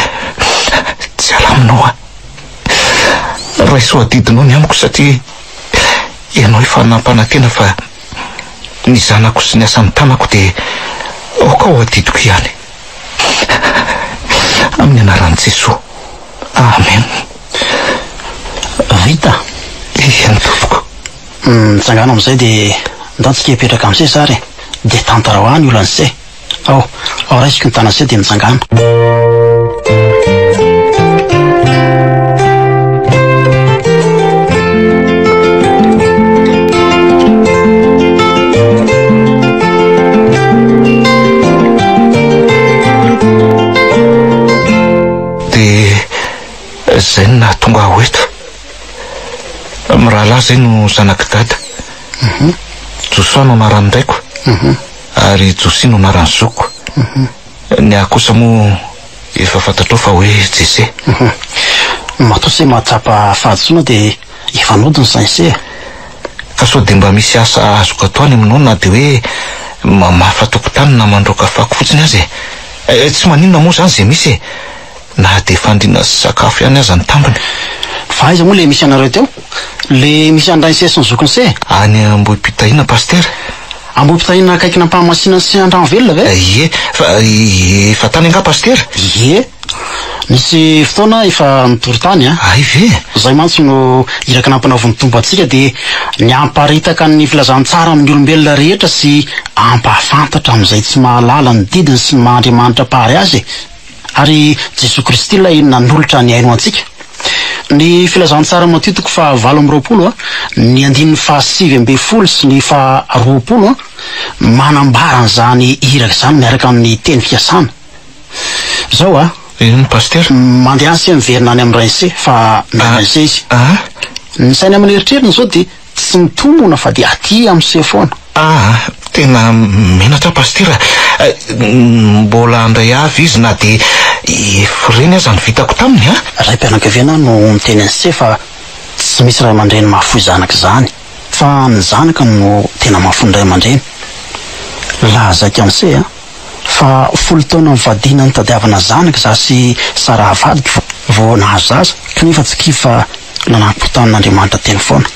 tsy alaminao a. Raiso adidinao ny amiko satria ianao efa nampanantena fa ny zanako sy ny asan'ny tanako dia aoka ho adidiko ihany. Amin'ny anaran'i Jesosy. Amen. Vita. Ihany tompoko. Mitsangana amin'izay dia ndantsika hipetraka amin'izay sary dia tantara ho any olona an'izay. Ao raisiko ny tanan'izay dia mitsangana. Zay no nahatonga aho eto. Mirahalahy zay no zanaky dada. Josoa no anarany raiko, ary Josia no anarany zoko. Ny ahy kosa moa efa fantatrao fa hoe Jese. Matoa se mahatsapa fahadsoana dia efa nodiny zany se. Ka sao dia mba misy asa azoko atao any aminao na dia hoe mamafa tokotany na mandroaka fako fotsiny azy. Tsy maninona moa zany zay misy e. Na dia fandrina sakafo ihany aza ny tambiny. Fa aiza moa le misy anareo teo? Le misy andrany se sy ny zokony se? Any Ambohipitahina, paster. Ambohipitahina akaikina mpahamasina sy andrano velona ve? Ie, efa tany anga paster? Ie, nisy fotoana efa nitory tany a. Ay ve? Zay mantsy no iraka nampanavy ny tombo atsika dia ny amparitaka ny filazantsara amin'ny olombelona rehetra sy ampahafantatra amin'izay tsy mahalala ny didiny sy ny Mahandriamanitra pary azy. Ary Jesosy Kristy ilay nanolotra ny aino antsika. Ny filazantsara matitiko fa 820 ny 970 sy ny 20 manambara an'izany iraka izany miaraka amin'ny teny fiasana. Zao a. Ino paster? Mandeha sy miverina any amin'ny rainse fa miaran'izay izy. Ny sainy amin'ny eritreriny zao dia tsy mitombona fa dia aty amin'izay foana. Tena menatra pastera. Mbola andray avy izy na dia fireny aza ny vitako taminy a. Ray mpianakaviana no miteny an'izay fa tsy misy ray aman-dreny mahafoy zanaka izany, fa ny zanaka no tena mahafoy ny ray aman-dreny. Lahazaka amin'izay a fa 10 taona mivadina ny tadiavana zanaka za sy Sara avadika vao nahazo zaza, kanefa tsy kivy fa nanampotan'Andriamanitra teny foana.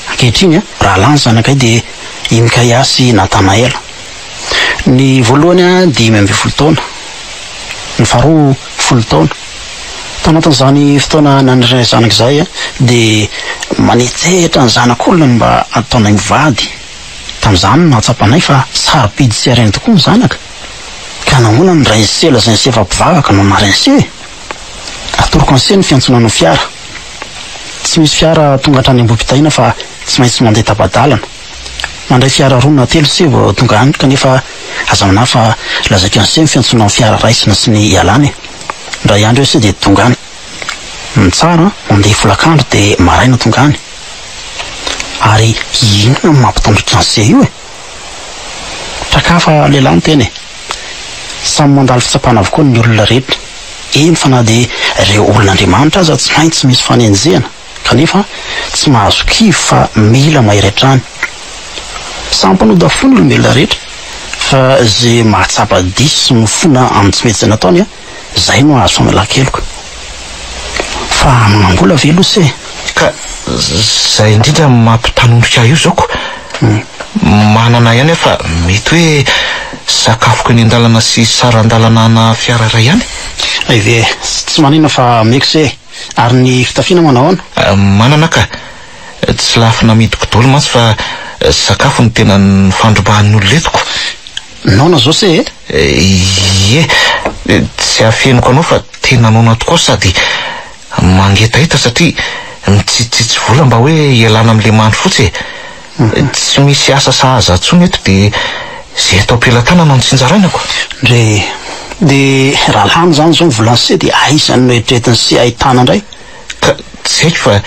Ankehitriny a rahalahy ny zanakay dia i Mikaia sy Natanaela. Ny voalohany a 5 taona, ny faharoa 10 taona. Tao anatin'izany fotoana naniray zanaka izay a dia manetsehatra ny zanak'olona mba ataonay mivady. Tamin'izany nahatsapanay fa sarobidy sy hareny tokoa ny zanaka. Ka namoana ny rainse la zainse efa mpivavaka no narense. Atoroko an'se ny fiantsonana fiara. Tsy misy fiara tonga hatrany Ambohipitahina fa tsy maintsy mandeha tabadalana. Mandray fiara roa na telo se vao tonga any, kanefa aza manahy fa lazaka an'se ny fiantsonana fiara raisina sy ny ialany. Ndray andro se dia tonga any. Ny tsara mandeha folakandro dia maraina tonga any. Ary inona mampitandrotra an'se io e? Trakafa lehilahy ny teny e. Samy mandalo fitsapana avokoa ny olona rehetra. Eny fa na dia ireo olon'Andriamanitra aza tsy maintsy misy fanenjehana, kanefa tsy mahazo kivy fa mila mahiraitrany. Samy mpanao dafony olombelona rehetra, fa izay mahatsapa diso sy mifona amin'ny tsy mety izay nataony a, izay no azo famelan-keloko. Fa manambola ve losa e? Ka zay indrindra mampitanondrika io zaoko. manana ihany fa mety hoe sakafoko ny andalana sy saran-dalana na fiara iray ihany. Ve tsy manina fa mekse ary ny fitafiana manao ahoana? Manana ka tsy lafina midiko daholo mantsy fa sakafo ny tena ny fandrobahan'ny ololetiko. Naona zao se ie tsy afenoko anao fa tena naona tokoa sady mangetahita satria mitsitsitsy vola mba hoe ialana amin'le mandro fotsy tsy misy asa sahaza ntsony eto de zay atao am-pelantanana no tsinjarainako. Ndre de raha lany zany zao volany se de aizany no eritreretiny sy ahitana indray ka tsy haiko fa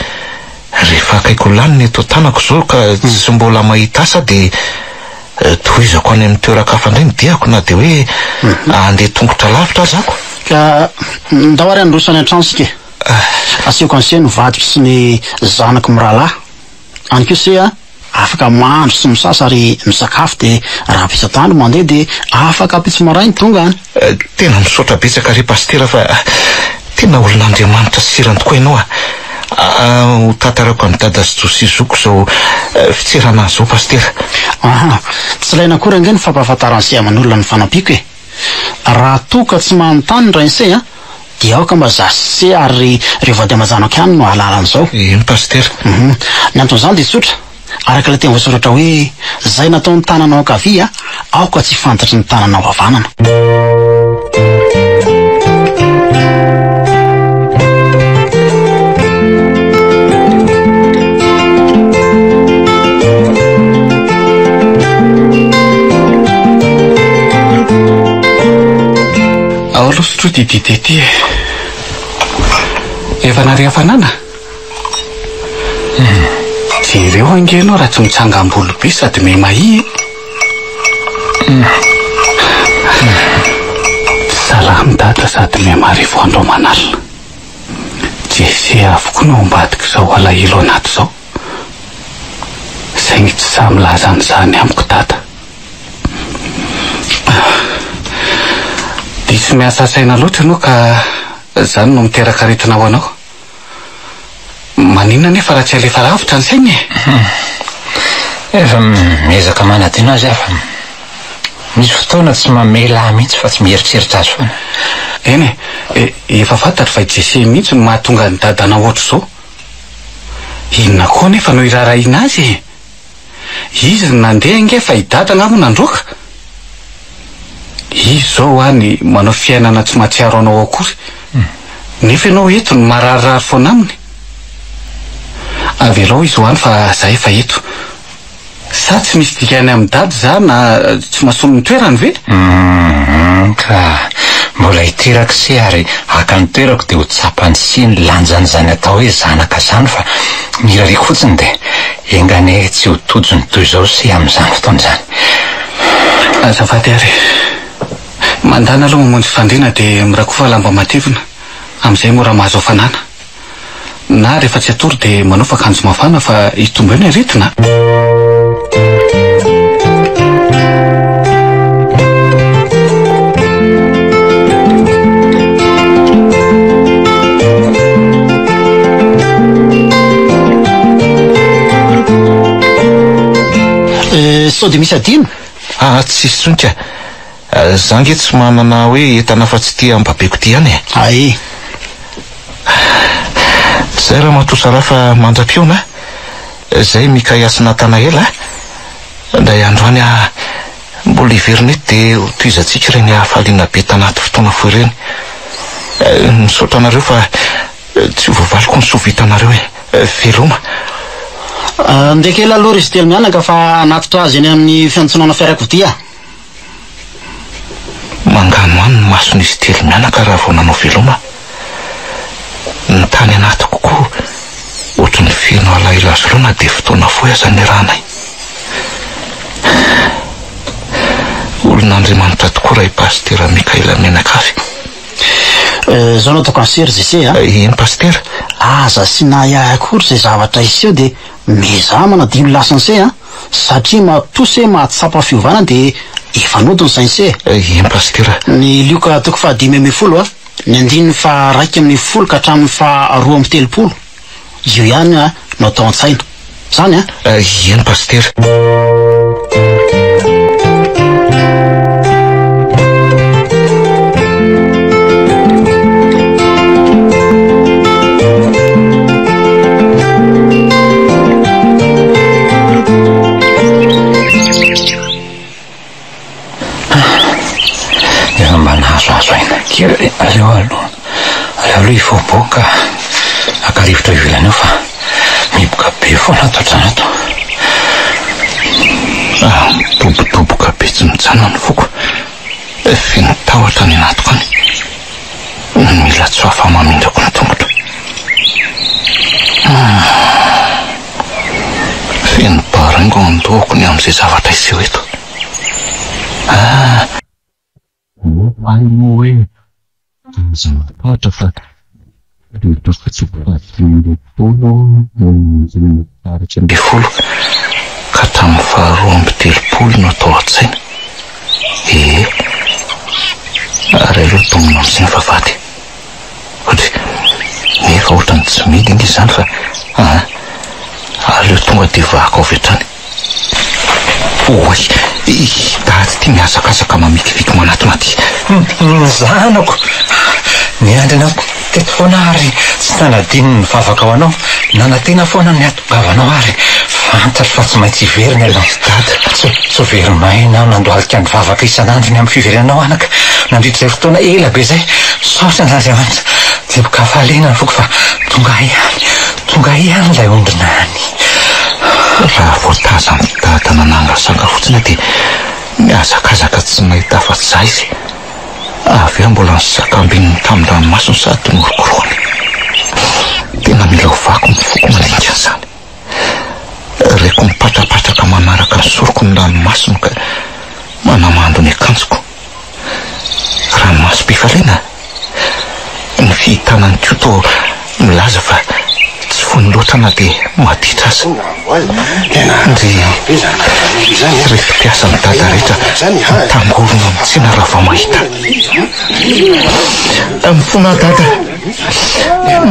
rehefa akaiko lany ny eto tanako zao ka tsy mbola mahita asa de tohizako any amin'ny toeran-kafa indray ny diako na de hoe andeha tongotra lavitra zako. Ka ndao ary androsany an-trano sika asiako an'se ny vadiko sy ny zanako mirahalahy any keo se afaka mahandro sy misasa ary misakafo de raha pisatandro mandeha de afaka apitsy marainy tonga any. Tena misaotra betsaka ry pastera fa tena olon'Andriamanitra sirany tokoa ianao ho tatarako ny dada sy josy zoko zao fitserana zao pastera. Tsy ilaina akory ange ny fampahafantaran'se aman'olona ny fanampiako raha toka tsy manontany ny rainse dia aoka mba zasy ary rehefa de mazanako ihany no alalan'izao. Eny pastera. Ny anton'izany de tsotra araka ilay tena voasoratra hoe zay natao ny tananao ankavia aoka tsy fantatry ny tananao havanana. Aloha sotro didity ety efa nare hafanana jereo angenao raha tsy mitsanga ambolo be sady me mahi salamy dada sady me marivo andro manalina jese avokoa no ombadiko zao alahelo anaty zao saingy tsy samy lazanyzany amiko dada di sy miasa saina loatra anao ka zany no miteraka aretina ho anao. Maninona nefa raha tsy alefa lavitra ny sainy efa miezaka manadina azy afa misy fotoana tsy mamela mihitsy fa tsy mieritreritra azy foana. Eny efa fantatro fa jese mihitsy no mahatonga ny dadana ohatro zao. Inona koa nefa no iraraina azy izy nandeha nge fa hidadana mo nandroka izy zao any manao fiainana tsy mahatsiaro anao akory nefa ianao eto no mararirary foana aminy. Avelao izy hoany fa zay fa eto sa tsy misy dikany amin'ny dady za na tsy mahasono ny toerany ve? Ka mbola hiteraka se ary aka ny toerako de ho tsapany sy ny lanjany zany atao hoe zanaka zany fa mirariko fotsiny de engane tsy ho tojony toy zao se amin'izany fotoana zany. Azafady ary mandana aloha mamonjy fandriana de mirakofa lamba matevina am'izay mora mahazo hafanana na rehefa tsy atory de manofa akanjo mafana fa hitombo eny aretina. Sao de misy adino? Tsisy tsonka za nge tsy manana hoe entana fa tsy tia ambabeko ty ihany Ay zay raha matosara fa mandra-piona zay mikaiasina tana ela nday andro any mbola iverinety de toizatsika reny hafaliana be tanaty fotoana foy ireny misaotra anareo fa tsy vovaliko ny sovitanareo veloma. Ndekela aloha izy telo mianaka fa natitra azy eny amin'ny fiantsonana fiarakodia mangano any ny mason'izy telo mianaka raha vao nanao veloma ny tany anaty kokoa ohatry ny feno alahelo azy loana de fotoana foy aza ny ranay olon'Andriamanitra tokoa raha i pastera Mikaela Menakafy. Zao no tokansery zay se eny pastera aza sy nahiahy akory zay zavatra iseo de meza manadio lasany se satria matose mahatsapa fiovana de efa nodiny sainy se. Eny pastera ny lioka toko fa 5 ny andininy fa 1 ka hatramin'ny fa 2 io ihany no atao an-tsaina zany eny pastera. rivotra ivelany eo fa miboka be foana ato atrana ato. Tobotoboka be tsy mijanona ny foko. Feno tahotra ny anatiko any. Mila tsy hafa mamindrako ny tongotra. Feno barango andohako ny amin'izay zavatra iseho eto. Aino hoe zavatra fa rehetra fa tsy folo ka tamin'ny 12 no atao an-tsaina. Ary aloha tomona amin'izay ny vavady. Nefa ohatrany tsy mety izy izany fa aleo tonga dia vahako avy hatrany. Oy, dady tia miazakazaka mamikiviky manatona ty. Zanako, niandry anao teto foana ary tsy tanadino ny vavaka ho anao. Nanantena foana ny atogavanao ary fantatro fa tsy maintsy hiverina ianao. Dady, tsy verimaina nandohalika ny vavaka isanandro ny amin'ny fiverenanao anaka. Nandritra izay fotoana ela be izay, saotra n'Andriamanitra. Dia bokafalena ny foko fa tonga ihany ilay ondrina any. Raha voataza ny dada nanangasanga fotsiny dia miazakazaka tsy mahita afa-tsy zay izy. Avy eo mbola nisakambiny tamin-dranomasina sady norokoroany. Tena mila ovako ny foko malinika izany. Reko mipatrapatraka manaraka ny soroko ny ranomasina ka manamando ny akanjoko. Ranomasim-pifalena. Ny fihitanany koto milaza fa tsy fony loatra na dia maditra azy. Rehefa mpiasa ny dada rehetra tangorona amin'ny tsena raha vao mahita. Mifona dada,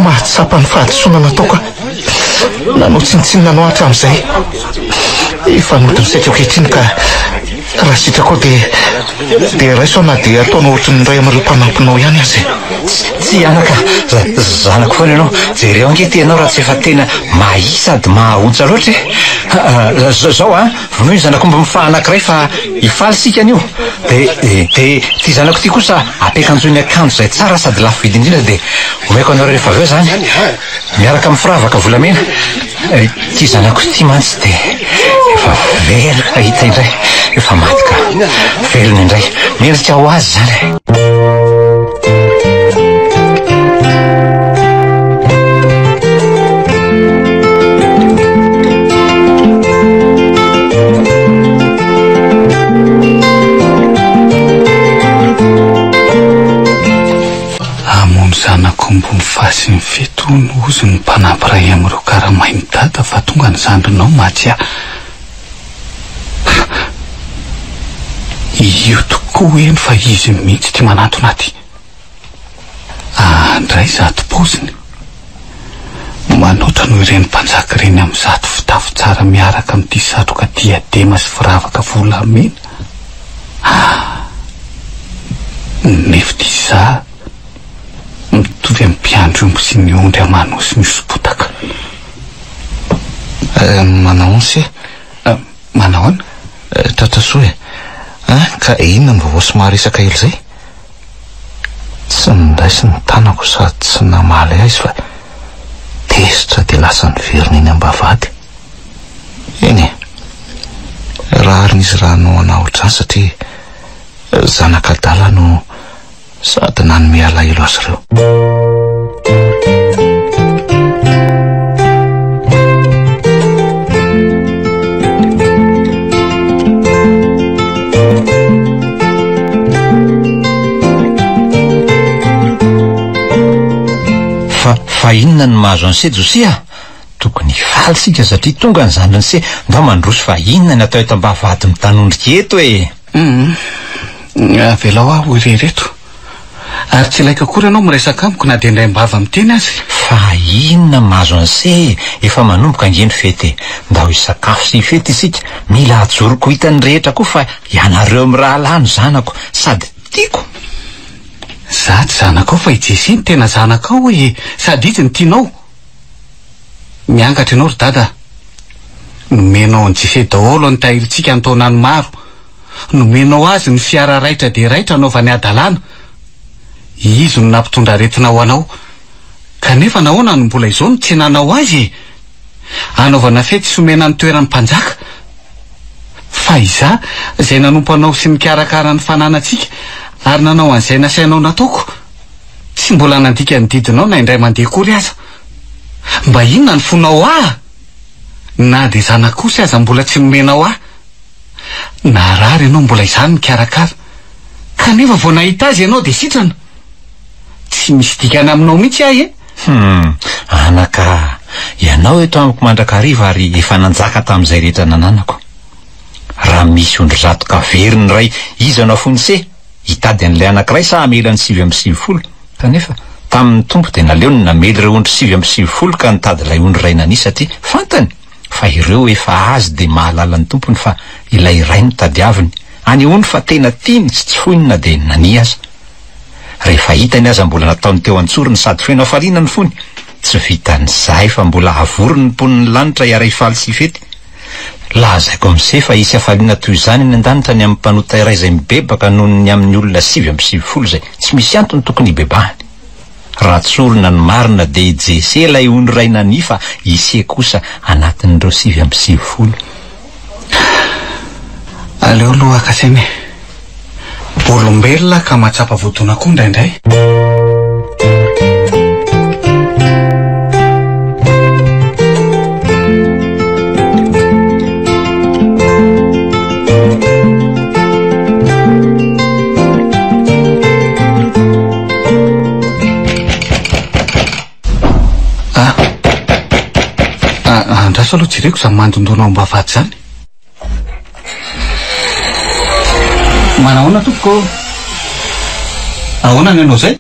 mahatsapa ny fahadisoana nataoka. Nanao tsinitsinina anao hatramin'izay. Efa nodiny saika ankehitriny ka raha sitrako dia raiso na dia ataonao ohatry ny ray amin'ireo mpanampinao ihany azy. Tsy anaka, zanako foana ianao. Jereo angety ianao raha tsy efa tena mahia sady mahaontsa loatra e. Zao vonoy ny zanako mba mifaha anankiray fa hifaly sika an'io. Dia ty zanako ty kosa ampiakanjony akanjo izay tsara sady lafo vidy indrindra dia omeko anao rehefa avy eo zany. Miaraka amin'ny firavaka volamena. Ty zanako ty mantsy dia efa velona hita indray. Efa maty ka velona indray. Mendrika ho azy zany. Zanako mbo mifasy ny fito no ozy ny mpanampiray amin'ireo karamainy dada fa tonga ny zandrinao maty aho. Io tokoa eny fa izy mihitsy ty manatona ty. Andray zato poziny. Manoatra no ireny mpanjaka ireny amin'ny zato fitafy tsara miaraka amin'ity satroka diadema sy firavaka volamena. Nefa ty za mitovy amin'ny mpiandro omby sy ny ondry amanosy misopotaka. Manao onsy? Manao ana? Tratrasoe. Ka inona ny vaovao somary isaka elo zay? Tsy nindaisy ny tanako sady tsy namaly azy fa tesitra dia lasa ny verina iny ambavady. Eny e, raha aryn'izy raha no anao ohatrany satria zanakadala no sady nanome alahelo azy ireo. Fa inona ny mahazo an'se Josia? Tokony faly sika satria tonga ny zandriny se mba mandroso fa inona ny atao eto ambavady mitanondrika eto e. Velao aho irereto. Ary tsy ilaika akory ianao miresaka amiko na dia indray mbava miteny azy. Fa inona mahazo an'se efa manomboka angeny fety. Nda ho isakafo sy fety isika. Mila ajoroko hitany rehetra koa fa ianareo amin'ny raha lano zanako sady tiako. Za tsy zanakao fa ijesy ny tena zanakao hoe sady izy ny tianao. Miangatra ianao ry dada. Nomenao ny jesy daholo ny tahirintsika ny taonany maro. Nomenao azy ny fiara raitra dia raitra anaovany adalàna. Izy no nampitondra aretina ho anao. kanefa nahoana no mbola izao no tsy nanao azy anaovana fety somena ny toeran'ny mpanjaka fa iza izay nanompanao sy nikarakara ny fananantsika ary nanao an'izay nasainao nataoko tsy mbola nandika ny didinao na indray mandeha kory aza mba inona ny fonao na de zana kosa aza mbola tsy nomenao na rary ianao mbola izany mikarakara kanefa vao nahita azy ianao de sitrana tsy misy dikana aminao mihitsy anaka ianao eto amiko mandrakariva ary efa nanjaka tamin'izay rehetra nananako raha misy ondry zato kaveriny ray izy anao fonise hitady an'ilay anankiray sa amela ny 750 kanefa tamin'ny tompo de naleo ny namely ireo ondry 750 ka nitady ilay ondry ray nani satria fantany fa ireo efa azy de mahalala ny tompony fa ilay ray no tadiaviny any ondry fa tena tiany tsy tsoinina de nani aza rehefa hitany aza mbola nataony teo antsoriny sady feno afariana ny fony tsy vitan'izay fa mbola avorony ny mponiny lanitra iaray faly sy fety lazaiko amin'izay fa isy afaliana toy izany ny an-danitra ny amin'ny mpanota iray izay mibebaka noho ny amin'ny olona 750 zay tsy misy antony tokony hibebahany raha tsorina ny marina de ijese ilay ondry ray nani fa ise kosa anatin'ireo 750 aleo aloha akasainy olombelona ka mahatsapa vodona koa indraindray andraso aloha tsy reko za mandondonao mba vaty zany manahoana tompoko ahoana ny anao zay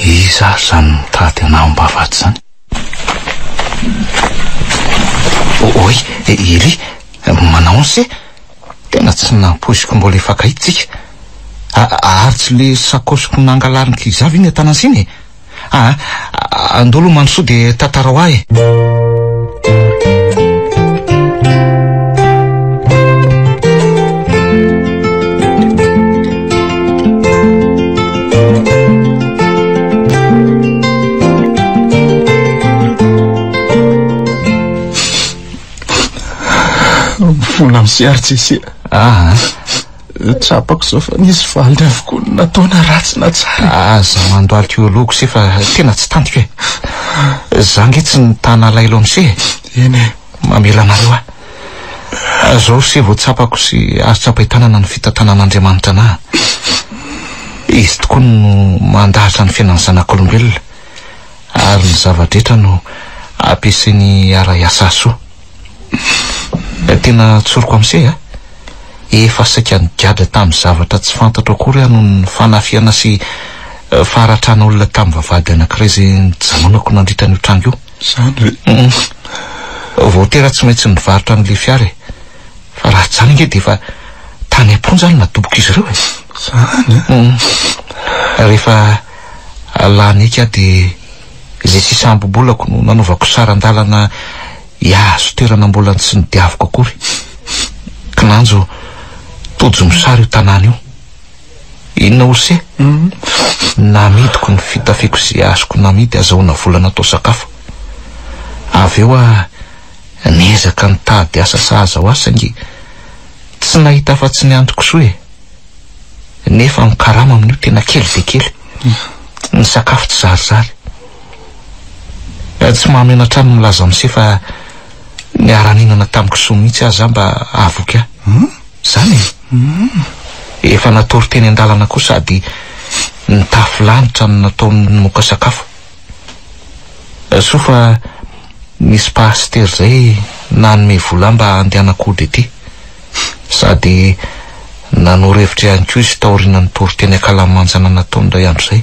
iza zany mitady anao mba vaty zany oy ily manao se tena tsy nampoisiko mbola efakahitsika ary tsy le sakosiko nangalariny kizavy iny atanany siny andolo manosoa de tatarao ahy fona misiary tsisy trapako zao fa nisy valiny avokoa nataona ratsy na tsara aza mandoaly teoloko se fa tena tsy tantiko zange tsy nitana lailo amse eny mamela anareo zao se vao tsapako sy azo-tsapahitanana ny fitantanan'Andriamanitra na izy tokoa no mandahatra ny fiainany zanak'olombelona ary ny zavadrehetra no ampiasainy ara-iasa soa tena tsoroko amse efa saika nigadra tamin'ny zavatra tsy fantatro akory ano ny fanafiana sy faharatrana olona tamin'ny vavady anankiray zay nijanonako nandritra ny trano io zany voatera tsy maintsy nivarotra n'le fiara fa raha zany nge de efa tany am-pony zany nadoboka izy ireo zany rehefa lanika de zay sisa ambobolako no nanovako sarandalana iazo toerana mbola tsy nidiaviko akory kinanjo tojo misary io tanàna io inona ose namidiko ny fitafiko zay azoko namidy azahoana volana atao sakafo avy eo niezaka nitady asa sahaza ho asa nge tsy nahita fa tsy niantroko soa nefa mikarama amin'io tena kely de kely ny sakafo tsy zarizary tsy mahamena trano milaza amse fa niara-ninana tamiko soa mihitsy aza mba avoky zany efa natory teny an-dalana koa sady nitafy lanitra no nataony moka sakafo soa fa misy paster zay nanome vola mba andehanako de sady nanoro-hevitra ihany koa izy taorina ny tory teny akalamanjana nataony ray andro zay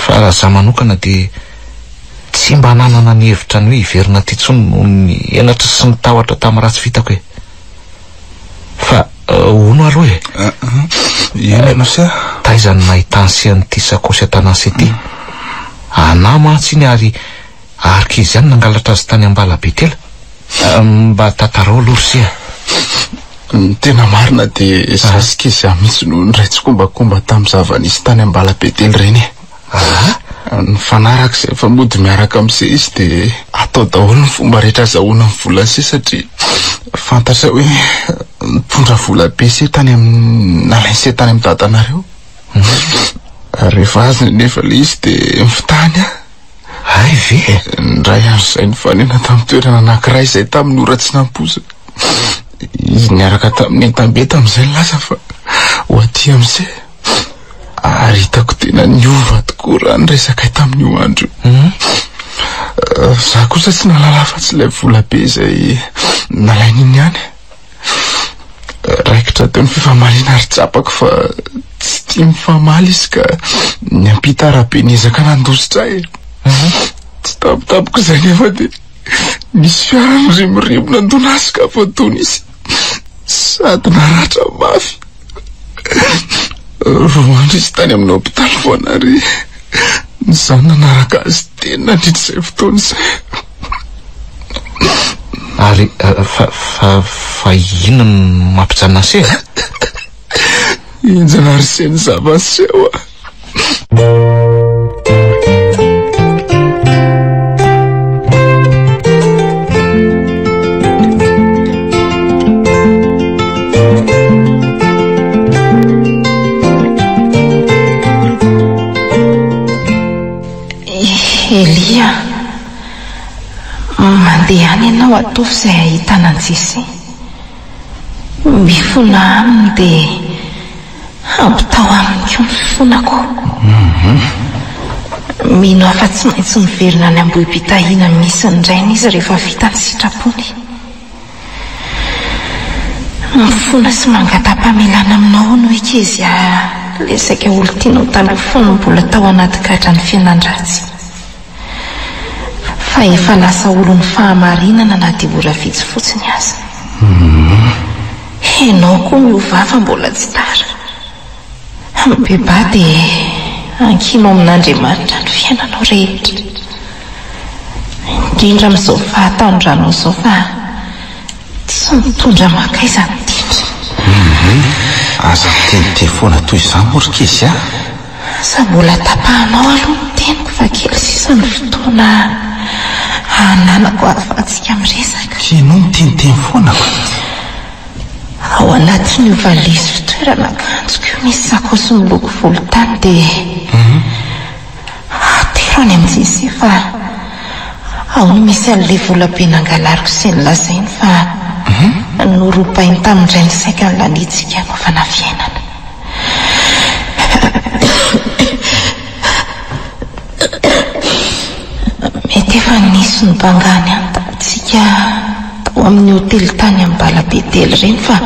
fa raha za manokana de tsy mba nanana ny hevitra ny hoe hiverina ty tsony noho ny enatra sy ny tahotra tamin'ny ratsy vitako fa ono aloha ena no sa taizany nahitany sean'ity sakosy atanany se ty matsiny ary arika izy ihany nangalatra azy tany Ambalabetela mba tatarao losia. Tena marina dia sasika izy mihitsy no niraitsy kombakomba tamin'ny zava-nisy tany Ambalabetela reny. Ny fanaraka izay efa mody miaraka amin'izay izy dia atao daholo ny fomba rehetra azahoana ny vola sy satria fantatra hoe nitondra vola be sy tany nalaisy tany amin'ny dadanareo. Rehefa azy nefa le izy dia mifitany ay ve ndray andro izay nifanena tamin'ny toerana anankiray izay tamin'ny oratsy nampoza. Izy niaraka tamin'ny entambe tamin'izay lasa fa ho aty amin'izay ary hitako tena niova tokoa raha nyresaka tamin'io andro. Za kosa tsy nalala fa-tsy ilay vola be izay nalain'iny ihany. Raikitra teo ny fifamaliana ary tsapako fa tsy tia mifamaly izy ka niampita arabe niezaka nandositra e. Tsy tapitapiko izay nefa dia nisy fiara nirimirimo nandona azy ka voatony izy sady naratra mafy. Roa andro izy tany amin'ny hôpitaly foana ary ny zanona naraka azy teny nandritrizay fotoana izay. Ary fa ino no mampijanona se? Injana arseny zava-seho Elia, mandeha any ianao atovy izay ahitana an'Jesy. Mifona aminy dia ampitao aminy koa ny fifonako. Mino afa tsy maintsy miverina ny ambohi-pitahiana misy indrainy izy rehefa vita ny sitrapony. Mifona sy mangata-pamelana aminao no ekezia lesaka olo tianao talofony mbola tao anaty gadra ny fiainan-dratsy. Fa efa lasa olo ny fahamarinana na dia mbola vitsy fotsiny aza. Enao koa miovava mbola tsy tara. Beba dia ankinao amin'Andriamanitra ny fiainanao rehetra. Indrindra amin'izao fahatandranao izao fa tsy mitondra makaiza ny tindra. Aza miteny foana toy izany morika izy a? Sa mbola tapahanao aloha ny teniko fa kely sisa ny fotoana hananako ahafahantsika miresaka. Ianao miteny foana ko? Ao anatin'io valizy fitoerana akanjoko io misy sakosy miloko volontany dia atero any amin'ny Jesy fa ao no misy an'ilay vola be nangalariko sy nilazainy fa noropainy tamin'indray ny saika ny lanitsika hanaovana fiainana. Mety efa nisy ny bangany any tamintsika tao amin'ny hotely tany Ambalabetela ireny fa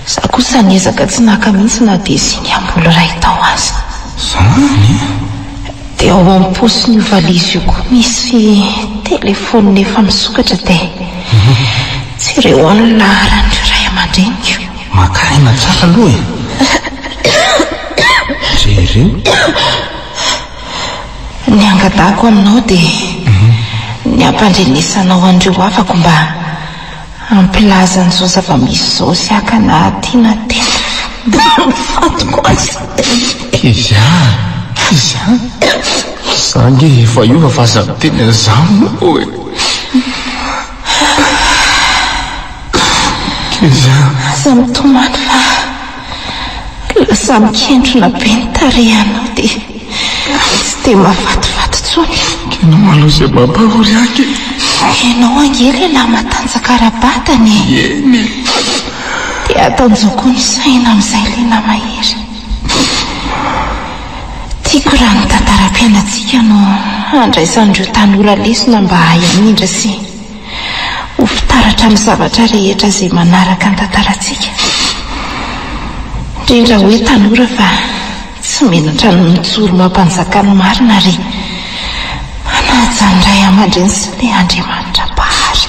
za kosa niezaka tsy naka mihitsy na dia siny amboly ray tao azy. Zany? Dia ao amin'ny paosin'io valizy io koa misy telefônina efa misokatra dia tsy ireo any laharan'io ray aman-dreniko. Makaina tsara aloha e. Ireo? Ny angadako aminao dia ny ampandrenesanao an'ireo afako mba ampilaza an'izao zava-misy izao sy aka na tiana tena fatoko azy. Izy zange efa io fa aza miteny an'izany hoe aza mitomany fa lasa mikendrona be ny tarehanao dia tsy dia mafatifaty tsony. Kenao aloha izay mampahory ange. Ianao angely laha matanjaka rabatany. Eny. Dia ataon'izao koa ny saina amin'izay lena mahery. Tiako raha ny tantaram-piainantsika no andraisan'ireo tanora lesona mba hahamindra sy ho fitaratra amin'ny zavatra rehetra izay manaraka ny tantarantsika. Indrindra hoe tanora fa tsy menatra ny mijoro mampanjaka ny marina ary manaja ny ray aman-dreny sy ilay Andriamanitra bahary.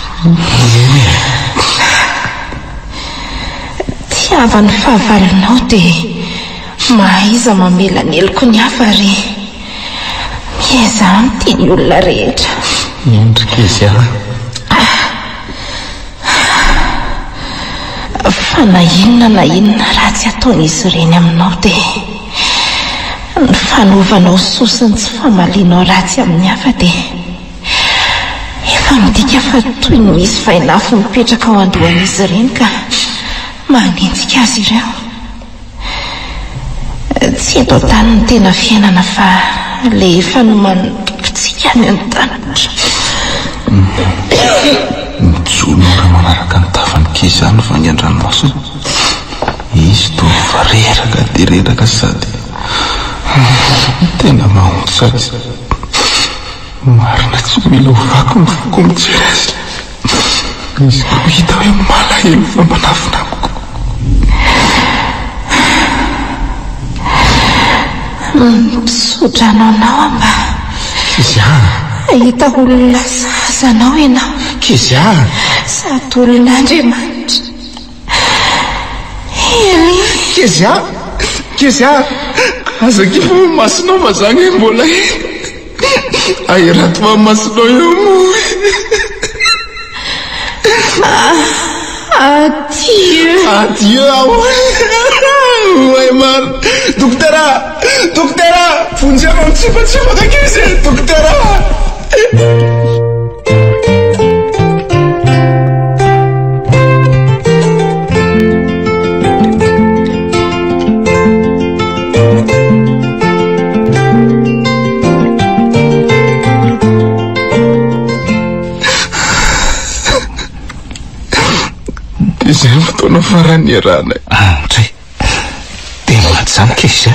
Tiavan'ny fahavalonao dia mahaiza mamela ny eloko ny hafa ary Izany tiany olona rehetra. Endrika izy fa na inona raha tsy ataon'izy ireny aminao dia ny fanaovanao sosiny tsy famalianao ratsy amin'ny hafa dia efa midika fa toy ny misy vainafo mipetraka ao andohan'izy ireny ka manenjika azy ireo. Tsy eto tany ny tena fiainana fa le efa no manompotsika any an-tany. mijono raha manaraka ny tavan'ankizy izany fa ny an-dranomasina izy toa fa reraka dia reraka sady tena mahomby sady marina tsy mila ovako ny foko mijery azy. Izy toa hita hoe malahelo fa manafinamiko. Misotranao anao amba Kizia, ahita olona sazanao ianao. Kizia, sady olon'Andriamanitra. Eli Kizia, aza-kifa masinao mazany mbola aherato mamasinao eo moa. Adieu aho. Ay mar, doktera, funziona mtsipatsipaka kizy, doktera. Izay fotoana farany iarana. Andray, tena maty zany kizy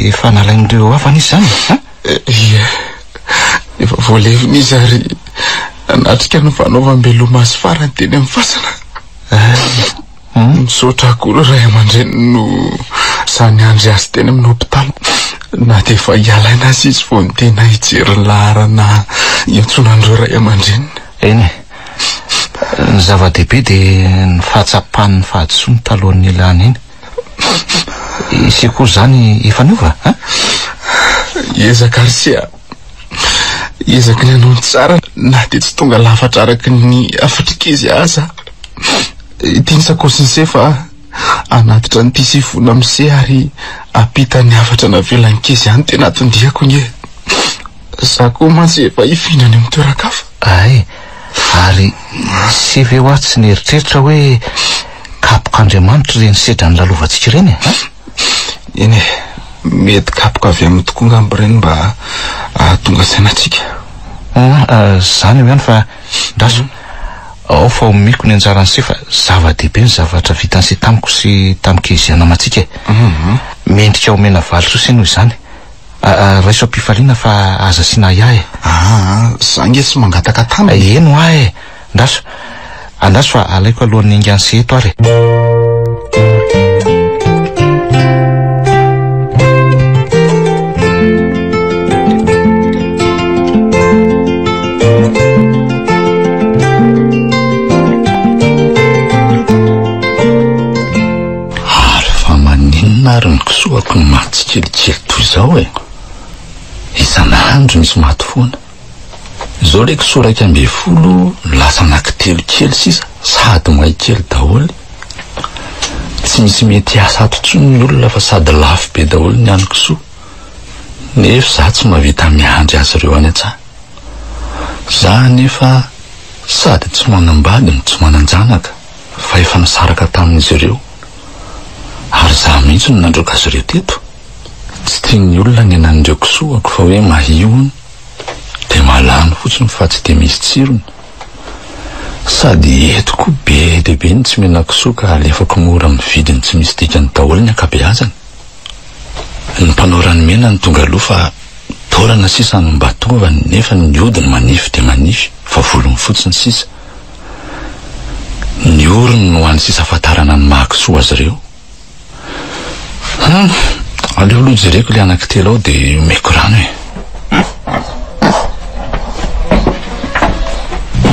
efa nalain'ireo havana izy zany. Ia, efa voaleviny ary anatrika ny fanaovam-beloma azy farany teny amin'ny fasana. Misaotra akory ray aman-dreny no sany andry azy teny amin'ny hopitaly. Na dia efa hialaina azy izy vao ny tena hijery ny laharana iantsonandreo ray aman-dreny. Eny ny zava-dehibe dia ny fahatsapany fahadisoany talohan'ny ilany iny. Isy koa zany efa niova ezaka Arsia, ezaka ny hanao tsara na dia tsy tonga lafatra araky ny afatrik'izy aza. Tiany sakosiny se fa anatitra ny tisifona mise ary apita ny afatra navelan'ankizy any tena atondiako nye. Za koa mantsy efa hifinany amin'ny toeran-kafa. Ay, ary sy ve ho atsy ny eritreritra hoe kapok'Andriamanitra ireny sedra ny lalovantsika ireny eny mety kapoka avy amin'ny tokoa ngambo ireny mba tonga sainatsika. Zany eo ihany fa ndaso ao fa omiko ny anjarany se fa zava-dehibe ny zavatra vitan'se tamiko sy tamik'izy anamatsika. Mendrika omena valitro noho izany. Raiso am-pifaliana fa aza sina iahy. Zange tsy mangataka tana. Eno ahy ndaso andaso fa alaiko alohan'ny ingany se eto ary. Ary fa maninona ary ny kisoako ny maty kelikely toy izao isan'andro misy maty foana. Izao le kisoa raika amby folo lasa anankitelo kely sisa sady mahay kely daholo. Tsy misy mety asa ato tsony ny olona fa sady lafo be daholo ny any kisoa. Nefa za tsy mahavita miandry azy ireo any an-tsaha. Za nefa sady tsy manambady no tsy mananjanaka fa efa nisaraka tamin'izy ireo. Ary za mihitsy no nandroaka azy ireo teto. Tsy tian'ny olona ny anan'ireo kisoako fa hoe mahiony dia malany fotsiny fa tsy dia misy tsirony. Sady eto koa be lehibe ny tsy mena kisoa ka alefako mora amin'ny vidiny tsy misy dikany daholo ny ankabeazany. Ny mpanao ranomena ny tonga aloha fa taorana sisa ny mba tovany nefa ny odiny manify dia manify fa volony fotsiny sisa. Ny orony no any sisa fatarana ny mahakisoa azy ireo. Aleo aloha jereko le anankitelo ao dia omeko rano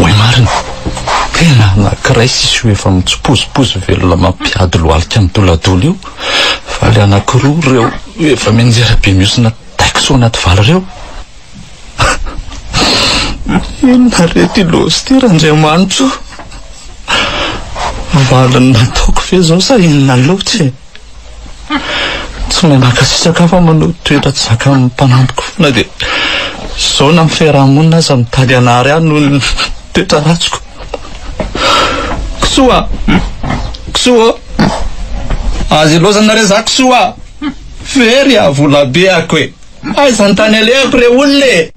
Oe marina, tena anankiray sisy hoe efa mitsipozipozy velona mampiady lohalika amin'ny toladolo io fa le anankiroa ireo efa menjera be miosina taiko kisoa anaty vala reo. Inona rety losy ty Randriamanitra? Valiny nataoko ve zao sa inona loatsy? Tsy menaka sisaka fa manao toetra tsy zaka amin'ny mpanampiko foana dia zao na amin'ny fiarahamonina aza mitady anary any noho ny toetra ratsiko. Kisoa! Kisoa! Azy lozana re za kisoa! Very a vola be ako e! Aiza ny tany alehako re olona e!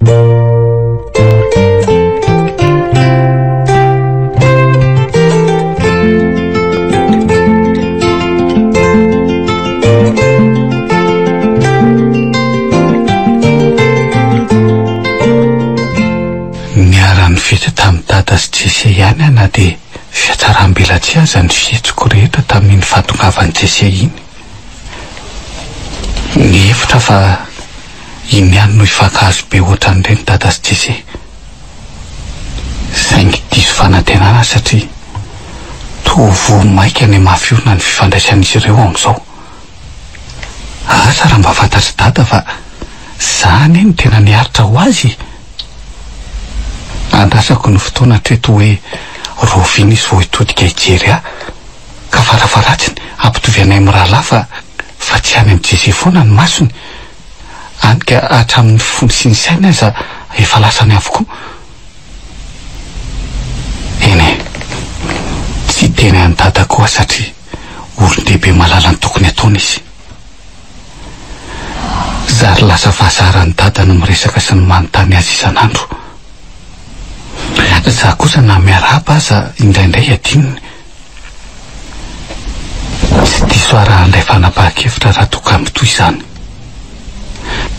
Fety tamin'ny dada sy Jese ihany ana dia fiatsaram-bela tsy aza ny fihetriko rehetra tamin'ny fahatongavan'i Jese iny. Ny hevitra fa iny ihany no hifankahazo be ohatran'ireny dada sy Jese. Saingy diso fanantenana satria tovo maika ny mafiona ny fifandraisan'izy ireo amin'izao. Asa raha mba fantatry dada fa zany ny tena niaritra ho azy. Andrasako ny fotoana treto hoe rovina izy vao hitodika hijery aho ka farafaratsiny ampitovy anay amin'ny rahalahy fa tsy any amin'ny Jese foana ny masony. Any ka hatramin'ny fony sy ny saina aza efa lasany avokoa. Eny e, tsy teny any dada koa satria olon-dehibe malala ny tokony ataony izy. Zary lasa fahazarany dada no miresaka sy ny manontany azy isan'andro. Za kosa na miarahaba aza indraindray adininy. Tsy diso araha ilay fanapahan-kevitra raha toka mitoy izany.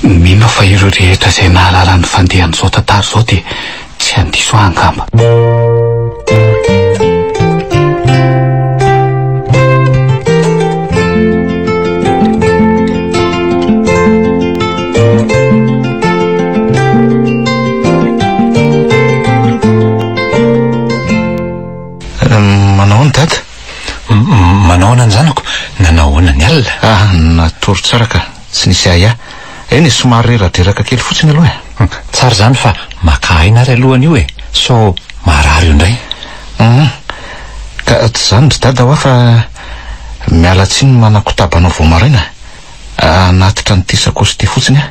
Mino fa ireo rehetra izay nahalala ny fandehan'izao tantara izao dia tsy handiso angamba. Manao ny dada? Manao anany zanako, nanahoana ny alina? Natory tsara ka, tsy nisy aia. Eny somary reradreraka kely fotsiny aloha e. Tsara zany fa maka aina ry alohany io e, so marary io indray. Ka tsy zany ry dada hoa fa miala tsiny manakotabanao vao maraina. Anatitra nyity sakosy ty fotsiny a.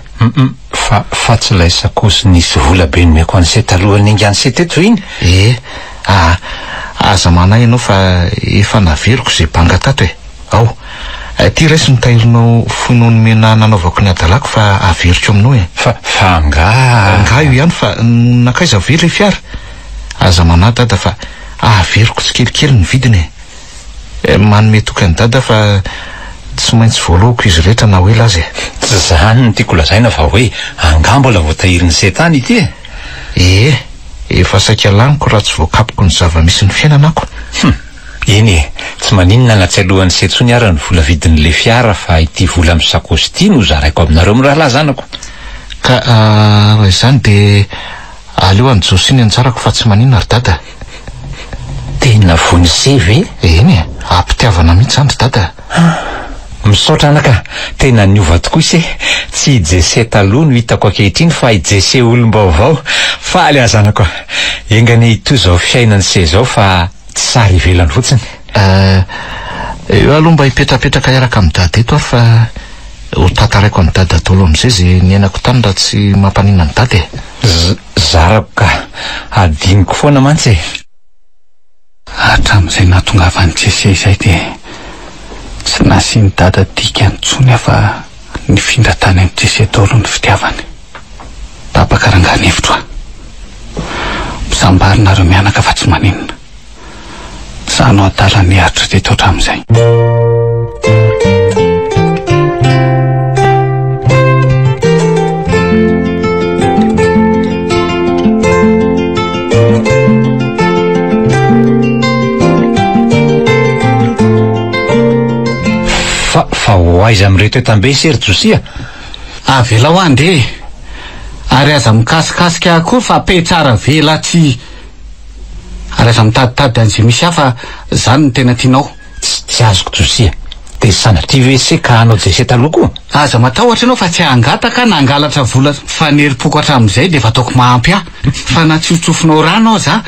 Fa tsy lay sakosy nisy vola be nomeko an'ise talohany ingany se teto iny. Aza manay ianao fa efa naveriko zay banga tato e. Ao, ty raisy nitairinao foinao nomena nanaovako ny adalako fa averiko aminao e. Fa nga io ihany fa nakaiza very le fiara. Aza manay dada fa averiko tsy kelikely ny vidiny e. Manome tokany dada fa tsy maintsy voalohako izy rehetra na hoe lazy e. Tsy zany ny tiako lazaina fa hoe angambola voatahirin'ny setany ity e. Efa saika laniko raha tsy voakapoko ny zava-misy ny fiainanako. Eny e, tsy maninona na tsy alohan'ny setsony ara ny vola vidin'le fiara fa ity vola amin'ny sakosy ity no zaraiko aminareo amin'ny rahalahy zanako. Ka raha izany dia aleo any Josiny anjarako fa tsy maninona ry dada. Tena vonisevy e? Eny e, ampitiavana mihitsy andry dada. Misaotra anaka, tena niova tokoa ise. Tsy Jese taloha no hitako ankehitriny fa Jese olom-baovao. Faly azanako. Engany ito zao fiainany se zao fa tsy sary ivelany fotsiny. Eo aloha mba hipetrapetraka iaraka amin'ny dada eto ary fa ho tantaraiko amin'ny dada daholo amin'izay zay niainako tany raha tsy mampanina ny dada e. Zarako ka, adiniko foana mantsy e. Hatramin'izay nahatongavan'i Jese izay dia tsy nasiany dada dika antsony fa nifindra tany amin'ny Jese daholo ny fitiavany. Tapakarangana hevitro aho. Misambarina reo mianaka fa tsy maninona. Sano adala ny aritra teto hatramin'izay. Fa ho aiza amin'ireo toetam-be sery Josia? Avela ho ande. Ary aza mikasikasika akory fa pe tsara vela tsy. Ary aza mitaditady an'izay misy hafa zany ny tena tianao. Tsy azoko Josia. dia sanatria WC ka hanao WC taloha koa? Aza matahotra ianao fa tsy hangata ka nangalatra vola fanerim-poko hatramin'izay dia efa ataoko mahampy ahy fa natsotsofinao rano aho za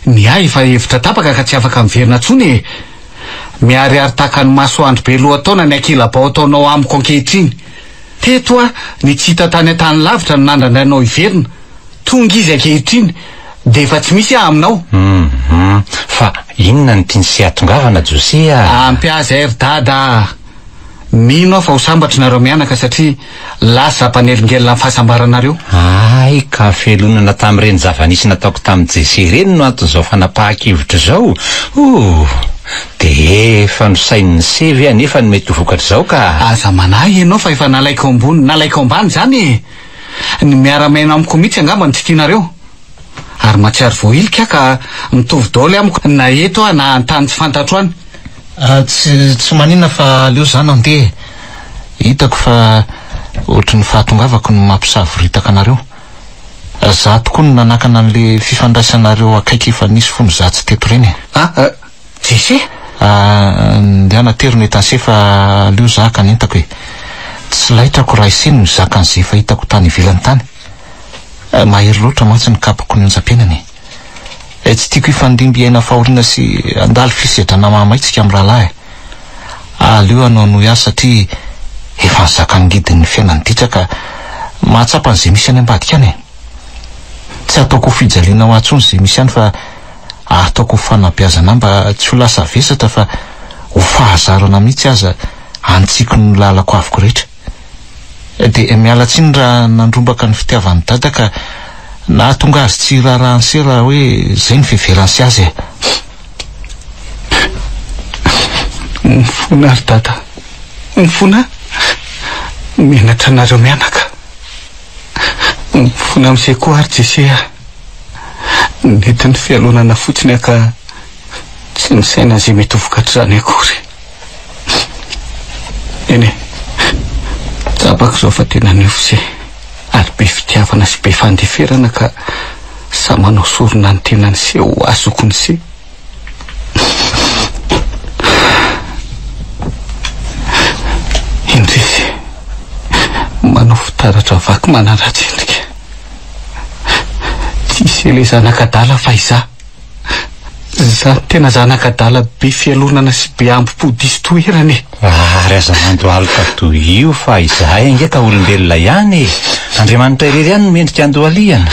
ny ahy efa hevitra tapaka ka tsy afaka miverina tsony miariary takany masoandro be lohataona ny ankila-bao ataonao amiko ankehitriny teto a ny tsy hita tany an-tany lavitra no nandrandrainao hiverina tonga izy ankehitriny dia efa tsy misy aho aminao. Fa inona ny tiany sy atongavana José a? Ampy azy ry dada mino aho fa ho sambatry nareo mianaka satria lasa mpanelingely amin'ny fahasambaranareo. Ay ka felonana tamin'ireny zava-nisy nataoko tamin'ny José reny no anton'izao fanapahakevitra izao. Dia efa nosain'ny sevy nefa ny mety ho vokatra izao ka. Aza manahy ianao fa efa nalaiko ambony nalaiko ambany zany ny miara-maina amiko mihitsy angamba ny tsy tianareo ary matsiary voailika ka mitovy daoly amiko na eto a na antany tsy fantatro any. Tsy manina fa leo zany andeha hitako fa ohatry ny fahatongavako no mampisavoritaka anareo. Za tokoa no nanakana an'le fifandraisanareo akaiky efa nisy fony za tsy teto reny. José? Ndeana tero ny tanse fa leo za ka nentako hoe tsy laitrako raha iseny no zaka an'izay fa hitako tany ivelany tany. Mahery loatra mantsy ny kapako ny anjam-piainany. Tsy tiako ifandimby aina fahoriana sy andalo fisedrana mamaitsika amin'ny rahalahy. Aleo anao no hiasa satria efa nizaka ngidin'ny fiainany ditra ka mahatsapa an'izay misy any ambadika any. Tsy ataoko fijaliana ho antsony izay misy any fa ataoko fanabeazana mba tsy ho lasa vesatra fa ho fahazarana mihitsy aza antsiko ny lalako avoko rehetra. Dia miala tsiny raha nandrombaka ny fitiavan'ny dada ka na tonga azy tsy raharaha anse raha hoe zay ny fiheverany sy azy. Mifona ry dada mifona mianatra anareo mianaka mifona amin'izay koa ary José nety ny fialonana fotsiny aka tsy misaina zay mety ho vokatra zany akory. Eny tsapako zao fa tena nifo zay ary be fitiavana sy be fandeferana ka sa manao sorona ny tenany se ho azoko ny se. Indrisy manao fitaratra vaky manaratsendrika tsisy ele zanakadala fa iza tena zanakadala be fialonana sy be ambim-podisy toerany. Ary aza mandohalika toy io fa izahay angeka olombelona ihany Andriamanitra irery ihany no mendrika andohalihana.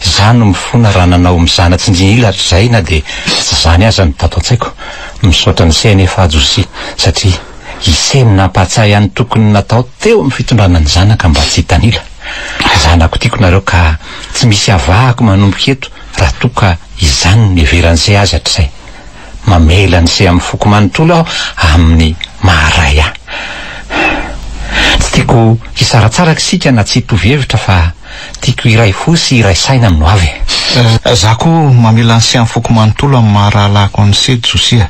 Izany no mifona raha nanao mizana-tsinjilatra izay na dia tsy zany aza no tato an-tsaiko misaotra ny saina efa José satria iseny nampahatsay ihany tokony natao teo amin'ny fitondrana ny zanaka mba tsy hitanila. Zanako tiako nareo ka tsy misy avahako manomboka eto raha toka izany ny heveran'izay azy hatr'izay mamela n'izay amin'ny foko manontolo aho amin'ny maharay ahy. Tsy tiako hisaratsaraka isika na tsy hitovy hevitra fa tiako iray fo sy iray saina amin'ny avy. Za koa mamela n'izay amin'ny foko manontolo amin'ny maharahalako an'izay José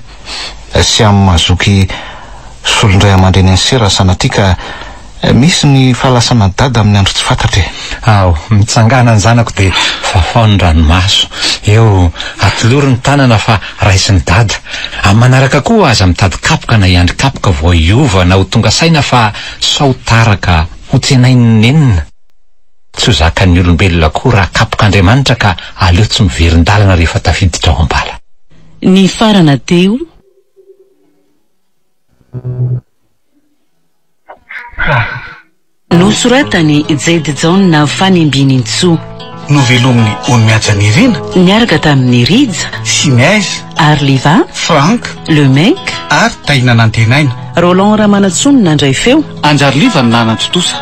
sy amin'ny mazoky solondray aman-dreny an'izay raha sanatria ka misy ny fahalasana dada amin'ny andro tsy fantatra. Mitsangana ny zanako dia fafao ny ranomaso eo atoloro ny tanana fa raisiny dada amin'ny manaraka koa aza mitady kapoka na iandry kapoka vao iova na ho tonga saina fa sao taraka ho tsenainy nenina. Tsy ho zakan'ny olombelona koa raha kapok'Andriamanitra ka aleo tsy miverin-dalana rehefa tafiditra ao ambala. Ny farana teo nosoratany Jade John na Fanembinintso. Novelomin'ny Onimiajany Irina niaraka tamin'ny Rija Sinèse Arliva Frank Le Mec ary Taina Nantenaina. Roland Ramanatsony nandray feo Anjarliva ny nanantotosa.